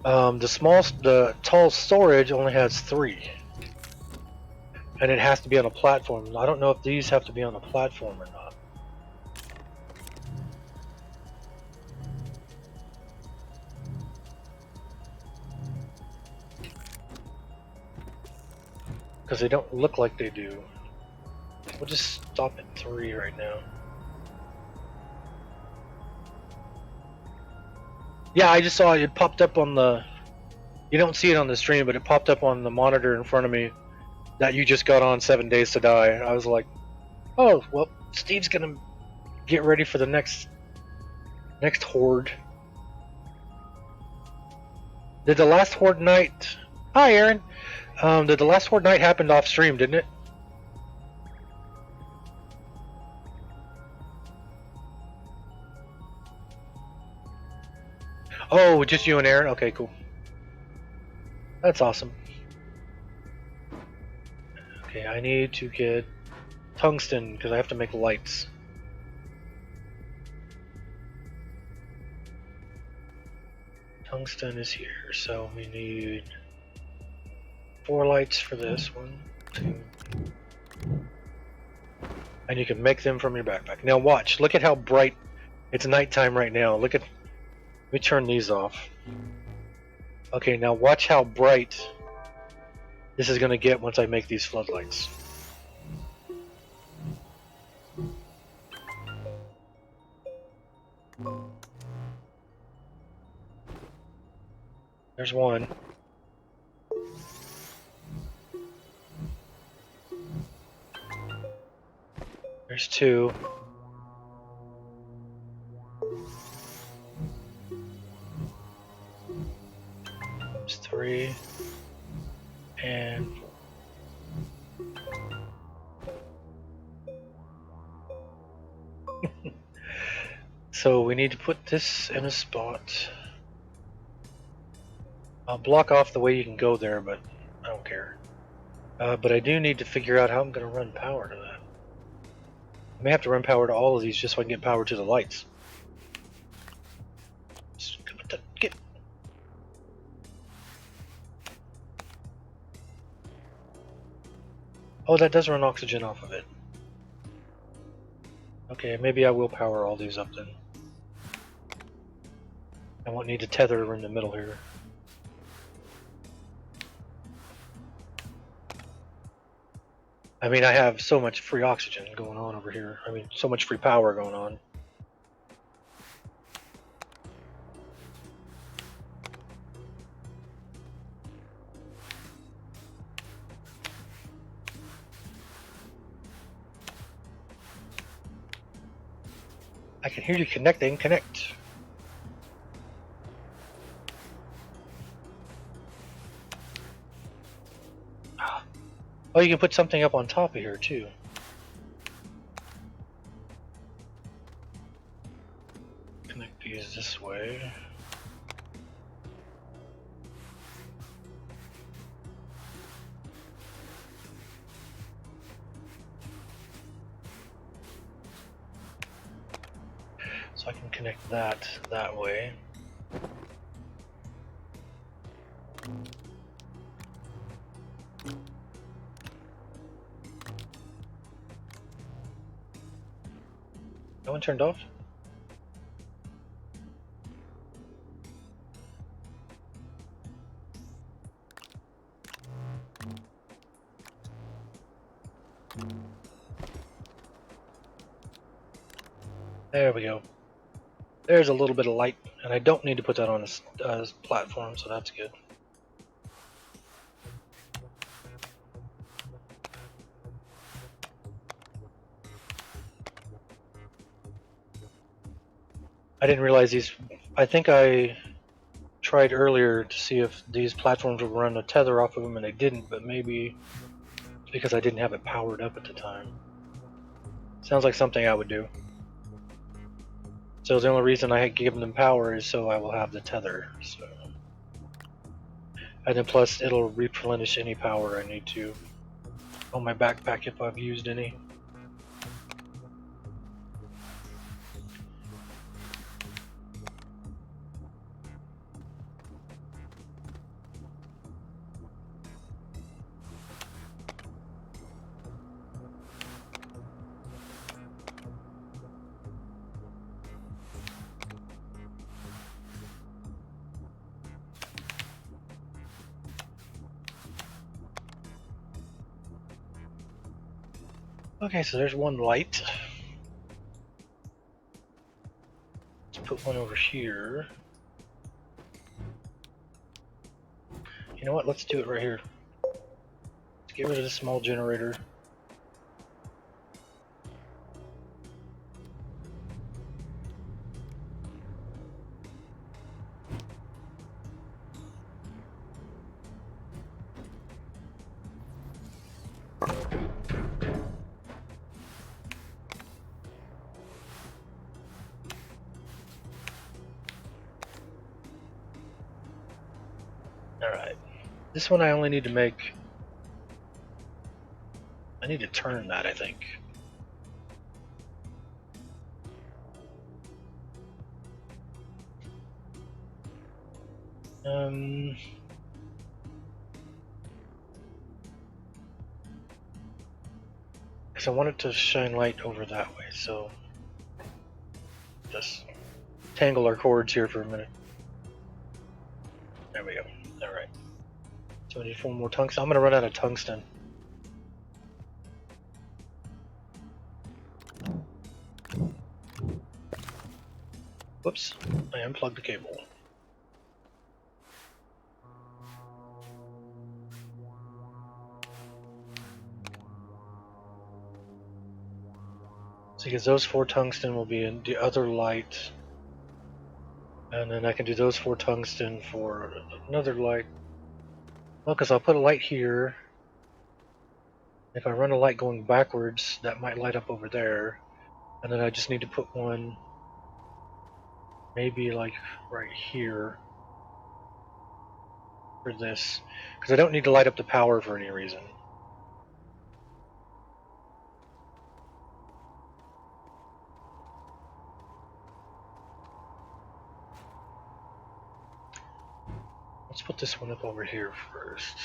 The tall storage only has 3. And it has to be on a platform. I don't know if these have to be on a platform or not. Because they don't look like they do. We'll just stop at 3 right now. Yeah, I just saw it popped up on the... You don't see it on the stream, but it popped up on the monitor in front of me that you just got on 7 Days to Die. I was like, oh, well, Steve's gonna get ready for the next horde. Did the last horde night... Hi, Aaron! Did the last horde night happen off stream, didn't it? Oh, just you and Aaron? Okay, cool. That's awesome. Okay, I need to get tungsten because I have to make lights. Tungsten is here, so we need 4 lights for this. 1, 2. And you can make them from your backpack. Now watch, look at how bright. It's nighttime right now. Look at... Let me turn these off. Okay, now watch how bright this is gonna get once I make these floodlights. There's one. There's 2. There's 3. And so we need to put this in a spot. I'll block off the way you can go there, but I don't care. But I do need to figure out how I'm going to run power to that. I may have to run power to all of these just so I can get power to the lights. Get. Oh, that does run oxygen off of it. Okay, maybe I will power all these up then. I won't need to tether in the middle here. I mean, I have so much free oxygen going on over here. I mean, so much free power going on. I can hear you connecting. Connect. Oh, you can put something up on top of here too. Connect these this way. So I can connect that way. No one turned off? There we go. There's a little bit of light, and I don't need to put that on this platform, so that's good. I didn't realize these. I think I tried earlier to see if these platforms would run a tether off of them, and they didn't, but maybe it's because I didn't have it powered up at the time. Sounds like something I would do. So the only reason I had given them power is so I will have the tether. So. And then plus it'll replenish any power I need to on my backpack if I've used any. Okay, so there's one light. Let's put one over here. You know what? Let's do it right here. Let's get rid of the small generator. Alright. This one I only need to make... I need to turn that, I think. Because I want it to shine light over that way, so... Just tangle our cords here for a minute. There we go. Alright. So we need 4 more tungsten. I'm going to run out of tungsten. Whoops. I unplugged the cable. So because those 4 tungsten will be in the other light. And then I can do those 4 tungsten for another light. Well, because I'll put a light here. If I run a light going backwards, that might light up over there. And then I just need to put one maybe like right here for this. Because I don't need to light up the power for any reason. Let's put this one up over here first.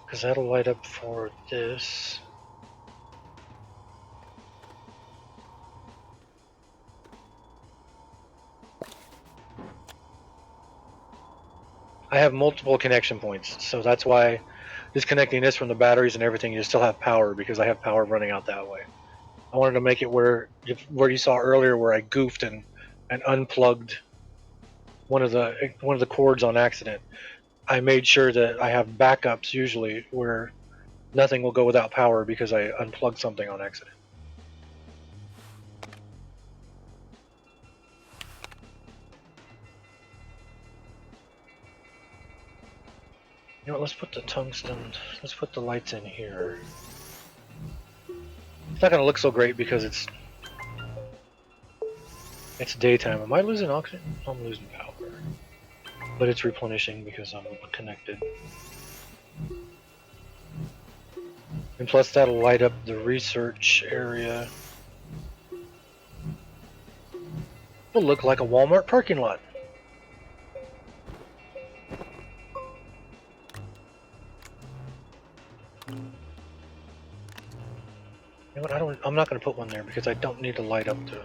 Because that'll light up for this. I have multiple connection points, so that's why disconnecting this from the batteries and everything, you still have power because I have power running out that way. I wanted to make it where you saw earlier where I goofed and unplugged one of the cords on accident. I made sure that I have backups usually where nothing will go without power because I unplugged something on accident. You know what, let's put the tungsten, let's put the lights in here. It's not going to look so great because it's daytime. Am I losing oxygen? I'm losing power. But it's replenishing because I'm connected. And plus that'll light up the research area. Will look like a Walmart parking lot. You know what, I'm not going to put one there because I don't need to light up the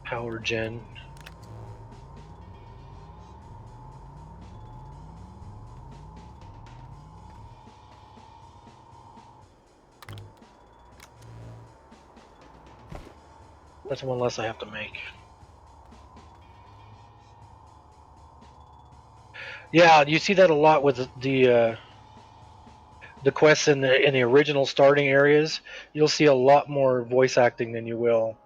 power gen. That's one less I have to make. Yeah, you see that a lot with the quests in the original starting areas. You'll see a lot more voice acting than you will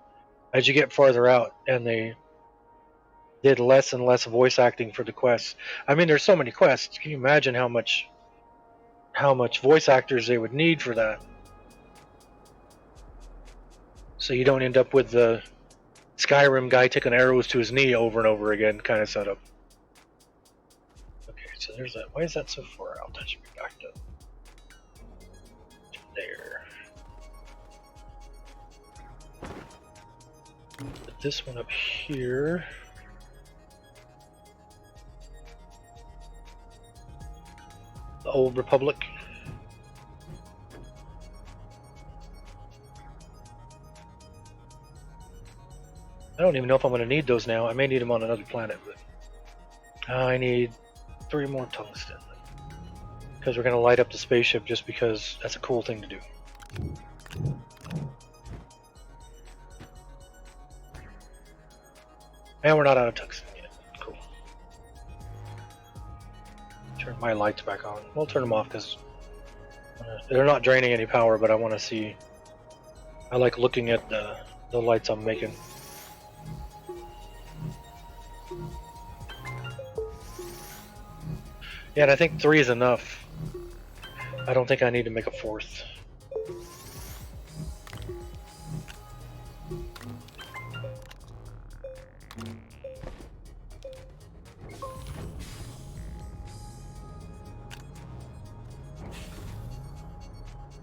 as you get farther out, and they did less and less voice acting for the quests. I mean, there's so many quests. Can you imagine how much voice actors they would need for that? So you don't end up with the Skyrim guy taking arrows to his knee over and over again kind of setup. Okay, so there's that. Why is that so far out? That should be backed up. There. Put this one up here. The Old Republic. I don't even know if I'm going to need those now. I may need them on another planet, but I need 3 more tungsten. Because we're going to light up the spaceship just because that's a cool thing to do. And we're not out of tungsten yet. Cool. Turn my lights back on. We'll turn them off because they're not draining any power, but I want to see. I like looking at the lights I'm making. Yeah, and I think 3 is enough. I don't think I need to make a 4th.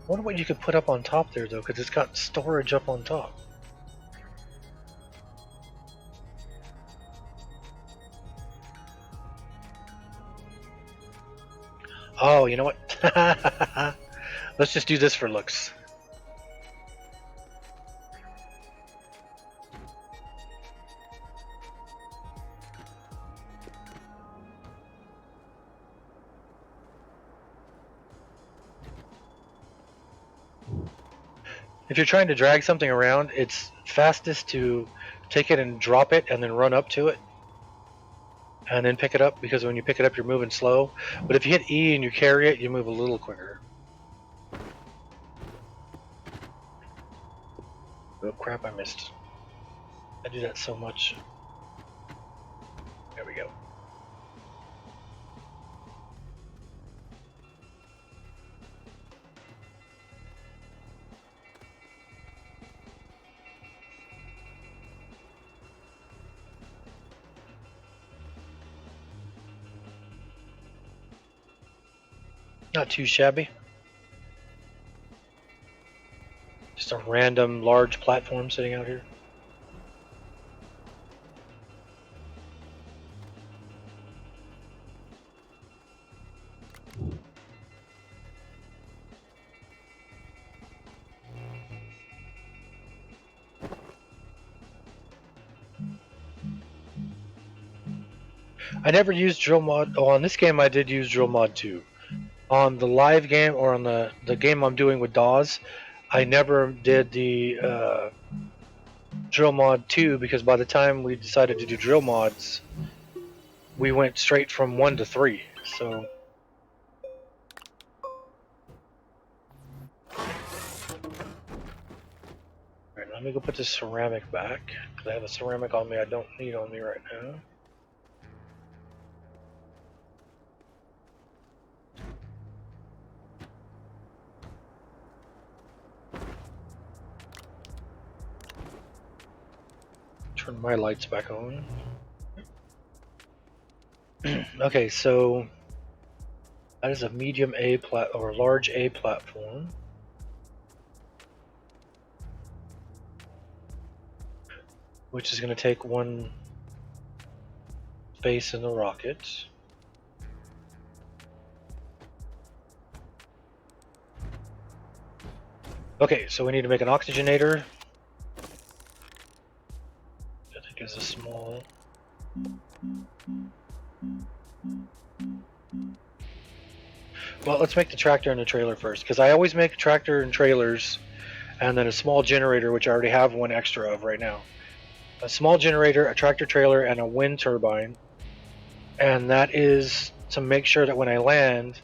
I wonder what you could put up on top there, though, because it's got storage up on top. Oh, you know what? Let's just do this for looks. If you're trying to drag something around, it's fastest to take it and drop it and then run up to it. and then pick it up, because when you pick it up you're moving slow. But if you hit E and you carry it, you move a little quicker. Oh crap, I missed. I do that so much. There we go. Not too shabby. Just a random large platform sitting out here. I never used drill mod. Oh, on this game I did use drill mod 2. On the live game, or on the game I'm doing with Dawes, I never did the drill mod 2, because by the time we decided to do drill mods, we went straight from 1 to 3. So alright, let me go put this ceramic back, because I have a ceramic on me I don't need on me right now. Turn my lights back on. Okay, so that is a medium A or large A platform. Which is going to take 1 space in the rocket. Okay, so we need to make an oxygenator. I think is a small. Well, let's make the tractor and the trailer first, because I always make tractor and trailers, and then a small generator, which I already have 1 extra of right now. A small generator, a tractor trailer, and a wind turbine. And that is to make sure that when I land,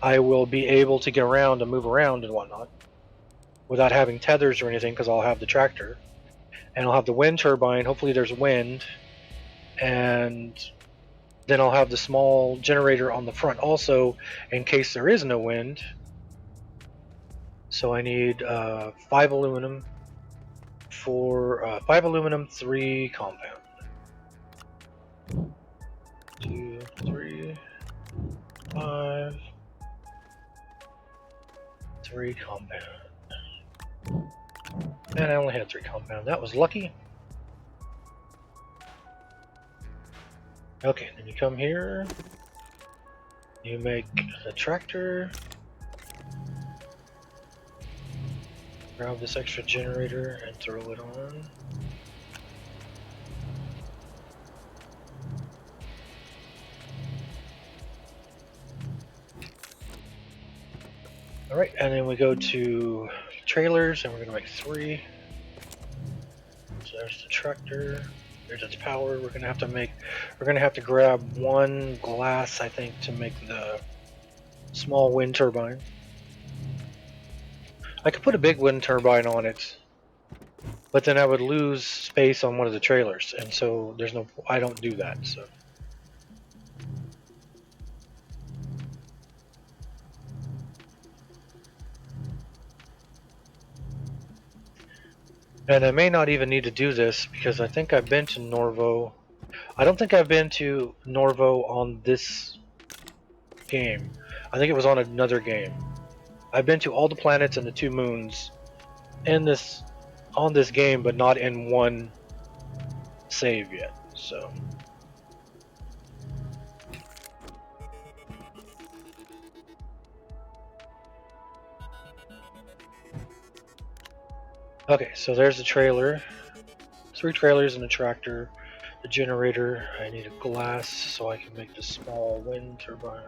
I will be able to get around and move around and whatnot without having tethers or anything, because I'll have the tractor. And I'll have the wind turbine, hopefully there's wind, and then I'll have the small generator on the front also, in case there is no wind. So I need 5 aluminum for 5 aluminum, 3 compound. 2, 3, 5, 3 compound. And I only had 3 compound. That was lucky. Okay, then you come here. You make a tractor. Grab this extra generator and throw it on. Alright, and then we go to trailers, and we're going to make 3. So there's the tractor. There's its power. We're going to have to grab 1 glass, I think, to make the small wind turbine. I could put a big wind turbine on it, but then I would lose space on one of the trailers, and so I don't do that, so. And I may not even need to do this, because I think I've been to Norvo. I don't think I've been to Norvo on this game. I think it was on another game. I've been to all the planets and the 2 moons on this game, but not in 1 save yet, so. Okay, so there's the trailer. 3 trailers and a tractor. The generator, I need a glass so I can make the small wind turbine.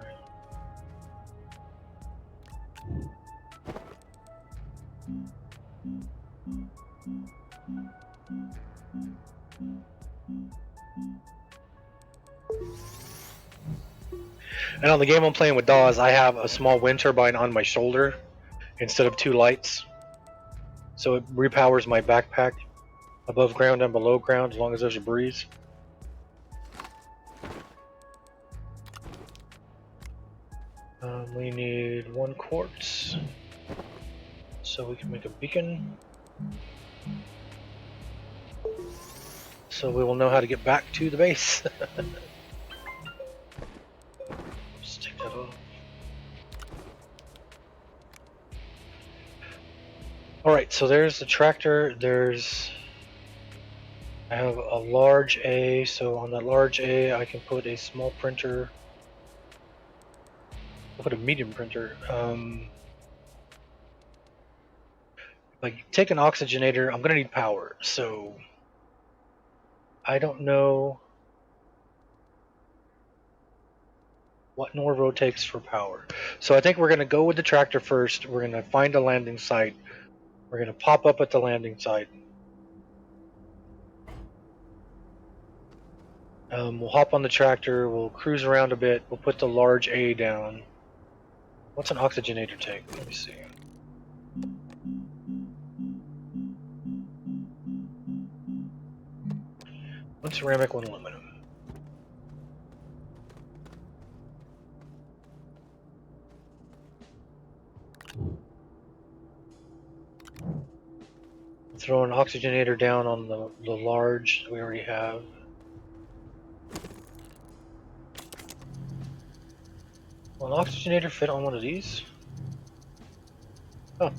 And on the game I'm playing with Dawes, I have a small wind turbine on my shoulder instead of two lights. So it repowers my backpack above ground and below ground as long as there's a breeze. We need 1 quartz so we can make a beacon. So we will know how to get back to the base. Just take that off. Alright, so there's the tractor. I have a large A, so on that large A I can put a small printer. I'll put a medium printer. Like, take an oxygenator, I'm gonna need power, so I don't know what Norvo takes for power. So I think we're gonna go with the tractor first. We're gonna find a landing site. We're gonna pop up at the landing site. We'll hop on the tractor, we'll cruise around a bit, we'll put the large A down. What's an oxygenator take? Let me see. One ceramic, one aluminum. Throw an oxygenator down on the large we already have. Will an oxygenator fit on one of these? Oh,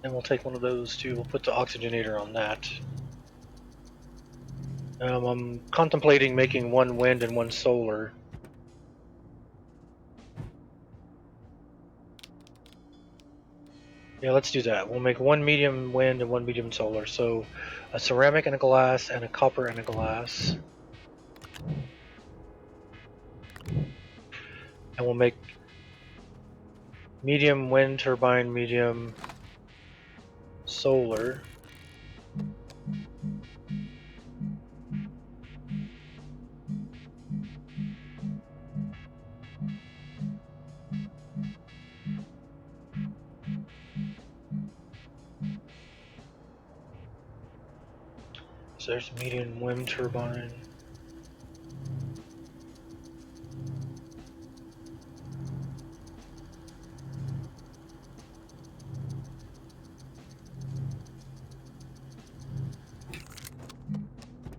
and we'll take one of those too. We'll put the oxygenator on that. I'm contemplating making 1 wind and 1 solar. Yeah, let's do that. We'll make 1 medium wind and 1 medium solar. So a ceramic and a glass and a copper and a glass. And we'll make medium wind turbine, medium solar. So there's medium wind turbine.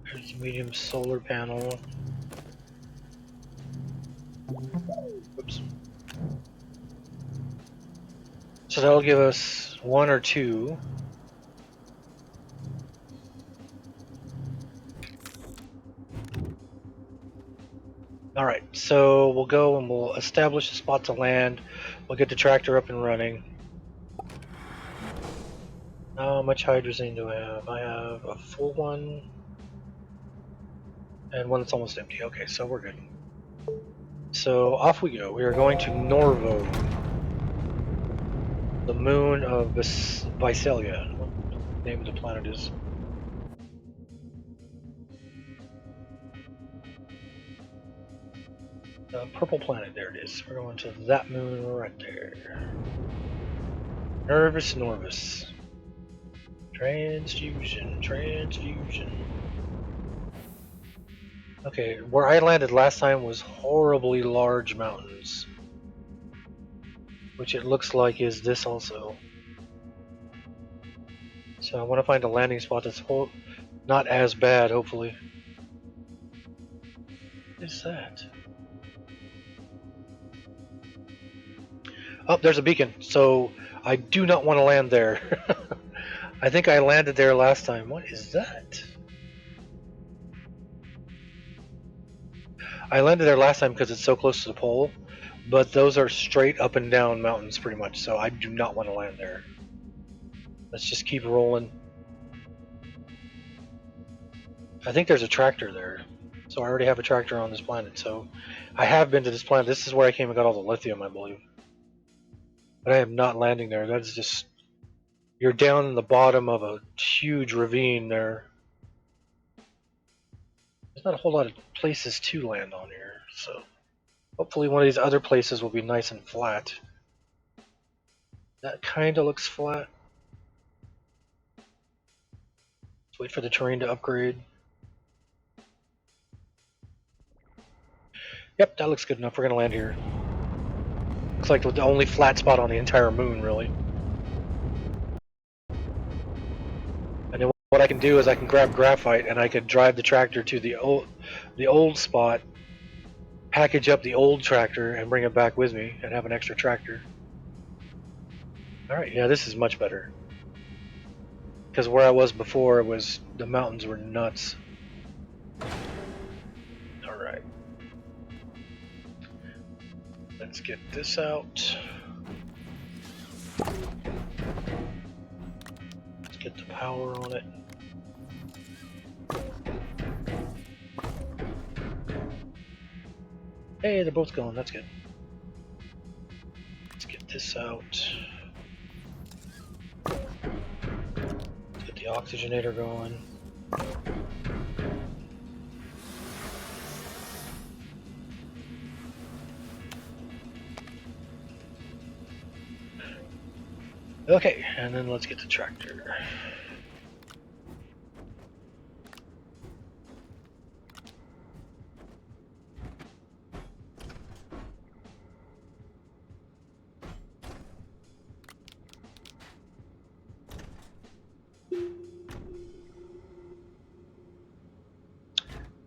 There's a medium solar panel. Oops. So that'll give us 1 or 2. Alright, so we'll go and we'll establish a spot to land. We'll get the tractor up and running. How much hydrazine do I have? I have a full one and one that's almost empty. Okay, so we're good. So off we go. We are going to Norvo, the moon of Visalia. What the name of the planet is. Purple planet, there it is. We're going to that moon right there. Nervous Norvus. Transfusion, transfusion. Okay, where I landed last time was horribly large mountains. Which it looks like is this also. So I want to find a landing spot that's not as bad, hopefully. What is that? Oh, there's a beacon. So I do not want to land there. I think I landed there last time. What is that? I landed there last time because it's so close to the pole, but those are straight up and down mountains pretty much, so I do not want to land there. Let's just keep rolling. I think there's a tractor there. So I already have a tractor on this planet, so I have been to this planet. This is where I came and got all the lithium, I believe. But I am not landing there. That's just... You're down in the bottom of a huge ravine there. There's not a whole lot of places to land on here, so... Hopefully one of these other places will be nice and flat. That kind of looks flat. Let's wait for the terrain to upgrade. Yep, that looks good enough. We're going to land here. Looks like the only flat spot on the entire moon, really. And then what I can do is I can grab graphite and I can drive the tractor to the old spot, package up the old tractor, and bring it back with me and have an extra tractor. Alright, yeah, this is much better. Because where I was before, the mountains were nuts. Alright. Let's get this out. Let's get the power on it. Hey, they're both going, that's good. Let's get this out. Let's get the oxygenator going. Okay, and then let's get the tractor.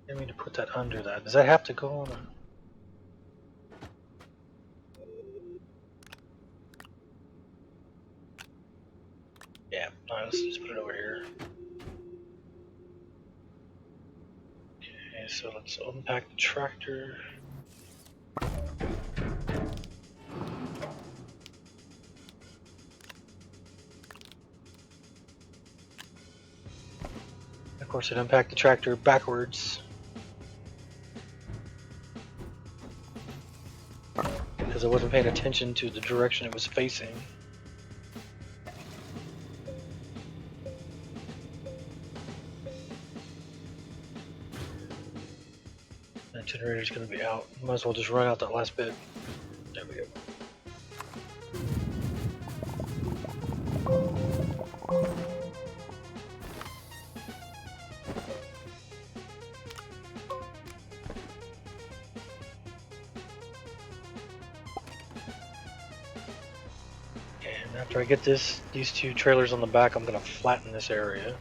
I mean to put that under that. Does that have to go on a... Yeah, alright, let's just put it over here. Okay, so let's unpack the tractor. Of course, it unpacked the tractor backwards. Because I wasn't paying attention to the direction it was facing. That generator's going to be out. Might as well just run out that last bit. There we go. And after I get these two trailers on the back, I'm going to flatten this area.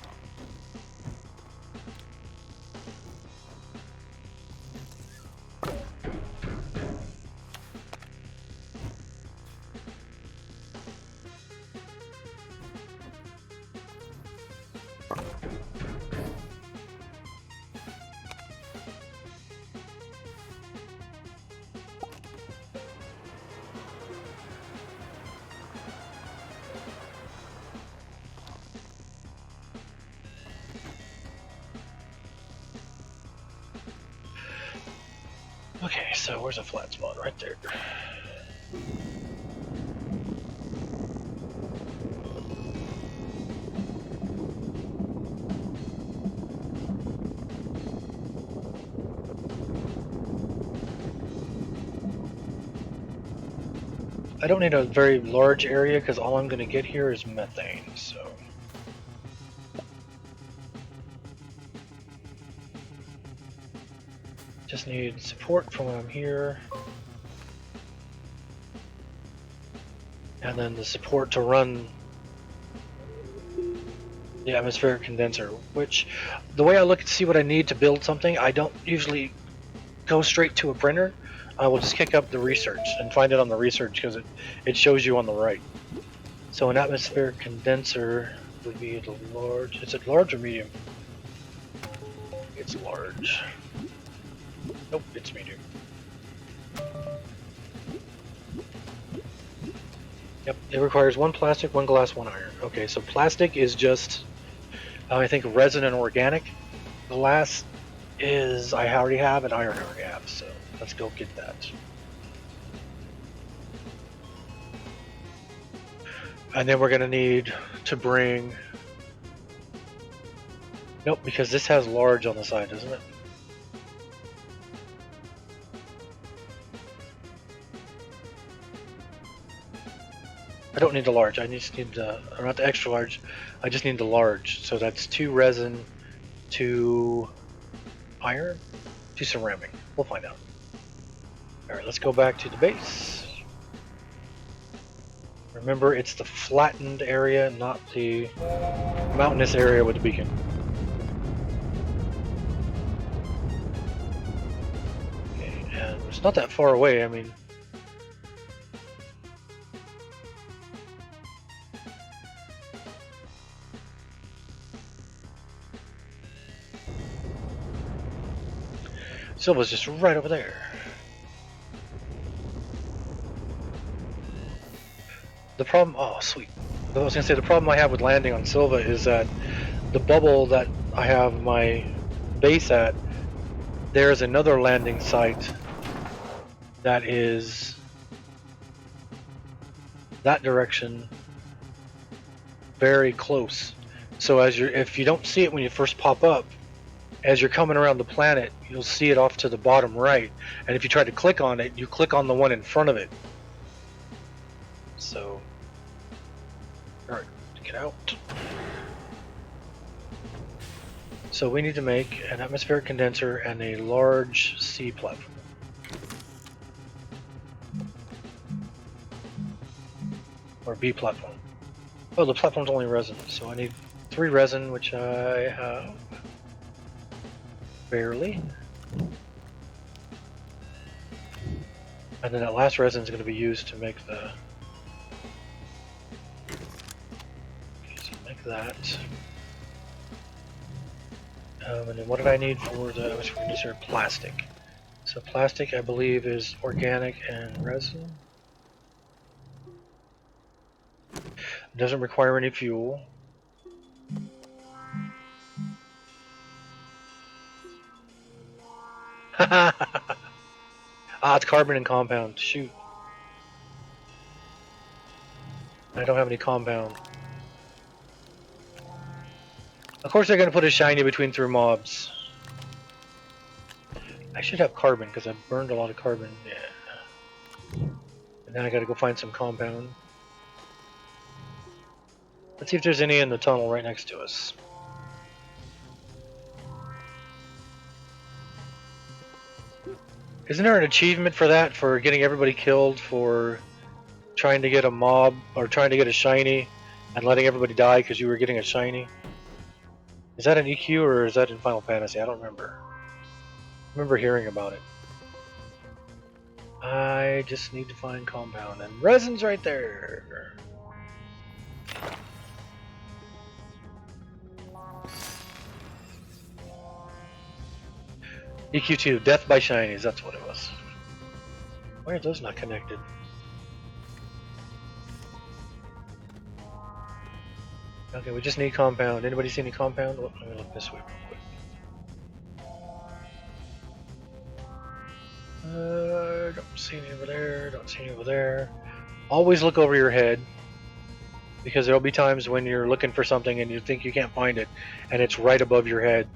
Okay, so where's a flat spot? Right there. I don't need a very large area because all I'm going to get here is methane, so... Just need support from when I'm here. And then the support to run the atmospheric condenser, which the way I look to see what I need to build something, I don't usually go straight to a printer. I will just kick up the research and find it on the research because it shows you on the right. So an atmospheric condenser would be the large. Is it large or medium? It's large. Nope, it's medium. Yep, it requires one plastic, one glass, one iron. Okay, so plastic is just, I think, resin and organic. Glass is, I already have, and iron I already have, so let's go get that. And then we're going to need to bring... Nope, because this has large on the side, doesn't it? I don't need the large. I just need the, or not the extra large. I just need the large. So that's 2 resin, 2 iron, 2 ceramic. We'll find out. All right, let's go back to the base. Remember, it's the flattened area, not the mountainous area with the beacon. Okay, and it's not that far away. I mean, Sylva's just right over there. The problem, oh sweet. I was gonna say the problem I have with landing on Sylva is that the bubble that I have my base at, there's another landing site that is that direction, very close. So as you're, if you don't see it when you first pop up, as you're coming around the planet, you'll see it off to the bottom right. And if you try to click on it, you click on the one in front of it. So, all right, get out. So we need to make an atmospheric condenser and a large C platform. Or B platform. Oh, the platform's only resin, so I need 3 resin, which I have barely. And then that last resin is going to be used to make the. Okay, so make that. And then what did I need for the atmospheric condenser? Plastic. So plastic, I believe, is organic and resin. It doesn't require any fuel. Ah, it's carbon and compound. Shoot. I don't have any compound. Of course they're going to put a shiny between 3 mobs. I should have carbon because I burned a lot of carbon. Yeah. And then I got to go find some compound. Let's see if there's any in the tunnel right next to us. Isn't there an achievement for that, for getting everybody killed for trying to get a mob or trying to get a shiny and letting everybody die because you were getting a shiny? Is that an EQ or is that in Final Fantasy? I don't remember. I remember hearing about it. I just need to find compound, and resin's right there. EQ2, death by shinies, that's what it was. Why are those not connected? Okay, we just need compound. Anybody see any compound? Oh, I'm gonna look this way real quick. Don't see any over there, don't see any over there. Always look over your head, because there'll be times when you're looking for something and you think you can't find it, and it's right above your head.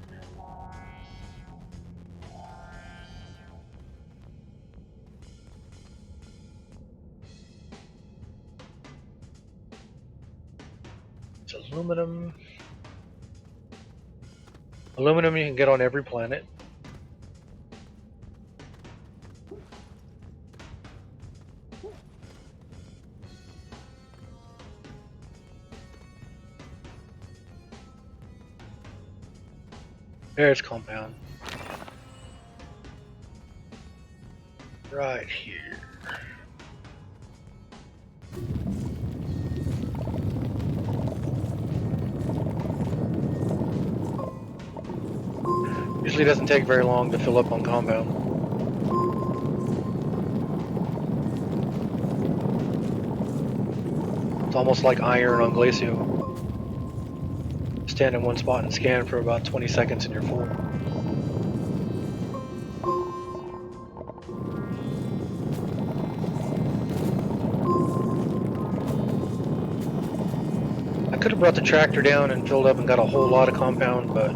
It's aluminum. Aluminum you can get on every planet. There's compound. Right here. Usually doesn't take very long to fill up on compound. It's almost like iron on Glacio. Stand in one spot and scan for about 20 seconds and you're full. I could have brought the tractor down and filled up and got a whole lot of compound, but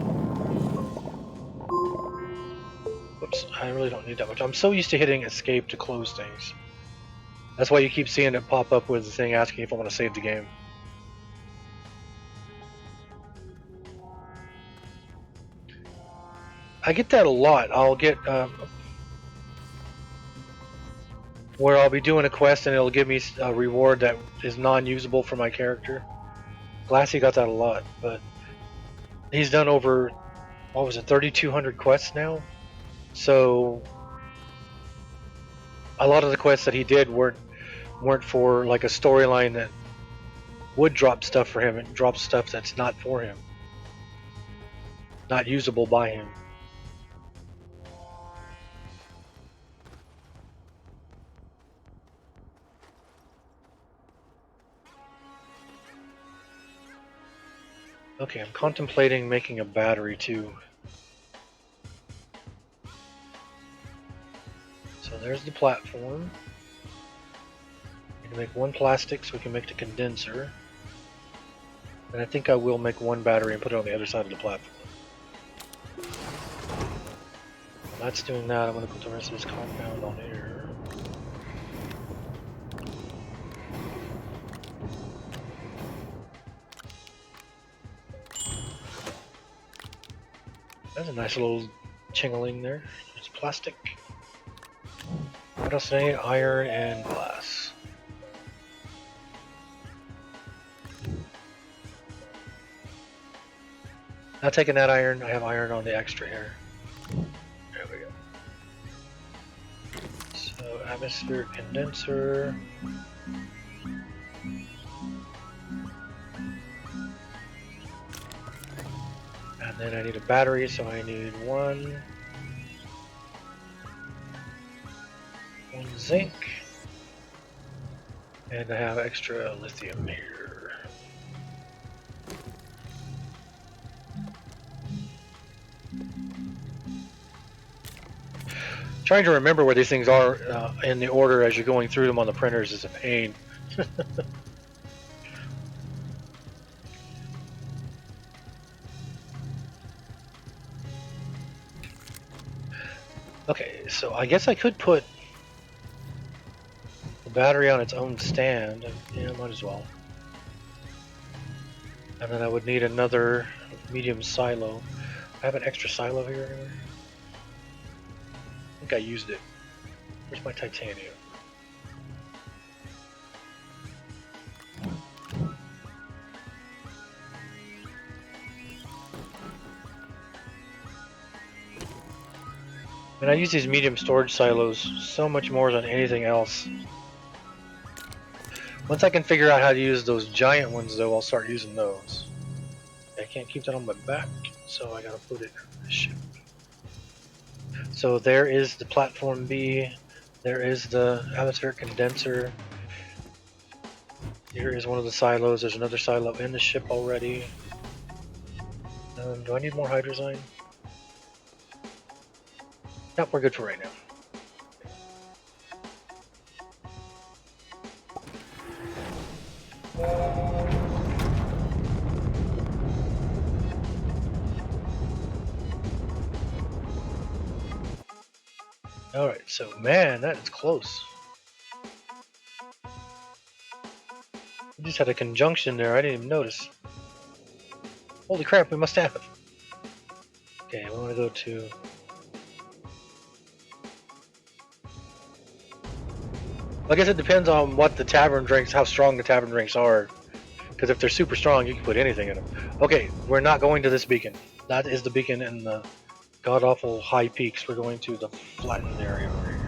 whoops, I really don't need that much. I'm so used to hitting escape to close things. That's why you keep seeing it pop up with the thing asking if I want to save the game. I get that a lot. I'll get where I'll be doing a quest and it'll give me a reward that is non-usable for my character. Glassy got that a lot, but he's done over, what was it, 3,200 quests now? So a lot of the quests that he did weren't for like a storyline that would drop stuff for him. It drops stuff that's not for him, not usable by him. Okay, I'm contemplating making a battery too. So there's the platform. We can make one plastic so we can make the condenser. And I think I will make one battery and put it on the other side of the platform. While that's doing that, I'm going to put the rest of this compound on here. That's a nice little chingling there. There's plastic. What else do I need? Iron and glass. Now taking that iron, I have iron on the extra here. There we go. So atmospheric condenser. And then I need a battery, so I need one zinc. And I have extra lithium here. Trying to remember where these things are in the order as you're going through them on the printers is a pain. Okay, so I guess I could put the battery on its own stand. Yeah, might as well. And then I would need another medium silo. I have an extra silo here anywhere. I think I used it. Where's my titanium? And I use these medium storage silos so much more than anything else. Once I can figure out how to use those giant ones though, I'll start using those. I can't keep that on my back, so I gotta put it in the ship. So there is the platform B, there is the atmospheric condenser, here is one of the silos, there's another silo in the ship already. Do I need more hydrazine? Nope, we're good for right now. Alright, so man, that is close. We just had a conjunction there, I didn't even notice. Holy crap, we must have. Okay, we want to go to... I guess it depends on what the tavern drinks, how strong the tavern drinks are. Because if they're super strong, you can put anything in them. Okay, we're not going to this beacon. That is the beacon in the god-awful high peaks. We're going to the flattened area over here.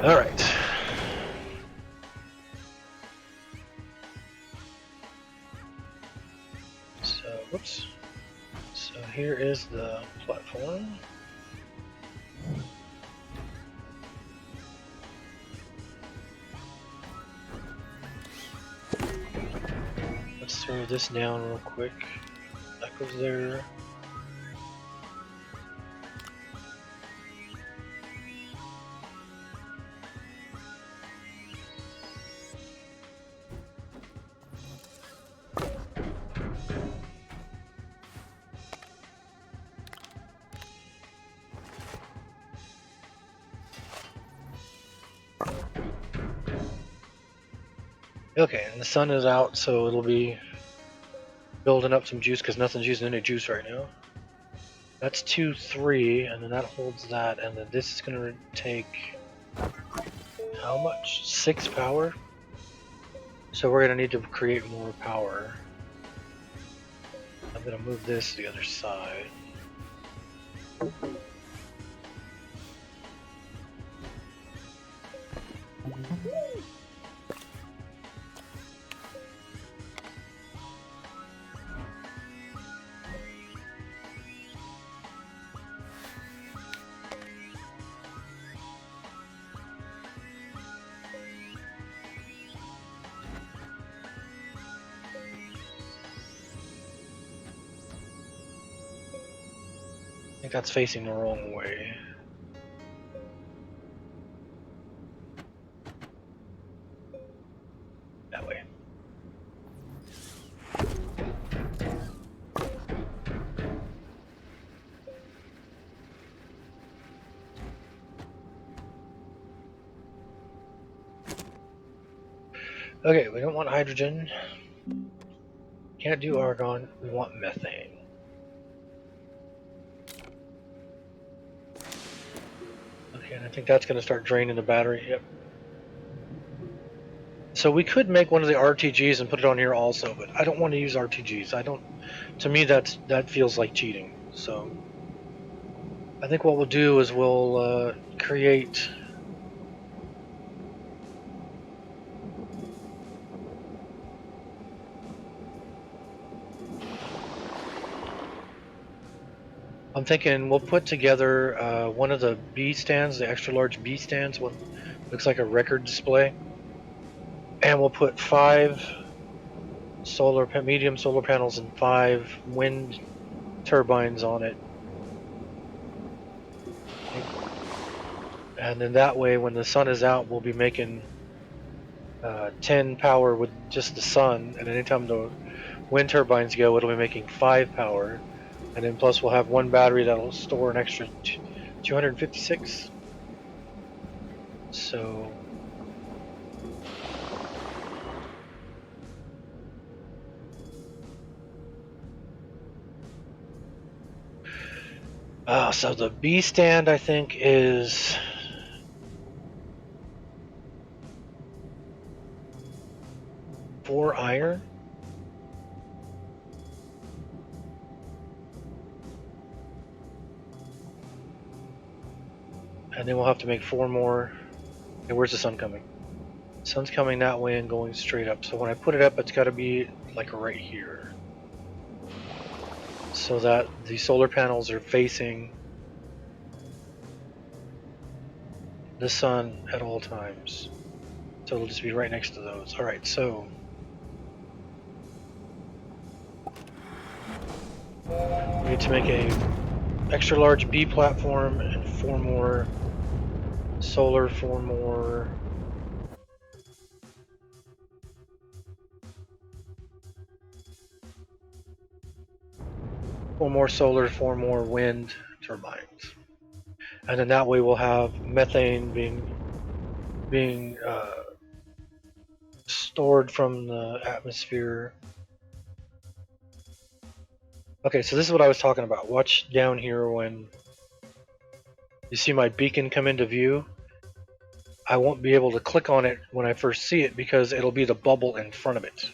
Alright. So, whoops. So here is the platform. Let's throw this down real quick. That goes there. Okay, and the sun is out, so it'll be building up some juice because nothing's using any juice right now. That's 2, 3, and then that holds that, and then this is going to take how much? 6 power? So we're going to need to create more power. I'm going to move this to the other side. I think that's facing the wrong way. That way. Okay, we don't want hydrogen. Can't do argon. We want methane. Okay, and I think that's going to start draining the battery. Yep. So we could make one of the RTGs and put it on here also, but I don't want to use RTGs. I don't. To me, that feels like cheating. So I think what we'll do is we'll create. I'm thinking we'll put together one of the B stands, the extra large B stands, what looks like a record display, and we'll put 5 medium solar panels and 5 wind turbines on it. And then that way, when the sun is out, we'll be making 10 power with just the sun, and anytime the wind turbines go, it'll be making 5 power, and then plus we'll have one battery that'll store an extra 256. So so the B stand I think is 4 iron. And then we'll have to make 4 more. And where's the sun coming? The sun's coming that way and going straight up. So when I put it up, it's got to be like right here. So that the solar panels are facing the sun at all times. So it'll just be right next to those. Alright, so we need to make a extra large B platform and 4 more solar, 4 more solar, 4 more wind turbines. And then that way we'll have methane being stored from the atmosphere. Okay, so this is what I was talking about. Watch down here when you see my beacon come into view. I won't be able to click on it when I first see it because it'll be the bubble in front of it.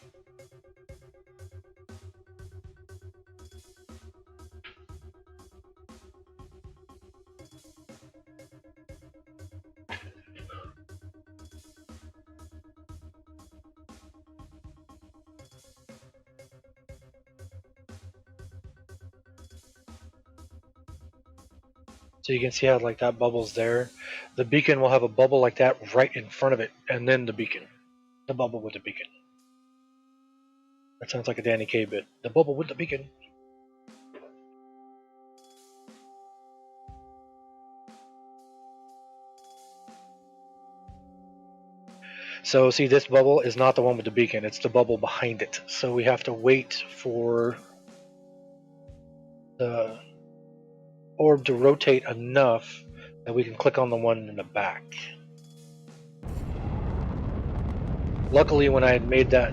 So you can see how like that bubble's there. The beacon will have a bubble like that right in front of it, and then the beacon. The bubble with the beacon. That sounds like a Danny Kaye bit. The bubble with the beacon. So see, this bubble is not the one with the beacon, it's the bubble behind it. So we have to wait for the orb to rotate enough that we can click on the one in the back. Luckily, when I had made that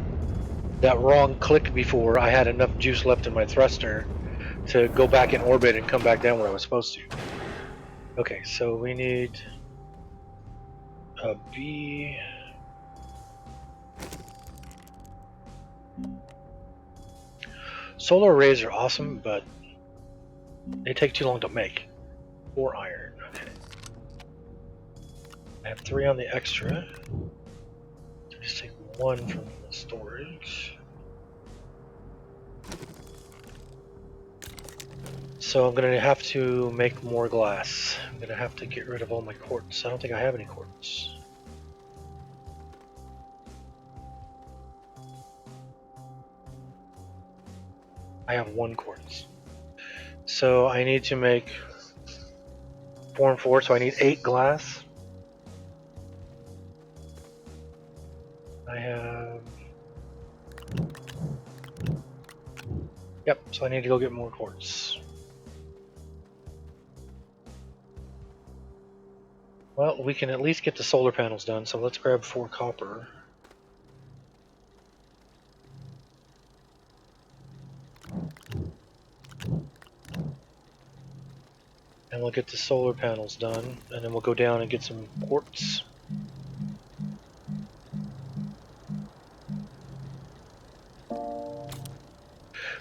wrong click before, I had enough juice left in my thruster to go back in orbit and come back down where I was supposed to. Okay, so we need a B. Solar arrays are awesome, but they take too long to make. 4 iron. Okay. I have 3 on the extra. Just take 1 from the storage. So I'm gonna have to make more glass. I'm gonna have to get rid of all my quartz. I don't think I have any quartz. I have 1 quartz. So I need to make 4 and 4, so I need 8 glass. I have... Yep, so I need to go get more quartz. Well, we can at least get the solar panels done, so let's grab 4 copper. And we'll get the solar panels done, and then we'll go down and get some quartz.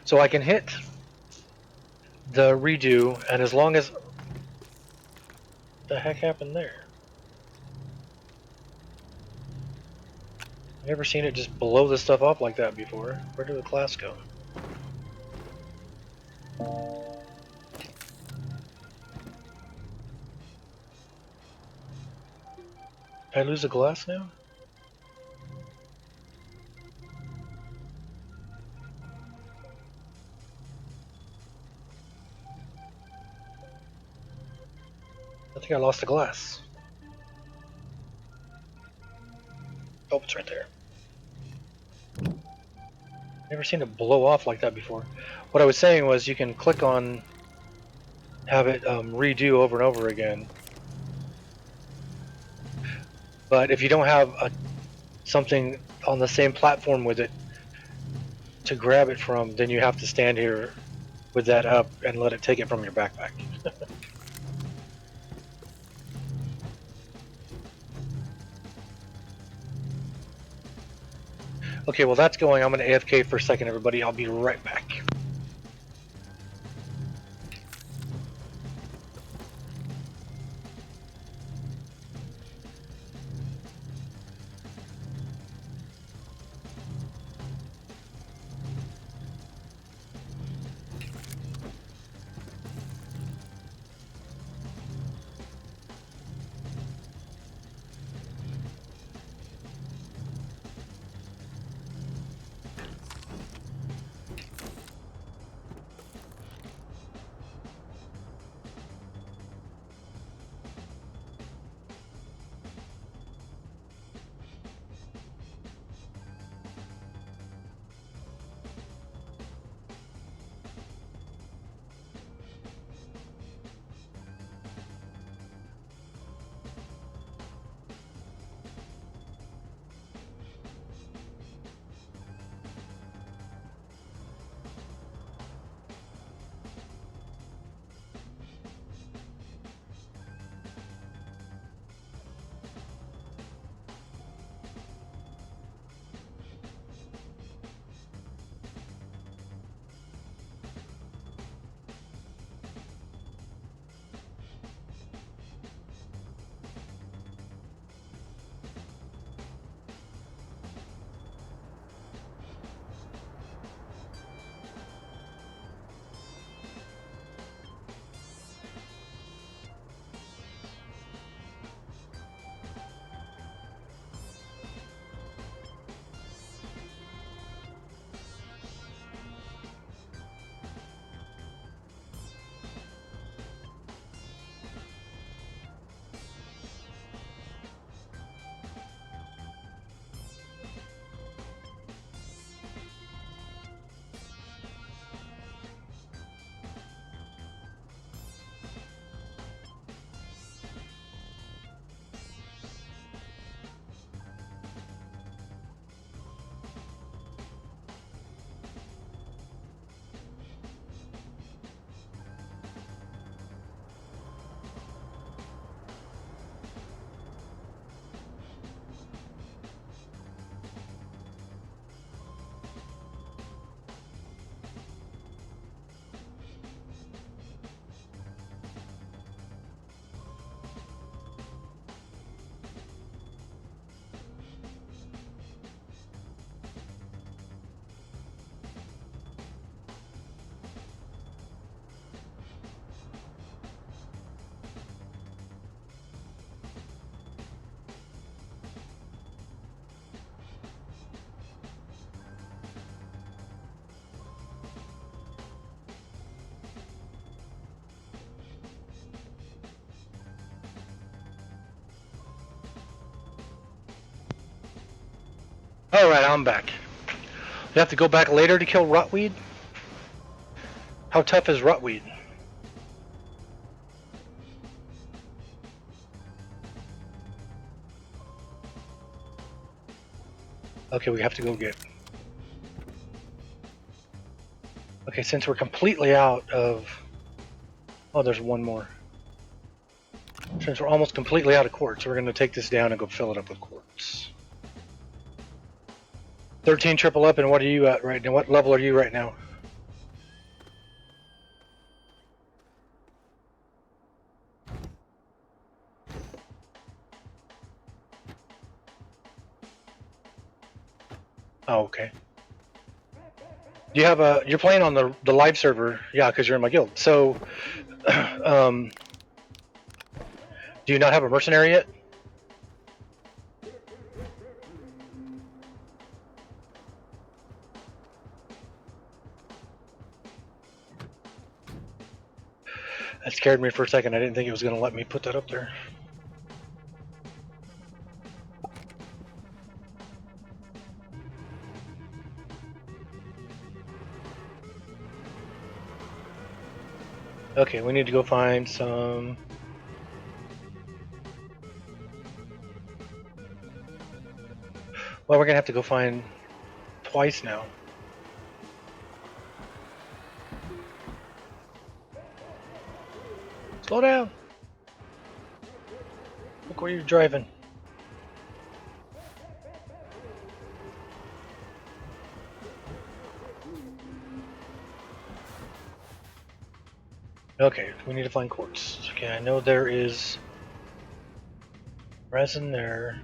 So I can hit the redo, and as long as... What the heck happened there? I've never seen it just blow the stuff up like that before. Where did the glass go? Did I lose the glass now? I think I lost the glass. Oh, it's right there. Never seen it blow off like that before. What I was saying was you can click on, have it redo over and over again. But if you don't have something on the same platform with it to grab it from, then you have to stand here with that up and let it take it from your backpack. Okay, well that's going. I'm going to AFK for a second, everybody. I'll be right back. Alright, I'm back. You have to go back later to kill rotweed? How tough is rotweed? Okay, we have to go get... Okay, since we're completely out of... Oh, there's one more. Since we're almost completely out of quartz, we're going to take this down and go fill it up with quartz. 13 triple up, and what are you at right now? What level are you right now? Oh, okay. Do you have a... You're playing on the live server, yeah, because you're in my guild. So, do you not have a mercenary yet? That scared me for a second. I didn't think it was going to let me put that up there. Okay, we need to go find some... Well, we're going to have to go find twice now. Slow down! Look where you're driving. Okay, we need to find quartz. Okay, I know there is resin there.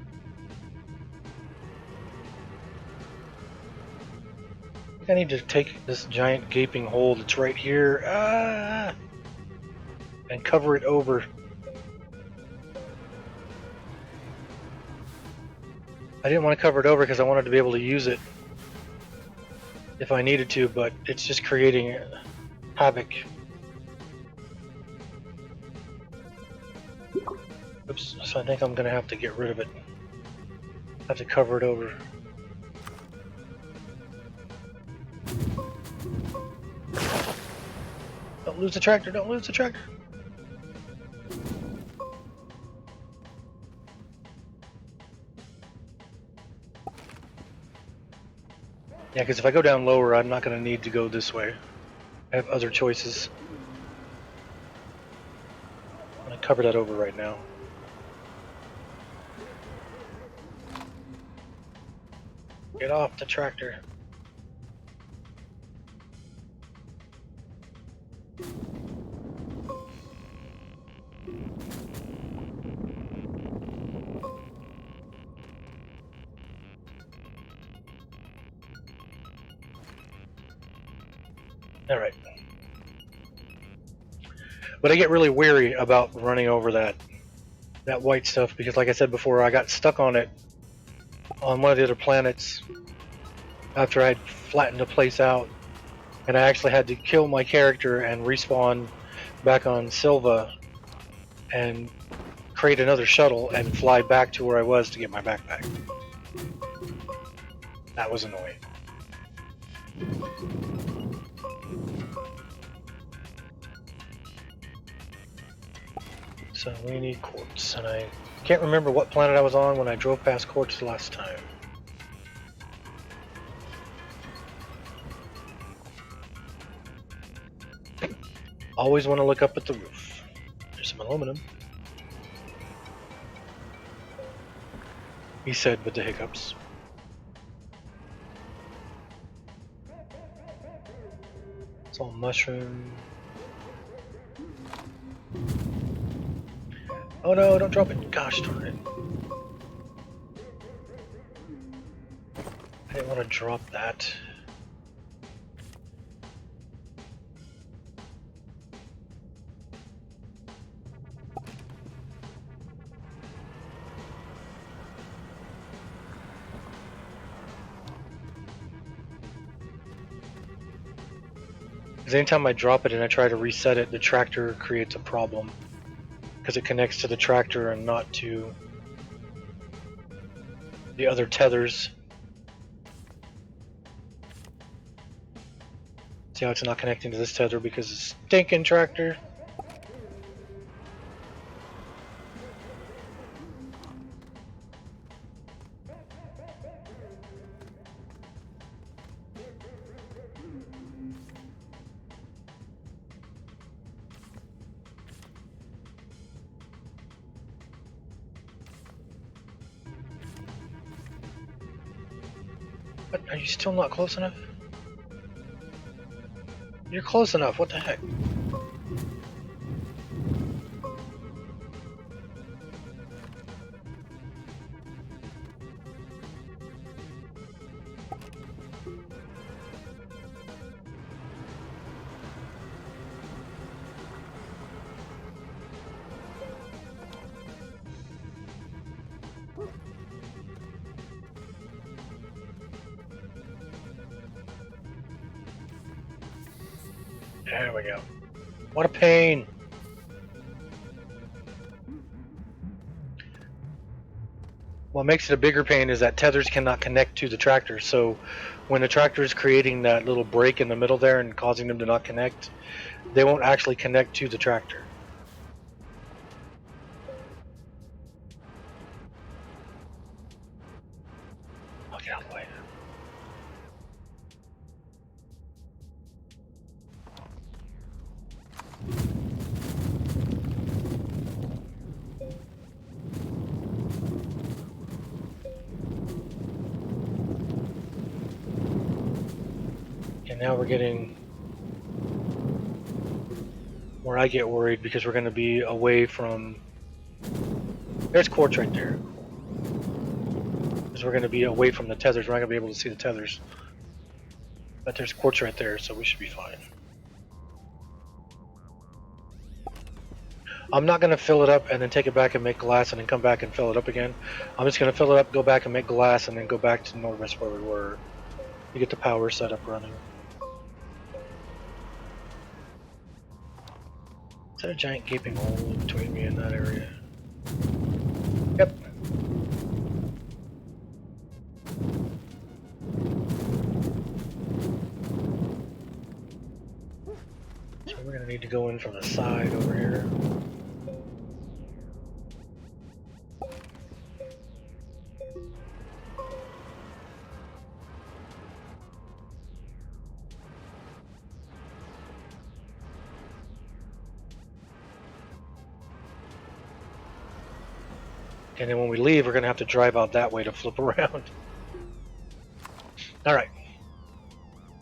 I think I need to take this giant gaping hole that's right here and cover it over. I didn't want to cover it over because I wanted to be able to use it if I needed to, but it's just creating havoc. Oops, so I think I'm going to have to get rid of it. Have to cover it over. Don't lose the tractor, don't lose the tractor! Yeah, because if I go down lower, I'm not going to need to go this way. I have other choices. I'm going to cover that over right now. Get off the tractor. Alright. But I get really weary about running over that white stuff because, like I said before, I got stuck on it on one of the other planets after I'd flattened the place out, and I actually had to kill my character and respawn back on Sylva and create another shuttle and fly back to where I was to get my backpack. That was annoying. So we need quartz, and I can't remember what planet I was on when I drove past quartz last time. Always want to look up at the roof. There's some aluminum. He said with the hiccups. It's all mushroom. Oh no, don't drop it. Gosh darn it. I didn't want to drop that. Because anytime I drop it and I try to reset it, the tractor creates a problem. Because it connects to the tractor and not to the other tethers. See how it's not connecting to this tether because it's stinking tractor. What? Are you still not close enough? You're close enough. What the heck? There we go. What a pain. What makes it a bigger pain is that tethers cannot connect to the tractor. So when the tractor is creating that little break in the middle there and causing them to not connect, they won't actually connect to the tractor. I'll get out of the way. And now we're getting where I get worried because we're going to be away from. There's quartz right there. Because we're going to be away from the tethers. We're not going to be able to see the tethers. But there's quartz right there, so we should be fine. I'm not going to fill it up and then take it back and make glass and then come back and fill it up again. I'm just going to fill it up, go back and make glass, and then go back to Norvis where we were to get the power set up running. Is that a giant gaping hole between me and that area? Yep. So we're going to need to go in from the side over here. And then when we leave, we're going to have to drive out that way to flip around. Alright.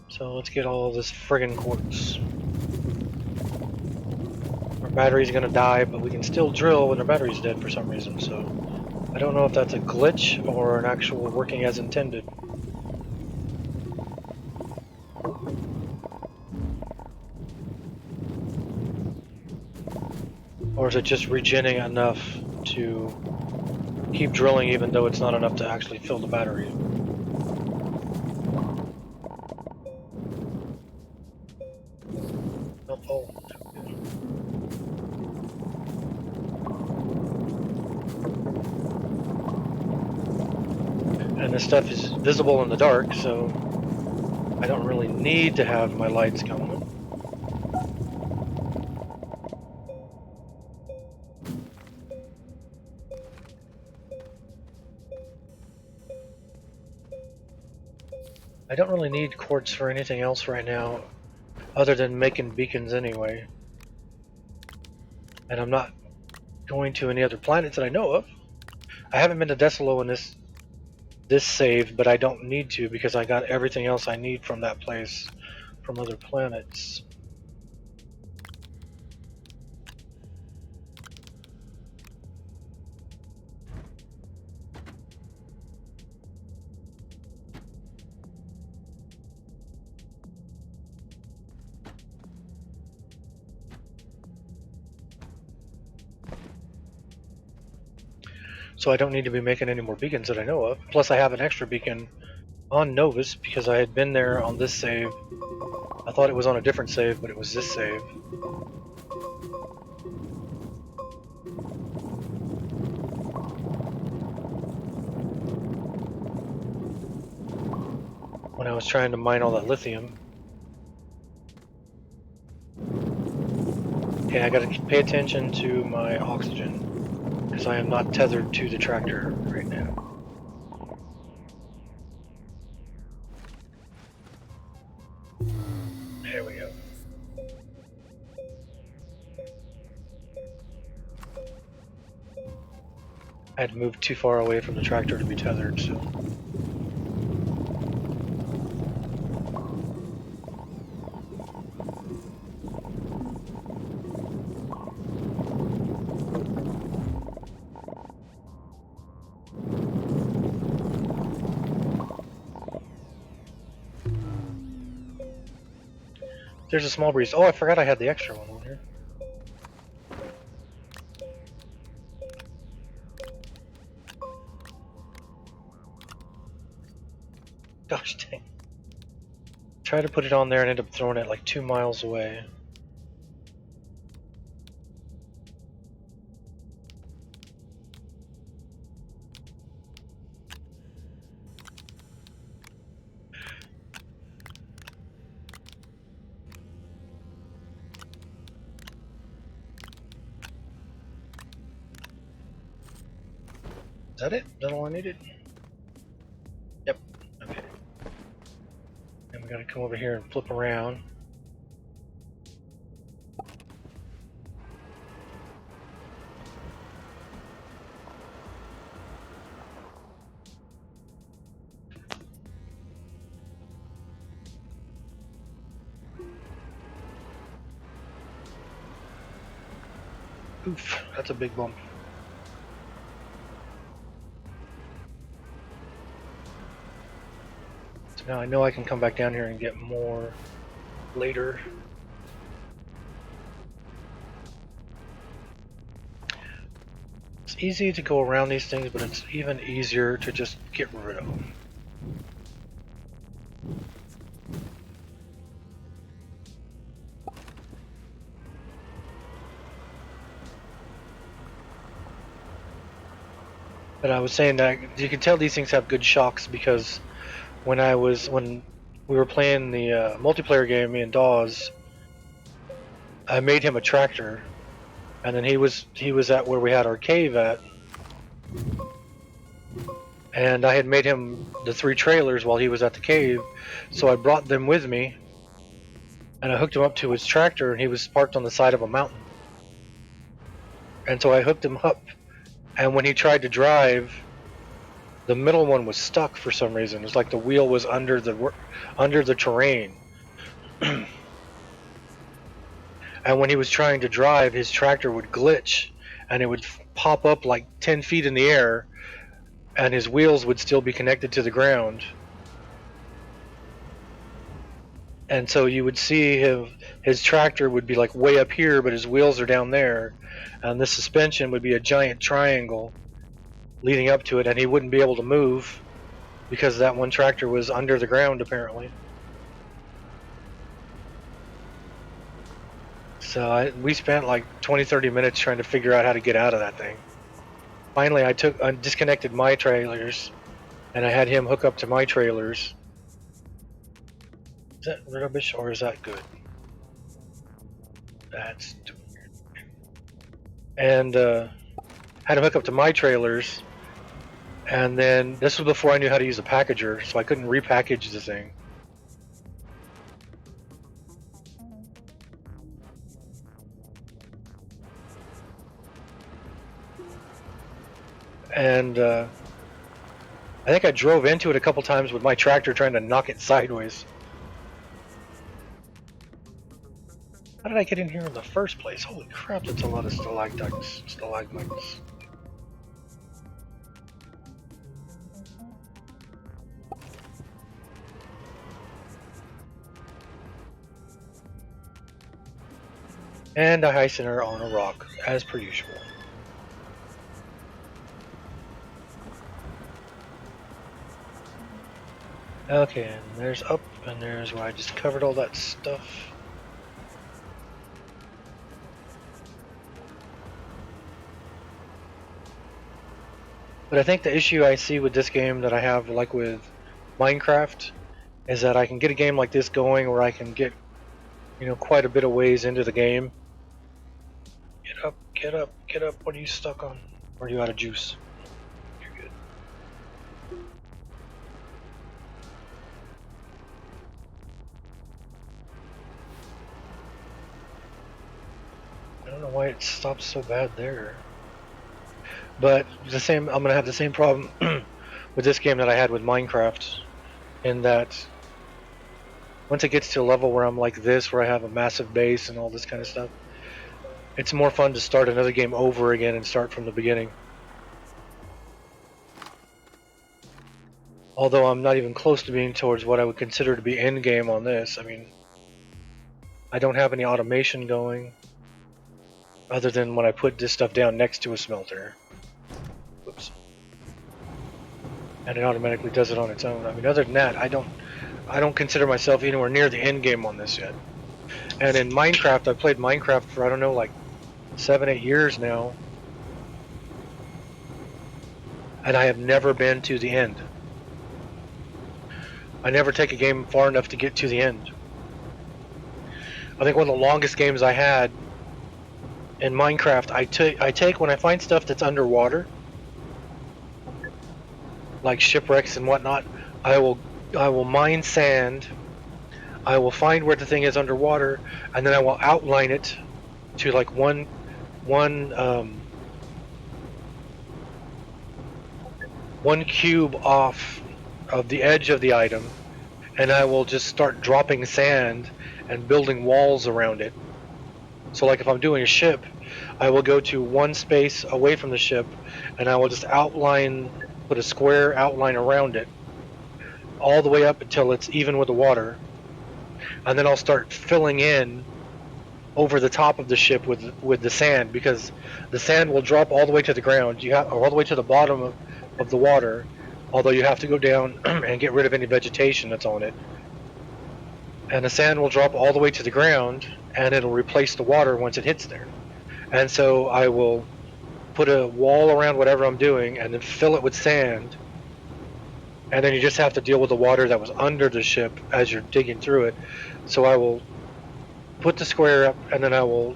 So let's get all of this friggin' quartz. Our battery's going to die, but we can still drill when our battery's dead for some reason, so I don't know if that's a glitch or an actual working as intended. Or is it just regenning enough to keep drilling even though it's not enough to actually fill the battery? Oh. And this stuff is visible in the dark, so I don't really need to have my lights going. I don't really need quartz for anything else right now, other than making beacons anyway. And I'm not going to any other planets that I know of. I haven't been to Desolo in this save, but I don't need to because I got everything else I need from that place from other planets. So I don't need to be making any more beacons that I know of. Plus I have an extra beacon on Novus because I had been there on this save. I thought it was on a different save, but it was this save. When I was trying to mine all that lithium. Okay, I gotta pay attention to my oxygen, because I am not tethered to the tractor right now. There we go. I had moved too far away from the tractor to be tethered, so... There's a small breeze. Oh, I forgot I had the extra one on here. Gosh dang. Tried to put it on there and ended up throwing it like 2 miles away. Is that it? Is that all I needed? Yep. Okay. And we gotta come over here and flip around. Oof, that's a big bump. So now I know I can come back down here and get more later. It's easy to go around these things, but it's even easier to just get rid of them. But I was saying that you can tell these things have good shocks because when we were playing the multiplayer game, me and Dawes, I made him a tractor, and then he was at where we had our cave at, and I had made him the 3 trailers while he was at the cave, so I brought them with me, and I hooked him up to his tractor, and he was parked on the side of a mountain, and so I hooked him up, and when he tried to drive, the middle one was stuck for some reason. It was like the wheel was under the terrain. And when he was trying to drive, his tractor would glitch and it would pop up like 10 feet in the air and his wheels would still be connected to the ground. And so you would see his tractor would be like way up here, but his wheels are down there. And the suspension would be a giant triangle leading up to it, and he wouldn't be able to move because that one tractor was under the ground apparently. So we spent like 20-30 minutes trying to figure out how to get out of that thing. Finally I disconnected my trailers and I had him hook up to my trailers. Is that rubbish or is that good? That's weird. And had him hook up to my trailers, and then this was before I knew how to use a packager, so I couldn't repackage the thing. And I think I drove into it a couple times with my tractor trying to knock it sideways. How did I get in here in the first place? Holy crap, that's a lot of stalagmites. And I hasten her on a rock, as per usual. Okay, and there's up, and there's where I just covered all that stuff. But I think the issue I see with this game that I have, like with Minecraft, is that I can get a game like this going where I can get, quite a bit of ways into the game. up, get up, get up. What are you stuck on? Or are you out of juice? You're good. I don't know why it stopped so bad there. But I'm gonna have the same problem with this game that I had with Minecraft, in that once it gets to a level where I'm like this, where I have a massive base and all this kind of stuff, it's more fun to start another game over again and start from the beginning. Although I'm not even close to being towards what I would consider to be end game on this. I mean, I don't have any automation going, other than when I put this stuff down next to a smelter. Whoops. And it automatically does it on its own. I mean, other than that, I don't consider myself anywhere near the end game on this yet. And in Minecraft, I've played Minecraft for, I don't know, like 7-8 years now, and I have never been to the end. I never take a game far enough to get to the end. I think one of the longest games I had in Minecraft, I take when I find stuff that's underwater, like shipwrecks and whatnot, I will mine sand. I will find where the thing is underwater, and then I will outline it to like one cube off of the edge of the item, and I will just start dropping sand and building walls around it. So like if I'm doing a ship, I will go to one space away from the ship, and I will just put a square outline around it, all the way up until it's even with the water, and then I'll start filling in over the top of the ship with the sand, because the sand will drop all the way to the ground. Or all the way to the bottom of the water, although you have to go down and get rid of any vegetation that's on it. And the sand will drop all the way to the ground, and it'll replace the water once it hits there. And so I will put a wall around whatever I'm doing, and then fill it with sand. And then you just have to deal with the water that was under the ship as you're digging through it. So I will put the square up, and then I will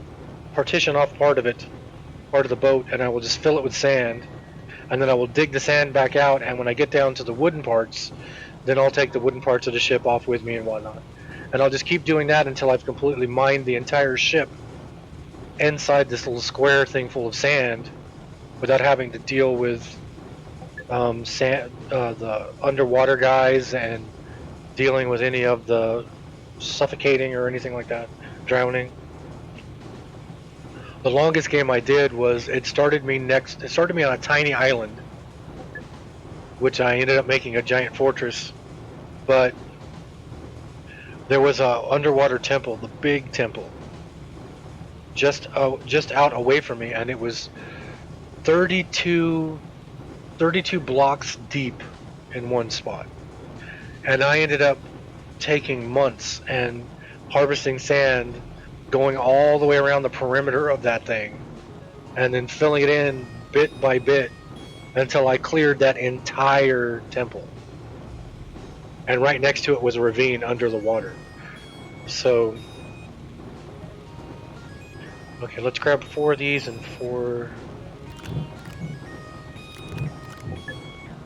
partition off part of the boat, and I will just fill it with sand, and then I will dig the sand back out, and when I get down to the wooden parts, then I'll take the wooden parts of the ship off with me and whatnot. And I'll just keep doing that until I've completely mined the entire ship inside this little square thing full of sand, without having to deal with the underwater guys, and dealing with any of the suffocating or anything like that, drowning. The longest game I did was it started me on a tiny island, which I ended up making a giant fortress. But there was a underwater temple, the big temple, just out away from me, and it was 32 blocks deep in one spot. And I ended up taking months and harvesting sand, going all the way around the perimeter of that thing, and then filling it in bit by bit until I cleared that entire temple. And right next to it was a ravine under the water. So, okay, let's grab 4 of these and 4.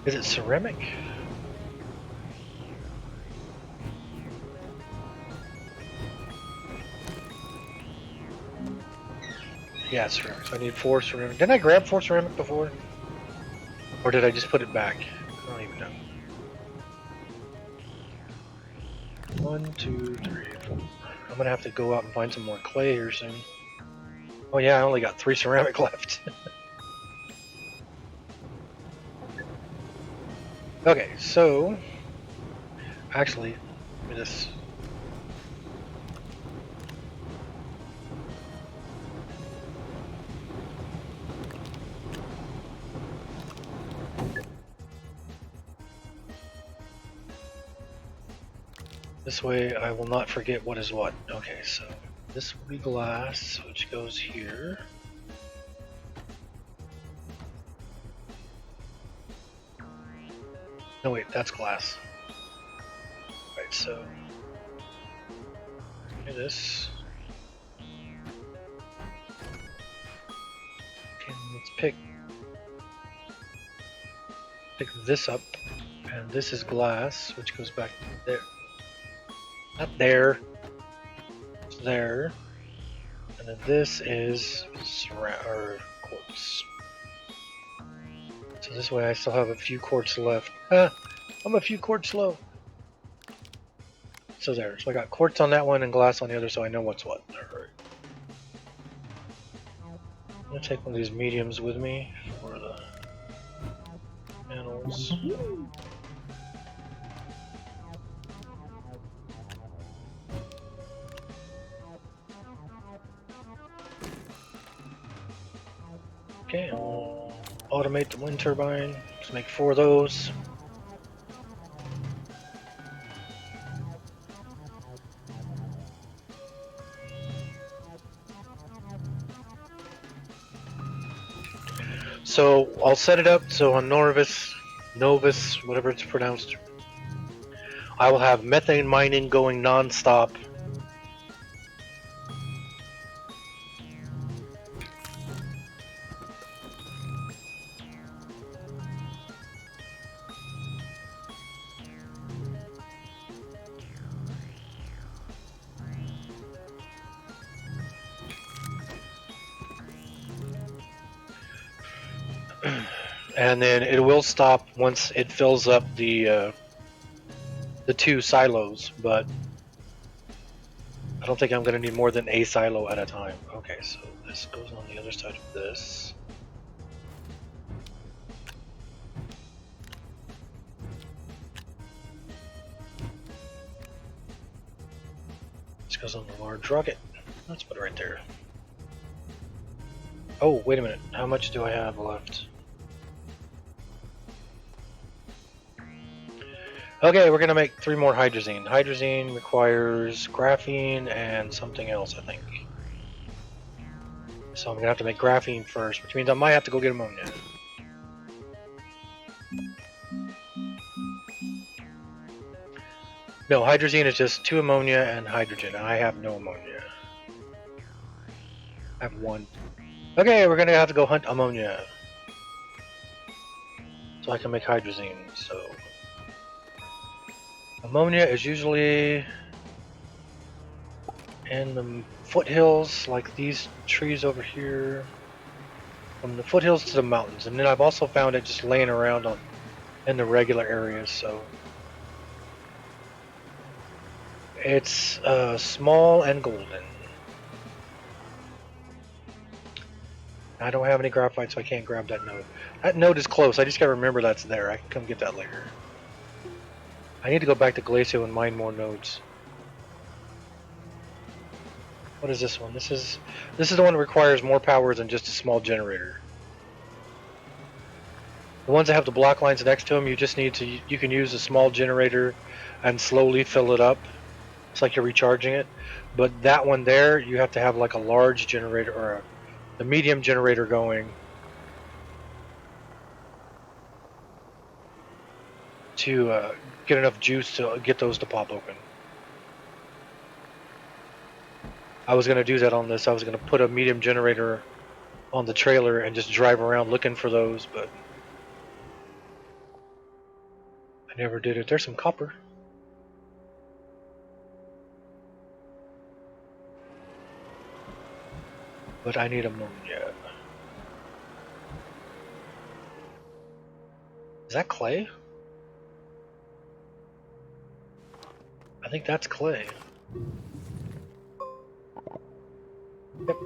Is it ceramic? Yeah, ceramic. So I need 4 ceramic. Didn't I grab 4 ceramic before? Or did I just put it back? I don't even know. 1, 2, 3, 4. I'm gonna have to go out and find some more clay here soon. Oh yeah, I only got 3 ceramic left. Okay, so actually, let me just. This way I will not forget what is what. Okay, so this will be glass, which goes here. No wait, that's glass. Right, so do this. let's pick this up, and this is glass, which goes back there. Not there. It's there. And then this is quartz. So this way I still have a few quartz left. I'm a few quartz low. So there. So I got quartz on that one and glass on the other, so I know what's what. Alright. I'm gonna take one of these mediums with me for the panels. Okay, and we'll automate the wind turbine. Let's make 4 of those. So I'll set it up so on Novus, whatever it's pronounced, I will have methane mining going non-stop. And then it will stop once it fills up the 2 silos, but I don't think I'm going to need more than a silo at a time. Okay, so this goes on the other side of this. This goes on the large rocket. Let's put it right there. Oh, wait a minute. How much do I have left? Okay, we're gonna make 3 more hydrazine. Hydrazine requires graphene and something else, I think. So I'm gonna have to make graphene first, which means I might have to go get ammonia. No, hydrazine is just 2 ammonia and hydrogen, and I have no ammonia. I have 1. Okay, we're gonna have to go hunt ammonia. So I can make hydrazine, so... Ammonia is usually in the foothills, like these trees over here. From the foothills to the mountains. And then I've also found it just laying around in the regular areas, so... It's small and golden. I don't have any graphite, so I can't grab that node. That node is close. I just gotta remember that's there. I can come get that later. I need to go back to Glacio and mine more nodes. What is this one? This is the one that requires more power than just a small generator. The ones that have the block lines next to them, you just need to. You can use a small generator and slowly fill it up. It's like you're recharging it. But that one there, you have to have like a large generator or the medium generator going to get enough juice to get those to pop open. I was going to do that on this. I was going to put a medium generator on the trailer and just drive around looking for those, but I never did it. There's some copper. But I need ammonia. Is that clay? I think that's clay. Yep.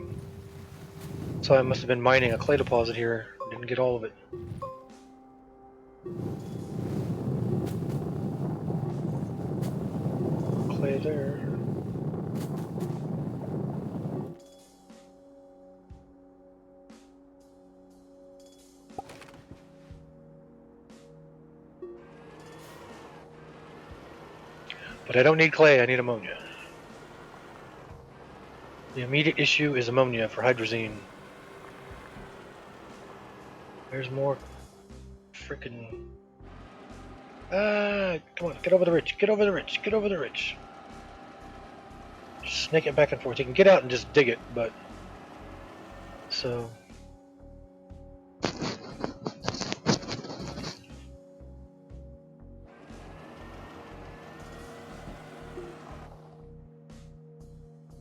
So I must have been mining a clay deposit here. Didn't get all of it. Clay there. But I don't need clay, I need ammonia. The immediate issue is ammonia for hydrazine. There's more freaking... come on, get over the ridge, get over the ridge, get over the ridge. Just snake it back and forth. You can get out and just dig it, but... So...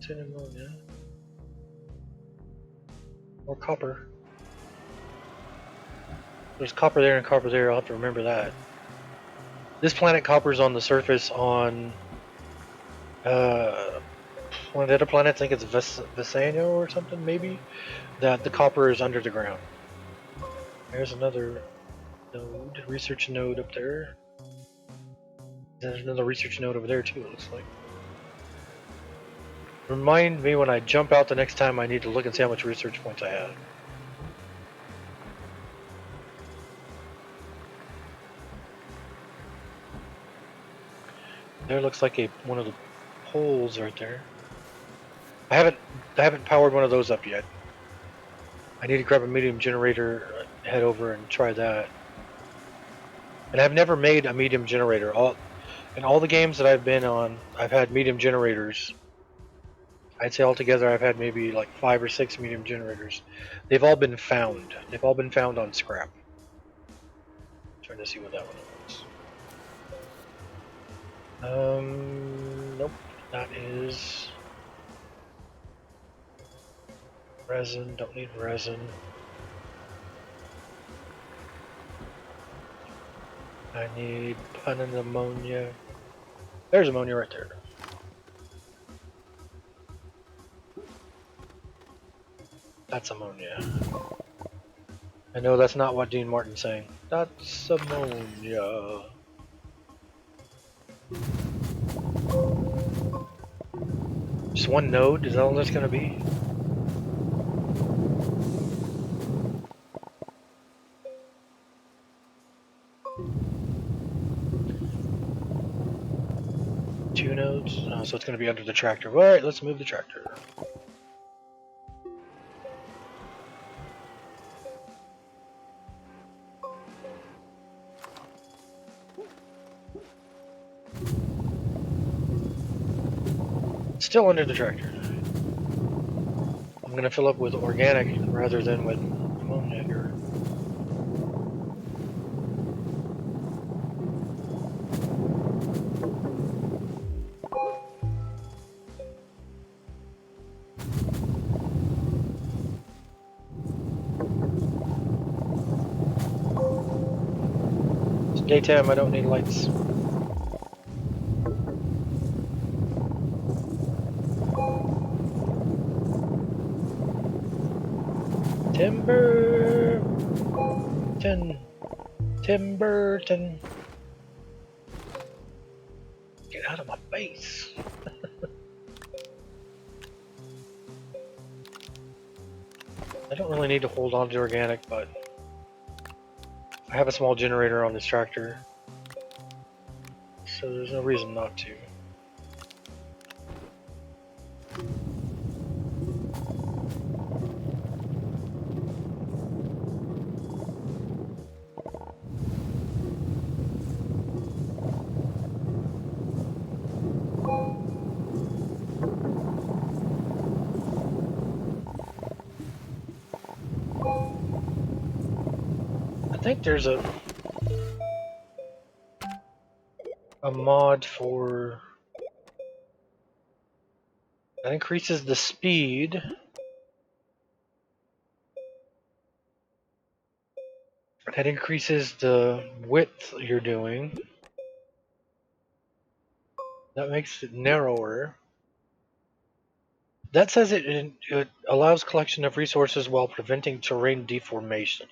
tin ammonia. Or copper. There's copper there and copper there, I'll have to remember that. This planet copper's on the surface on one of the other planets, I think it's Vesano or something, maybe, that the copper is under the ground. There's another node, research node up there. There's another research node over there too, it looks like. Remind me when I jump out the next time I need to look and see how much research points I have. There looks like one of the poles right there. I haven't powered one of those up yet. I need to grab a medium generator, head over and try that. And I've never made a medium generator. In all the games that I've been on, I've had medium generators. I'd say altogether I've had maybe like 5 or 6 medium generators. They've all been found. They've all been found on scrap. Trying to see what that one was. Nope. That is resin. Don't need resin. I need punnin ammonia. There's ammonia right there. That's ammonia. I know that's not what Dean Martin's saying. That's ammonia. Just one node? Is that all that's gonna be? Two nodes? Oh, so it's gonna be under the tractor. Alright, let's move the tractor. Still under the tractor. I'm gonna fill up with organic rather than with ammonia here. It's daytime, I don't need lights. Timberton. Get out of my face. I don't really need to hold on to organic, but I have a small generator on this tractor, so there's no reason not to. I think there's a mod for that increases the speed. That increases the width you're doing. That makes it narrower. That says it allows collection of resources while preventing terrain deformation.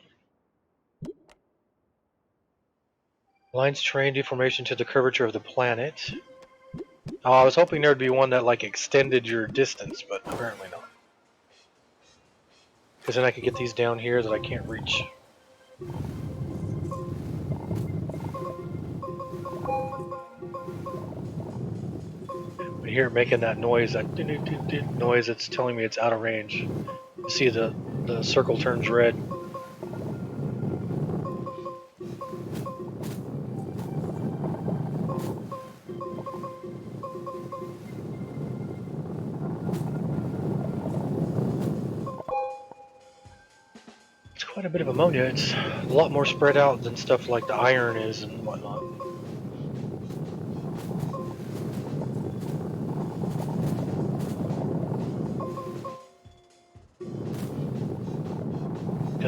Aligns terrain deformation to the curvature of the planet. Oh, I was hoping there would be one that like extended your distance, but apparently not. Because then I could get these down here that I can't reach. I hear it making that noise, that noise that's telling me it's out of range. You see the circle turns red. It's quite a bit of ammonia. It's a lot more spread out than stuff like the iron is and whatnot.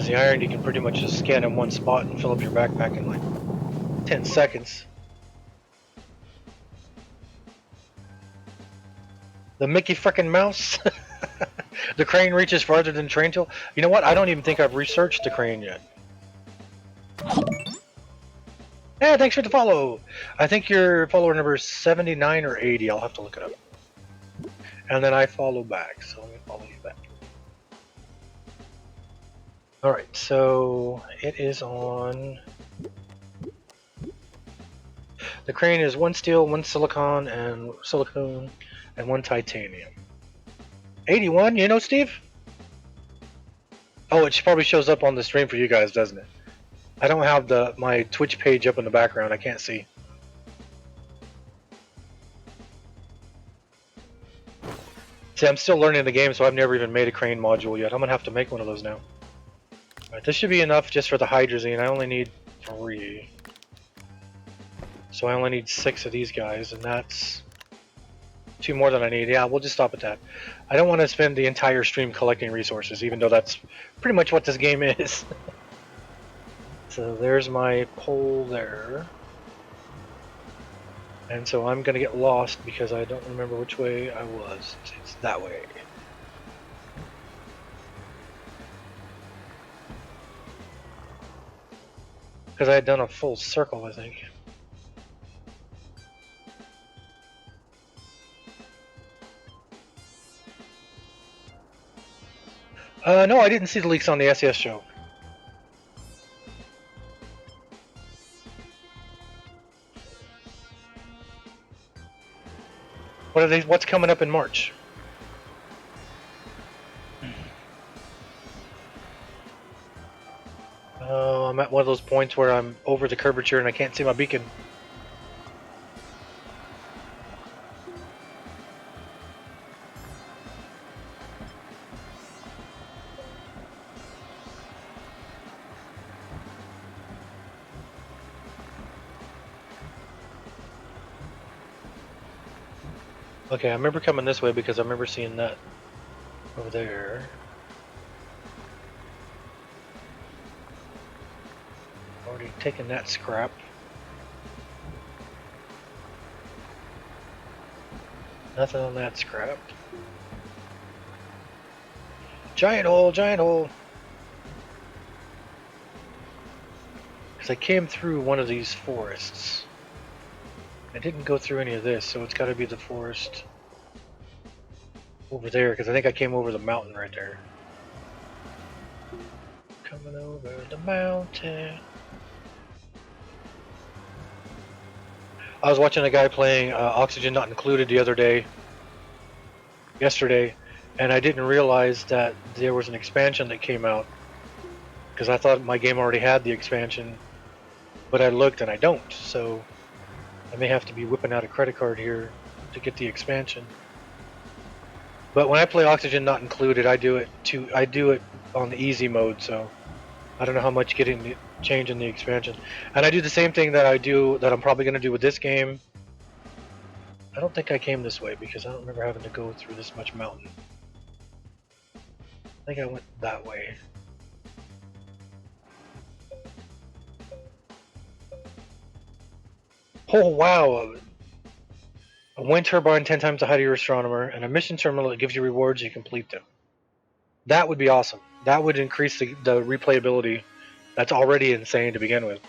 Because the iron, you can pretty much just scan in one spot and fill up your backpack in like 10 seconds. The Mickey frickin' Mouse? The crane reaches farther than train tool? You know what? I don't even think I've researched the crane yet. Yeah, thanks for the follow. I think your follower number is 79 or 80. I'll have to look it up. And then I follow back, so let me follow you back. Alright, so it is on... The crane is 1 steel, 1 silicone, and 1 titanium. 81, you know, Steve? Oh, it probably shows up on the stream for you guys, doesn't it? I don't have my Twitch page up in the background. I can't see. See, I'm still learning the game, so I've never even made a crane module yet. I'm gonna have to make one of those now. Alright, this should be enough just for the hydrazine. I only need 3. So I only need 6 of these guys, and that's 2 more than I need. Yeah, we'll just stop at that. I don't want to spend the entire stream collecting resources, even though that's pretty much what this game is. So there's my pole there. And so I'm going to get lost because I don't remember which way I was. It's that way. Because I had done a full circle, I think. No, I didn't see the leaks on the SES show. What's coming up in March? Oh, I'm at one of those points where I'm over the curvature and I can't see my beacon. Okay, I remember coming this way because I remember seeing that over there. Already taken that scrap. Nothing on that scrap. Giant hole, giant hole. Because I came through one of these forests. I didn't go through any of this, so it's got to be the forest over there, because I think I came over the mountain right there. Coming over the mountain. I was watching a guy playing Oxygen Not Included the other day, yesterday, and I didn't realize that there was an expansion that came out, because I thought my game already had the expansion, but I looked and I don't, so I may have to be whipping out a credit card here to get the expansion. But when I play Oxygen Not Included, I do it on the easy mode, so I don't know how much getting the change in the expansion. And I do the same thing that I'm probably going to do with this game. I don't think I came this way because I don't remember having to go through this much mountain. I think I went that way. Oh wow! A wind turbine 10 times the height of your astronomer, and a mission terminal that gives you rewards you complete them. That would be awesome. That would increase the replayability. That's already insane to begin with.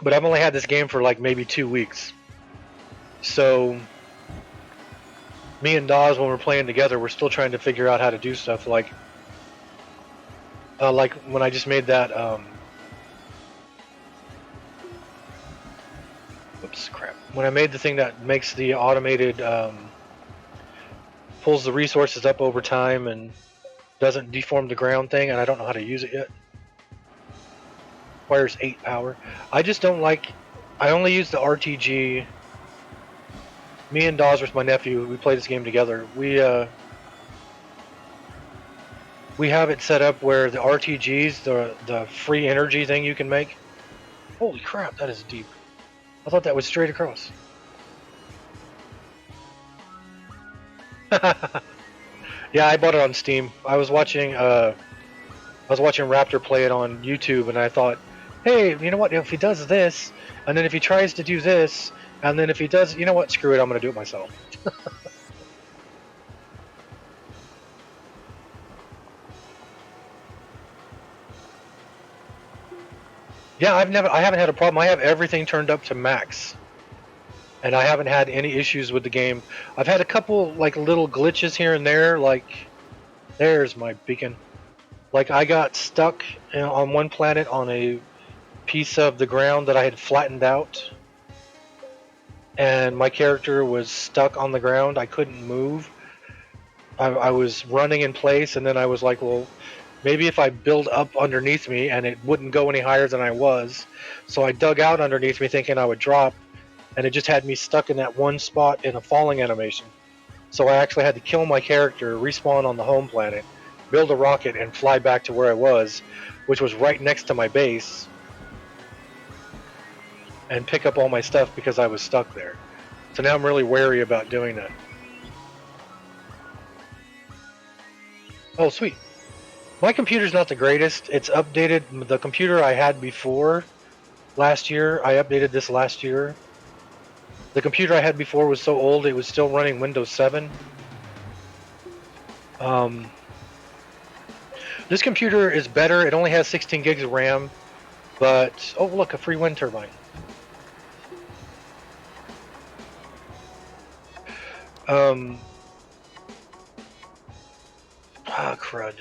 But I've only had this game for like maybe 2 weeks. So me and Dawes, when we're playing together, we're still trying to figure out how to do stuff like when I just made that whoops, crap. When I made the thing that makes the automated pulls the resources up over time and doesn't deform the ground thing, and I don't know how to use it yet. Requires 8 power. I just don't like. I only use the RTG. Me and Dawes with my nephew, we play this game together. We have it set up where the RTGs, the free energy thing you can make. Holy crap, that is deep. I thought that was straight across. Yeah, I bought it on Steam. I was watching I was watching Raptor play it on YouTube, and I thought, hey, you know what? If he does this, and then if he tries to do this, and then if he does, you know what? Screw it, I'm gonna do it myself. Yeah, I haven't had a problem. I have everything turned up to max, and I haven't had any issues with the game. I've had a couple like little glitches here and there. Like, there's my beacon. Like I got stuck on one planet on a piece of the ground that I had flattened out, and my character was stuck on the ground. I couldn't move. I was running in place, and then I was like, well, maybe if I build up underneath me, and it wouldn't go any higher than I was. So I dug out underneath me thinking I would drop, and it just had me stuck in that one spot in a falling animation. So I actually had to kill my character, respawn on the home planet, build a rocket, and fly back to where I was, which was right next to my base, and pick up all my stuff because I was stuck there. So now I'm really wary about doing that. Oh, sweet. My computer's not the greatest. It's updated. The computer I had before last year, I updated this last year. The computer I had before was so old, it was still running Windows 7. This computer is better. It only has 16 gigs of RAM, but oh look, a free wind turbine. Crud.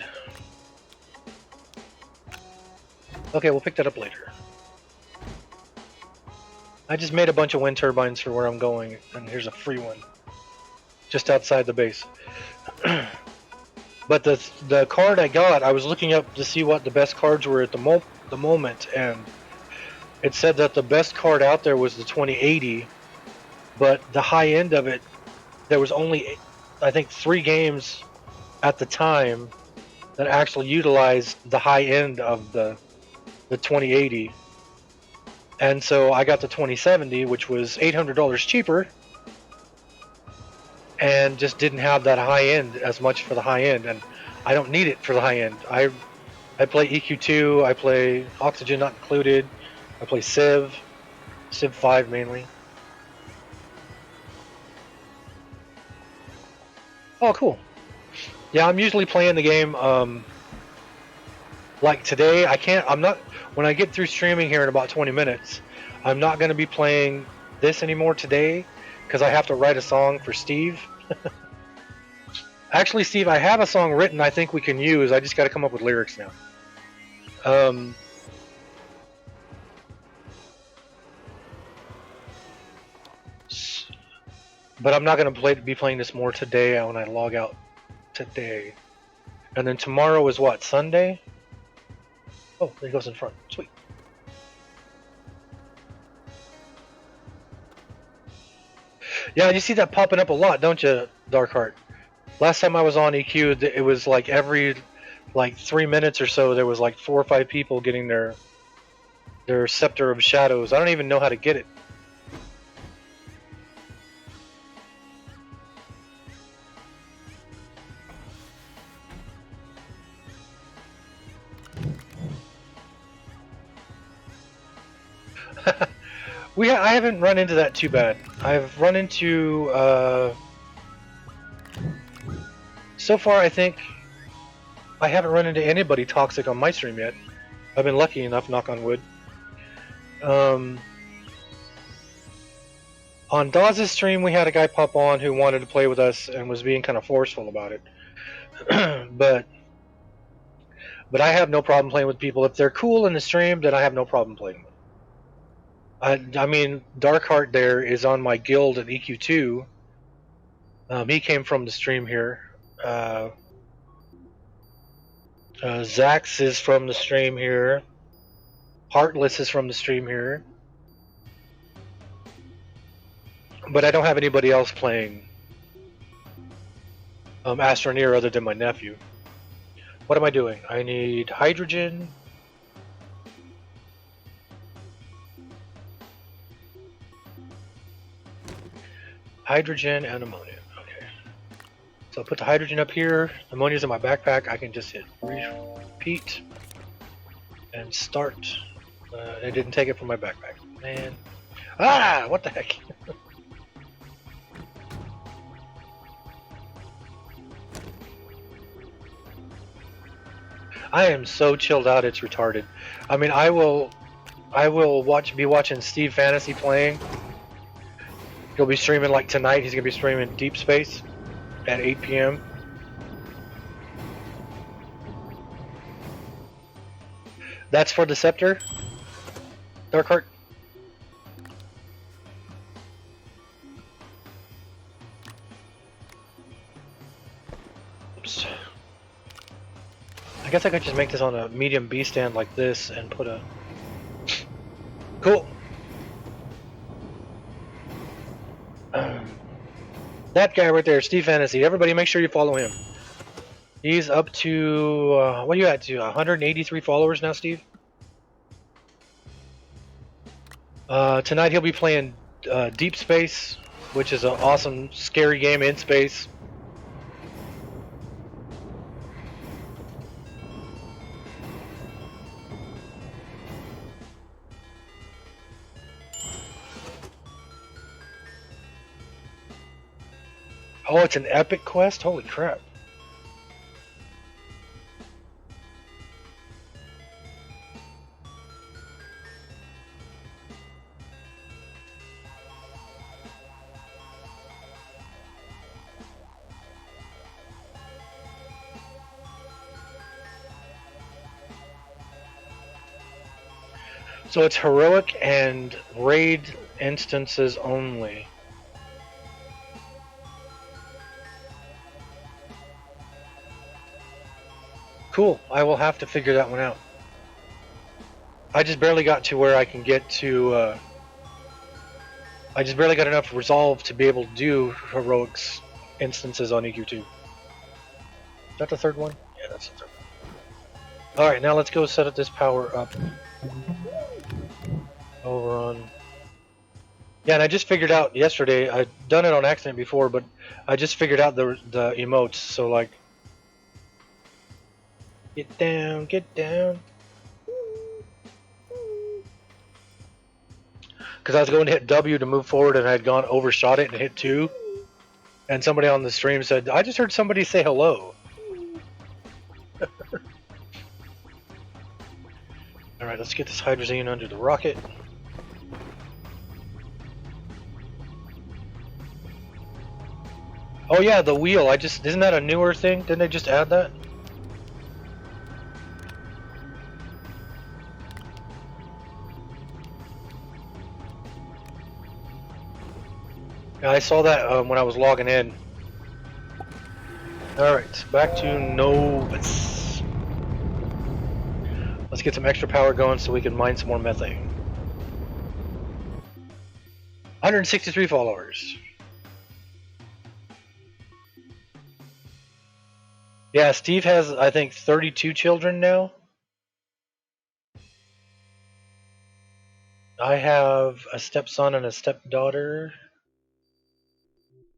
Okay, we'll pick that up later. I just made a bunch of wind turbines for where I'm going, and here's a free one, just outside the base. But the card I got, I was looking up to see what the best cards were at the moment, and it said that the best card out there was the 2080, but the high end of it, there was only, I think, 3 games at the time that actually utilized the high end of the 2080. And so I got the 2070, which was $800 cheaper, and just didn't have that high end as much for the high end, and I don't need it for the high end. I play EQ2, I play Oxygen Not Included, I play Civ 5 mainly. Oh, cool. Yeah, I'm usually playing the game. Like today, I'm not. When I get through streaming here in about 20 minutes, I'm not going to be playing this anymore today because I have to write a song for Steve. Actually, Steve, I have a song written I think we can use. I just got to come up with lyrics now. But I'm not going to be playing this more today when I log out today. And then tomorrow is what, Sunday? Oh, there he goes in front. Sweet. Yeah, you see that popping up a lot, don't you, Darkheart? Last time I was on EQ, it was like every 3 minutes or so, there was like 4 or 5 people getting their Scepter of Shadows. I don't even know how to get it. I haven't run into that too bad. I've run into so far I think I haven't run into anybody toxic on my stream yet. I've been lucky enough, knock on wood. On Dawes' stream, we had a guy pop on who wanted to play with us and was being kind of forceful about it. but I have no problem playing with people. If they're cool in the stream, then I have no problem playing with them. I mean, Darkheart there is on my guild at EQ2. He came from the stream here. Zax is from the stream here. Heartless is from the stream here. But I don't have anybody else playing Astroneer other than my nephew. What am I doing? I need hydrogen. Hydrogen and ammonia. Okay. So I'll put the hydrogen up here. Ammonia's in my backpack. I can just hit repeat and start. It didn't take it from my backpack. Man. Ah! What the heck? I am so chilled out, it's retarded. I mean, I will be watching Steve Fantasy playing. He'll be streaming like tonight. He's gonna be streaming Deep Space at 8 p.m. That's for the Scepter, Darkheart. Oops. I guess I could just make this on a medium B stand like this and put a... Cool. That guy right there, Steve Fantasy. Everybody make sure you follow him. He's up to, what are you at to? 183 followers now, Steve? Tonight he'll be playing Deep Space, which is an awesome, scary game in space. Oh, it's an epic quest? Holy crap. So it's heroic and raid instances only. Cool. I will have to figure that one out. I just barely got to where I can get to, I just barely got enough resolve to be able to do heroics instances on EQ2. Is that the third one? Yeah, that's the third one. Alright, now let's go set up this power up. Over on... Yeah, and I just figured out yesterday, I'd done it on accident before, but I just figured out the emotes, so like... Get down, get down. Because I was going to hit W to move forward and I had gone overshot it and hit 2. And somebody on the stream said, I just heard somebody say hello. Alright, let's get this hydrazine under the rocket. Oh yeah, the wheel. Isn't that a newer thing? Didn't they just add that? Yeah, I saw that when I was logging in. Alright, back to Novus. Let's get some extra power going so we can mine some more methane. 163 followers. Yeah, Steve has, I think, 32 children now. I have a stepson and a stepdaughter.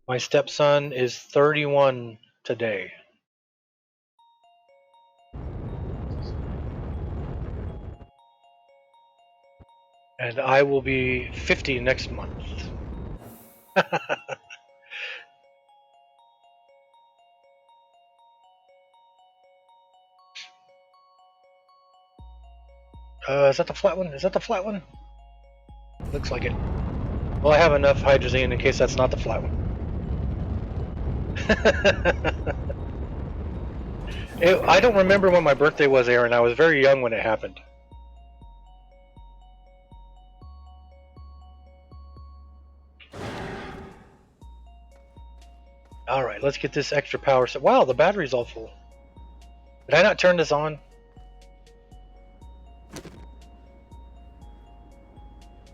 My stepson is 31 today. And I will be 50 next month. Is that the flat one? Is that the flat one? Looks like it. Well, I have enough hydrazine in case that's not the flat one. I don't remember when my birthday was, Aaron. I was very young when it happened. Alright, let's get this extra power. Wow, the battery's all full. Did I not turn this on?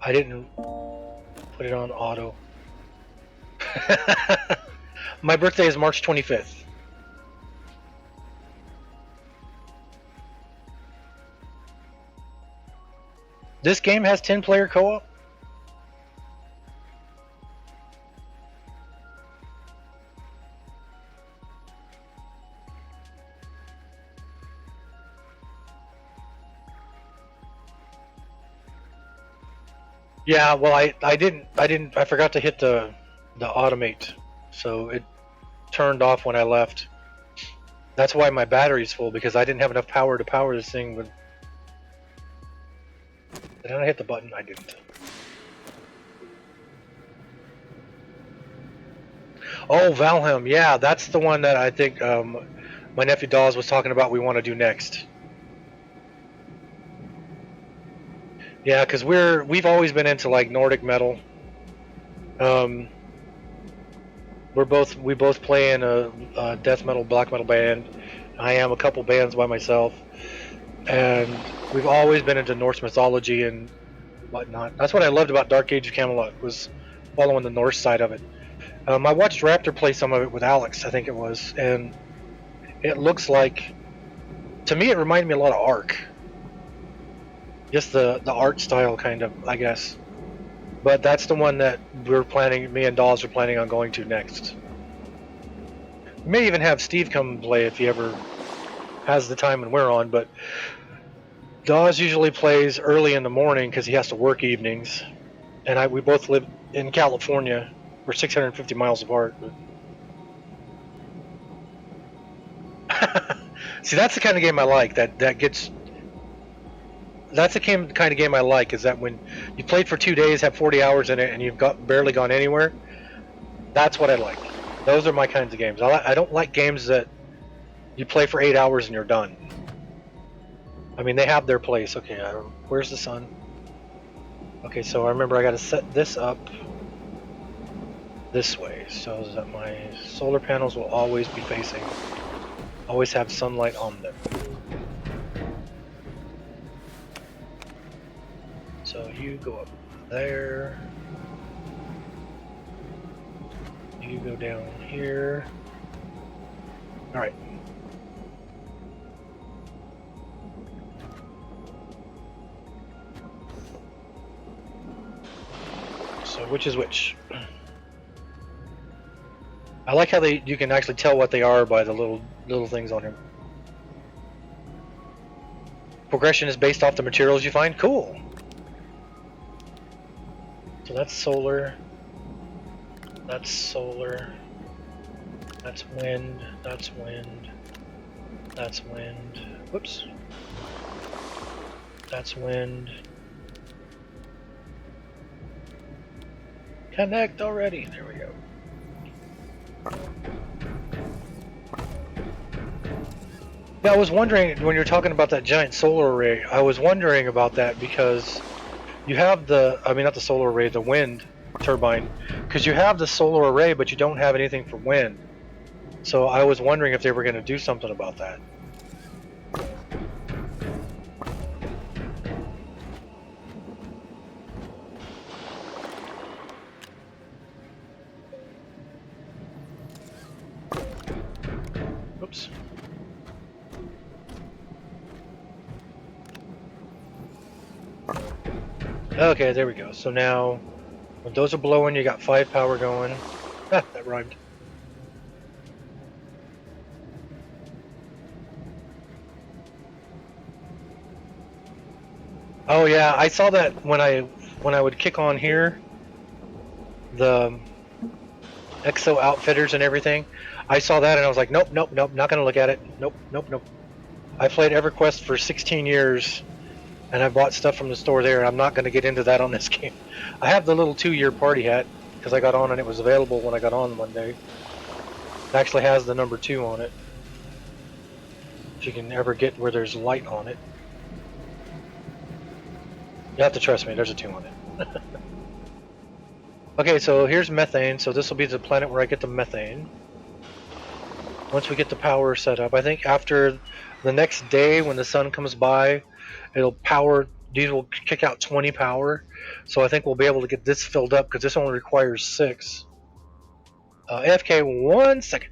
I didn't put it on auto. My birthday is March 25th. This game has 10-player co-op? Yeah, well, I forgot to hit the automate, so it turned off when I left. That's why my battery's full, because I didn't have enough power to power this thing. With did I hit the button? I didn't. Oh, Valheim, yeah, that's the one that I think my nephew Dawes was talking about. We want to do next. Yeah, because we've always been into like Nordic metal. Um, we both play in a death metal, black metal band. I am a couple bands by myself, and we've always been into Norse mythology and whatnot. That's what I loved about Dark Age of Camelot, was following the Norse side of it. I watched Raptor play some of it with Alex, I think it was, and it looks like, to me, it reminded me a lot of Ark. Just the art style, kind of, I guess. But that's the one that me and Dawes are planning on going to next. We may even have Steve come play if he ever has the time when we're on, but Dawes usually plays early in the morning because he has to work evenings, and we both live in California. We're 650 miles apart. See, that's the kind of game I like. That gets. That's the kind of game I like. Is that when you played for 2 days, have 40 hours in it, and you've got barely gone anywhere? That's what I like. Those are my kinds of games. I don't like games that you play for 8 hours and you're done. I mean, they have their place. Okay, where's the sun? Okay, so I remember I got to set this up this way so that my solar panels will always be facing, always have sunlight on them. So you go up there. You go down here. All right. So which is which? I like how you can actually tell what they are by the little things on him. Progression is based off the materials you find. Cool. So that's solar. That's solar. That's wind. That's wind. That's wind. Whoops. That's wind. Connect already. There we go. Yeah, I was wondering when you're talking about that giant solar array. I was wondering about that because you have not the solar array, the wind turbine, because you have the solar array, but you don't have anything for wind. So I was wondering if they were going to do something about that. Oops. Okay, there we go. So now, when those are blowing, you got 5 power going. Ah, that rhymed. Oh yeah, I saw that when I would kick on here, the Exo Outfitters and everything. I saw that and I was like, nope, nope, nope, not gonna look at it. Nope, nope, nope. I played EverQuest for 16 years, and I bought stuff from the store there, and I'm not gonna get into that on this game. I have the little 2-year party hat because I got on and it was available when I got on one day. It actually has the number 2 on it. If you can ever get where there's light on it. You have to trust me, there's a 2 on it. Okay, so here's methane, so this will be the planet where I get the methane. Once we get the power set up, I think after the next day when the sun comes by, it'll power, these will kick out 20 power. So I think we'll be able to get this filled up because this only requires 6. AFK 1 second.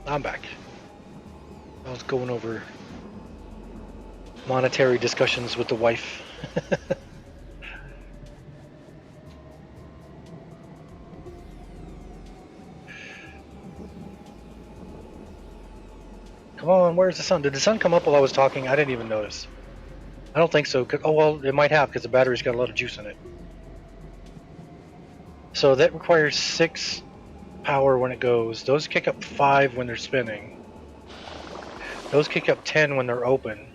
I'm back. I was going over monetary discussions with the wife. Come on, where's the sun? Did the sun come up while I was talking? I didn't even notice. I don't think so. Oh, well, it might have because the battery's got a lot of juice in it. So that requires 6 power when it goes. Those kick up 5 when they're spinning. Those kick up 10 when they're open.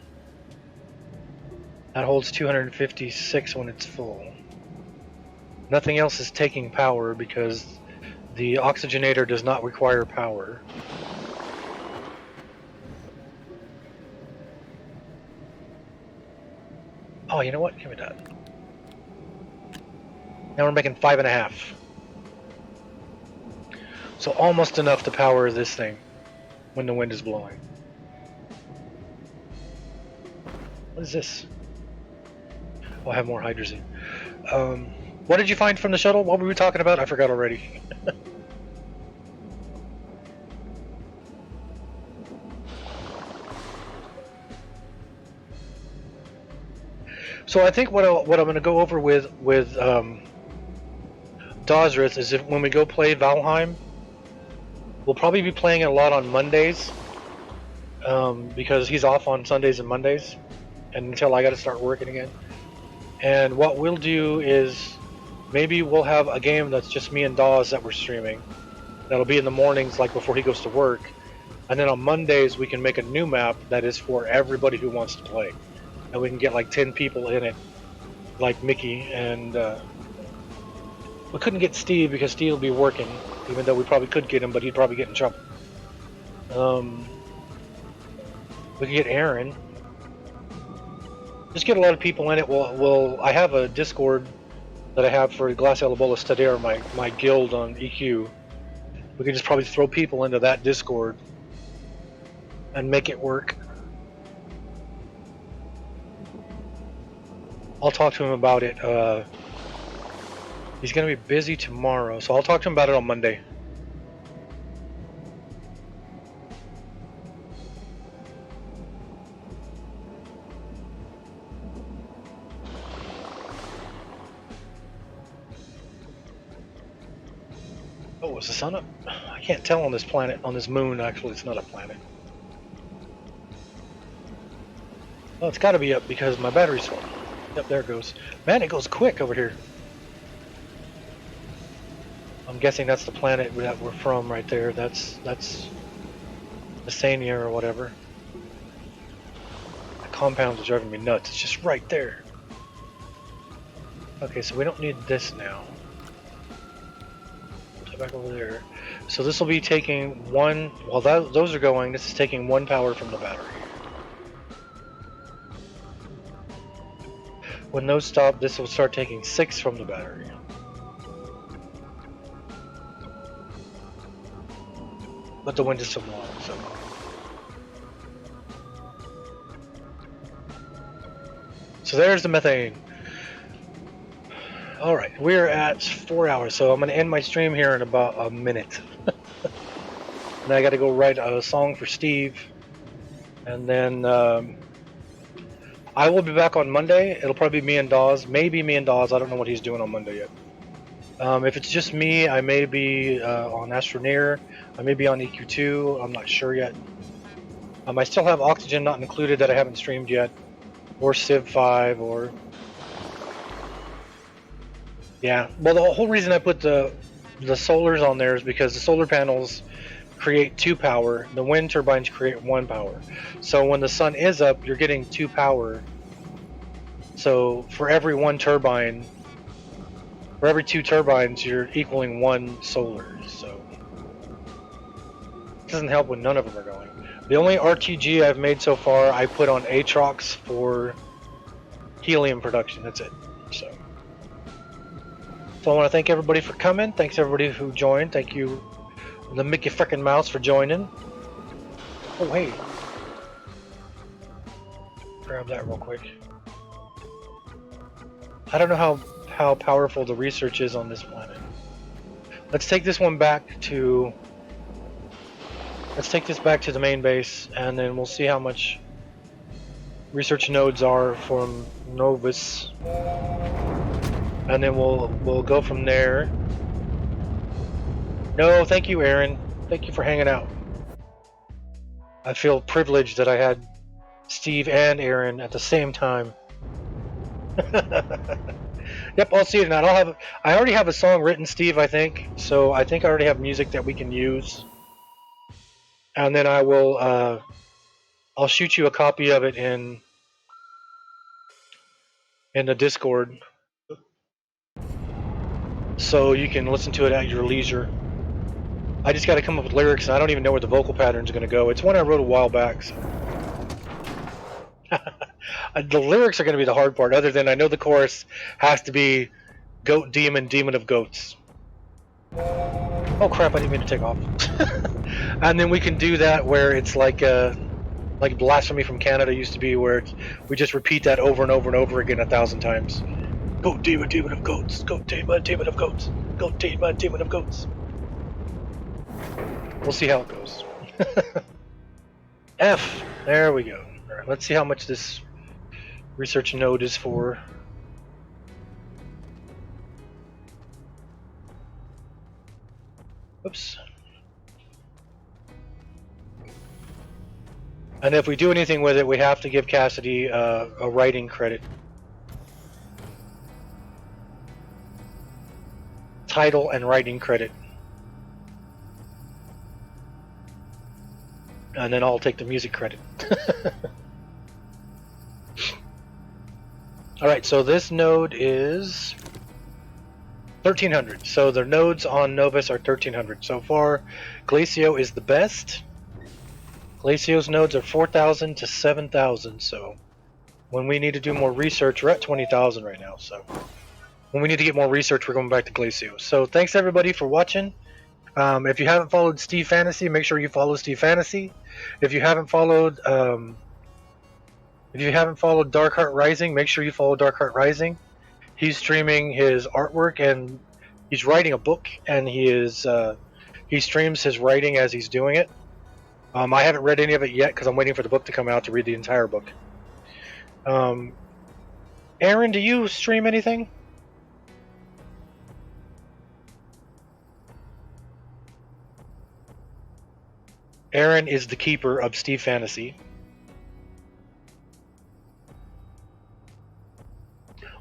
That holds 256 when it's full. Nothing else is taking power because the oxygenator does not require power. Oh, you know what? Give me that. Now we're making 5.5. So almost enough to power this thing when the wind is blowing. What is this? Oh, I have more hydrazine. What did you find from the shuttle? What were we talking about? I forgot already. So I think what I'm going to go over with Dozrith is if when we go play Valheim, we'll probably be playing it a lot on Mondays because he's off on Sundays and Mondays, and until I got to start working again. And what we'll do is maybe we'll have a game that's just me and Dawes that we're streaming. That'll be in the mornings, like before he goes to work. And then on Mondays we can make a new map that is for everybody who wants to play, and we can get like 10 people in it, like Mickey. And we couldn't get Steve because Steve will be working, even though we probably could get him, but he'd probably get in trouble. We could get Aaron. Just get a lot of people in it. I have a Discord that I have for Glass Elabola Stadir, my guild on EQ. We could just probably throw people into that Discord and make it work. I'll talk to him about it. He's going to be busy tomorrow, so I'll talk to him about it on Monday. Oh, is the sun up? I can't tell on this planet, on this moon. Actually, it's not a planet. Well, it's got to be up because my battery's full. Yep, there it goes. Man, it goes quick over here. I'm guessing that's the planet that we're from right there. That's Astroneer or whatever. The compounds are driving me nuts. It's just right there. Okay, so we don't need this now. Put it back over there. So this will be taking 1. While those are going, this is taking 1 power from the battery. When those stop, this will start taking 6 from the battery. But the wind is so long, so. So there's the methane. Alright, we're at 4 hours, so I'm going to end my stream here in about a minute. And I got to go write a song for Steve. And then I will be back on Monday. It'll probably be me and Dawes. Maybe me and Dawes. I don't know what he's doing on Monday yet. If it's just me, I may be on Astroneer. I may be on EQ2. I'm not sure yet. I still have Oxygen not included that I haven't streamed yet. Or Civ 5 or... Yeah, well the whole reason I put the solars on there is because the solar panels create 2 power, the wind turbines create 1 power. So when the sun is up, you're getting 2 power. So for every 1 turbine, for every 2 turbines, you're equaling 1 solar. So it doesn't help when none of them are going. The only RTG I've made so far, I put on Atrox for helium production. That's it. So I want to thank everybody for coming. Thanks everybody who joined. Thank you, the Mickey frickin' Mouse, for joining. Oh, hey. Grab that real quick. I don't know how powerful the research is on this planet. Let's take this one back to let's take this back to the main base, and then we'll see how much research nodes are from Novus, and then we'll go from there. No, thank you, Aaron. Thank you for hanging out. I feel privileged that I had Steve and Aaron at the same time. Yep, I'll see you tonight. I already have a song written, Steve, I think. So I think I already have music that we can use. And then I'll shoot you a copy of it in the Discord, so you can listen to it at your leisure. I just got to come up with lyrics, and I don't even know where the vocal pattern's going to go. It's one I wrote a while back. So. The lyrics are going to be the hard part, other than I know the chorus has to be Goat Demon, Demon of Goats. Oh crap, I didn't mean to take off. And then we can do that where it's like Blasphemy from Canada used to be, where we just repeat that over and over and over again 1,000 times. Goat Demon, Demon of Goats. Goat Demon, Demon of Goats. Goat Demon, Demon of Goats. We'll see how it goes. F. There we go. All right, let's see how much this research node is for. Oops. And if we do anything with it, we have to give Cassidy a writing credit. Title and writing credit. And then I'll take the music credit. Alright, so this node is 1,300. So the nodes on Novus are 1,300. So far, Glacio is the best. Glacio's nodes are 4,000 to 7,000. So when we need to do more research, we're at 20,000 right now. So when we need to get more research, we're going back to Glacio. So thanks everybody for watching. If you haven't followed Steve Fantasy, make sure you follow Steve Fantasy. If you haven't followed Darkheart Rising, make sure you follow Darkheart Rising. He's streaming his artwork, and he's writing a book, and he streams his writing as he's doing it. I haven't read any of it yet because I'm waiting for the book to come out to read the entire book. Aaron, do you stream anything? Aaron is the keeper of Steve Fantasy.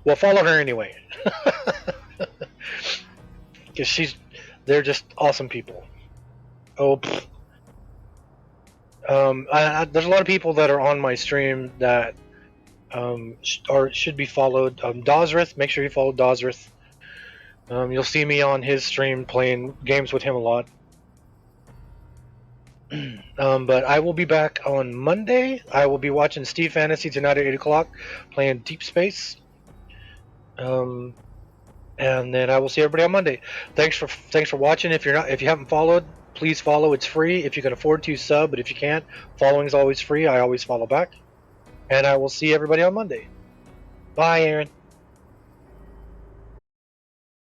Well, follow her anyway. Because they're just awesome people. Oh, there's a lot of people that are on my stream that should be followed. Dozrith, make sure you follow Dozrith. You'll see me on his stream playing games with him a lot. But I will be back on Monday. I will be watching Steve Fantasy tonight at 8 o'clock, playing Deep Space. And then I will see everybody on Monday. Thanks for watching. If you haven't followed, please follow. It's free. If you can afford to, sub. But if you can't, following is always free. I always follow back. And I will see everybody on Monday. Bye, Aaron.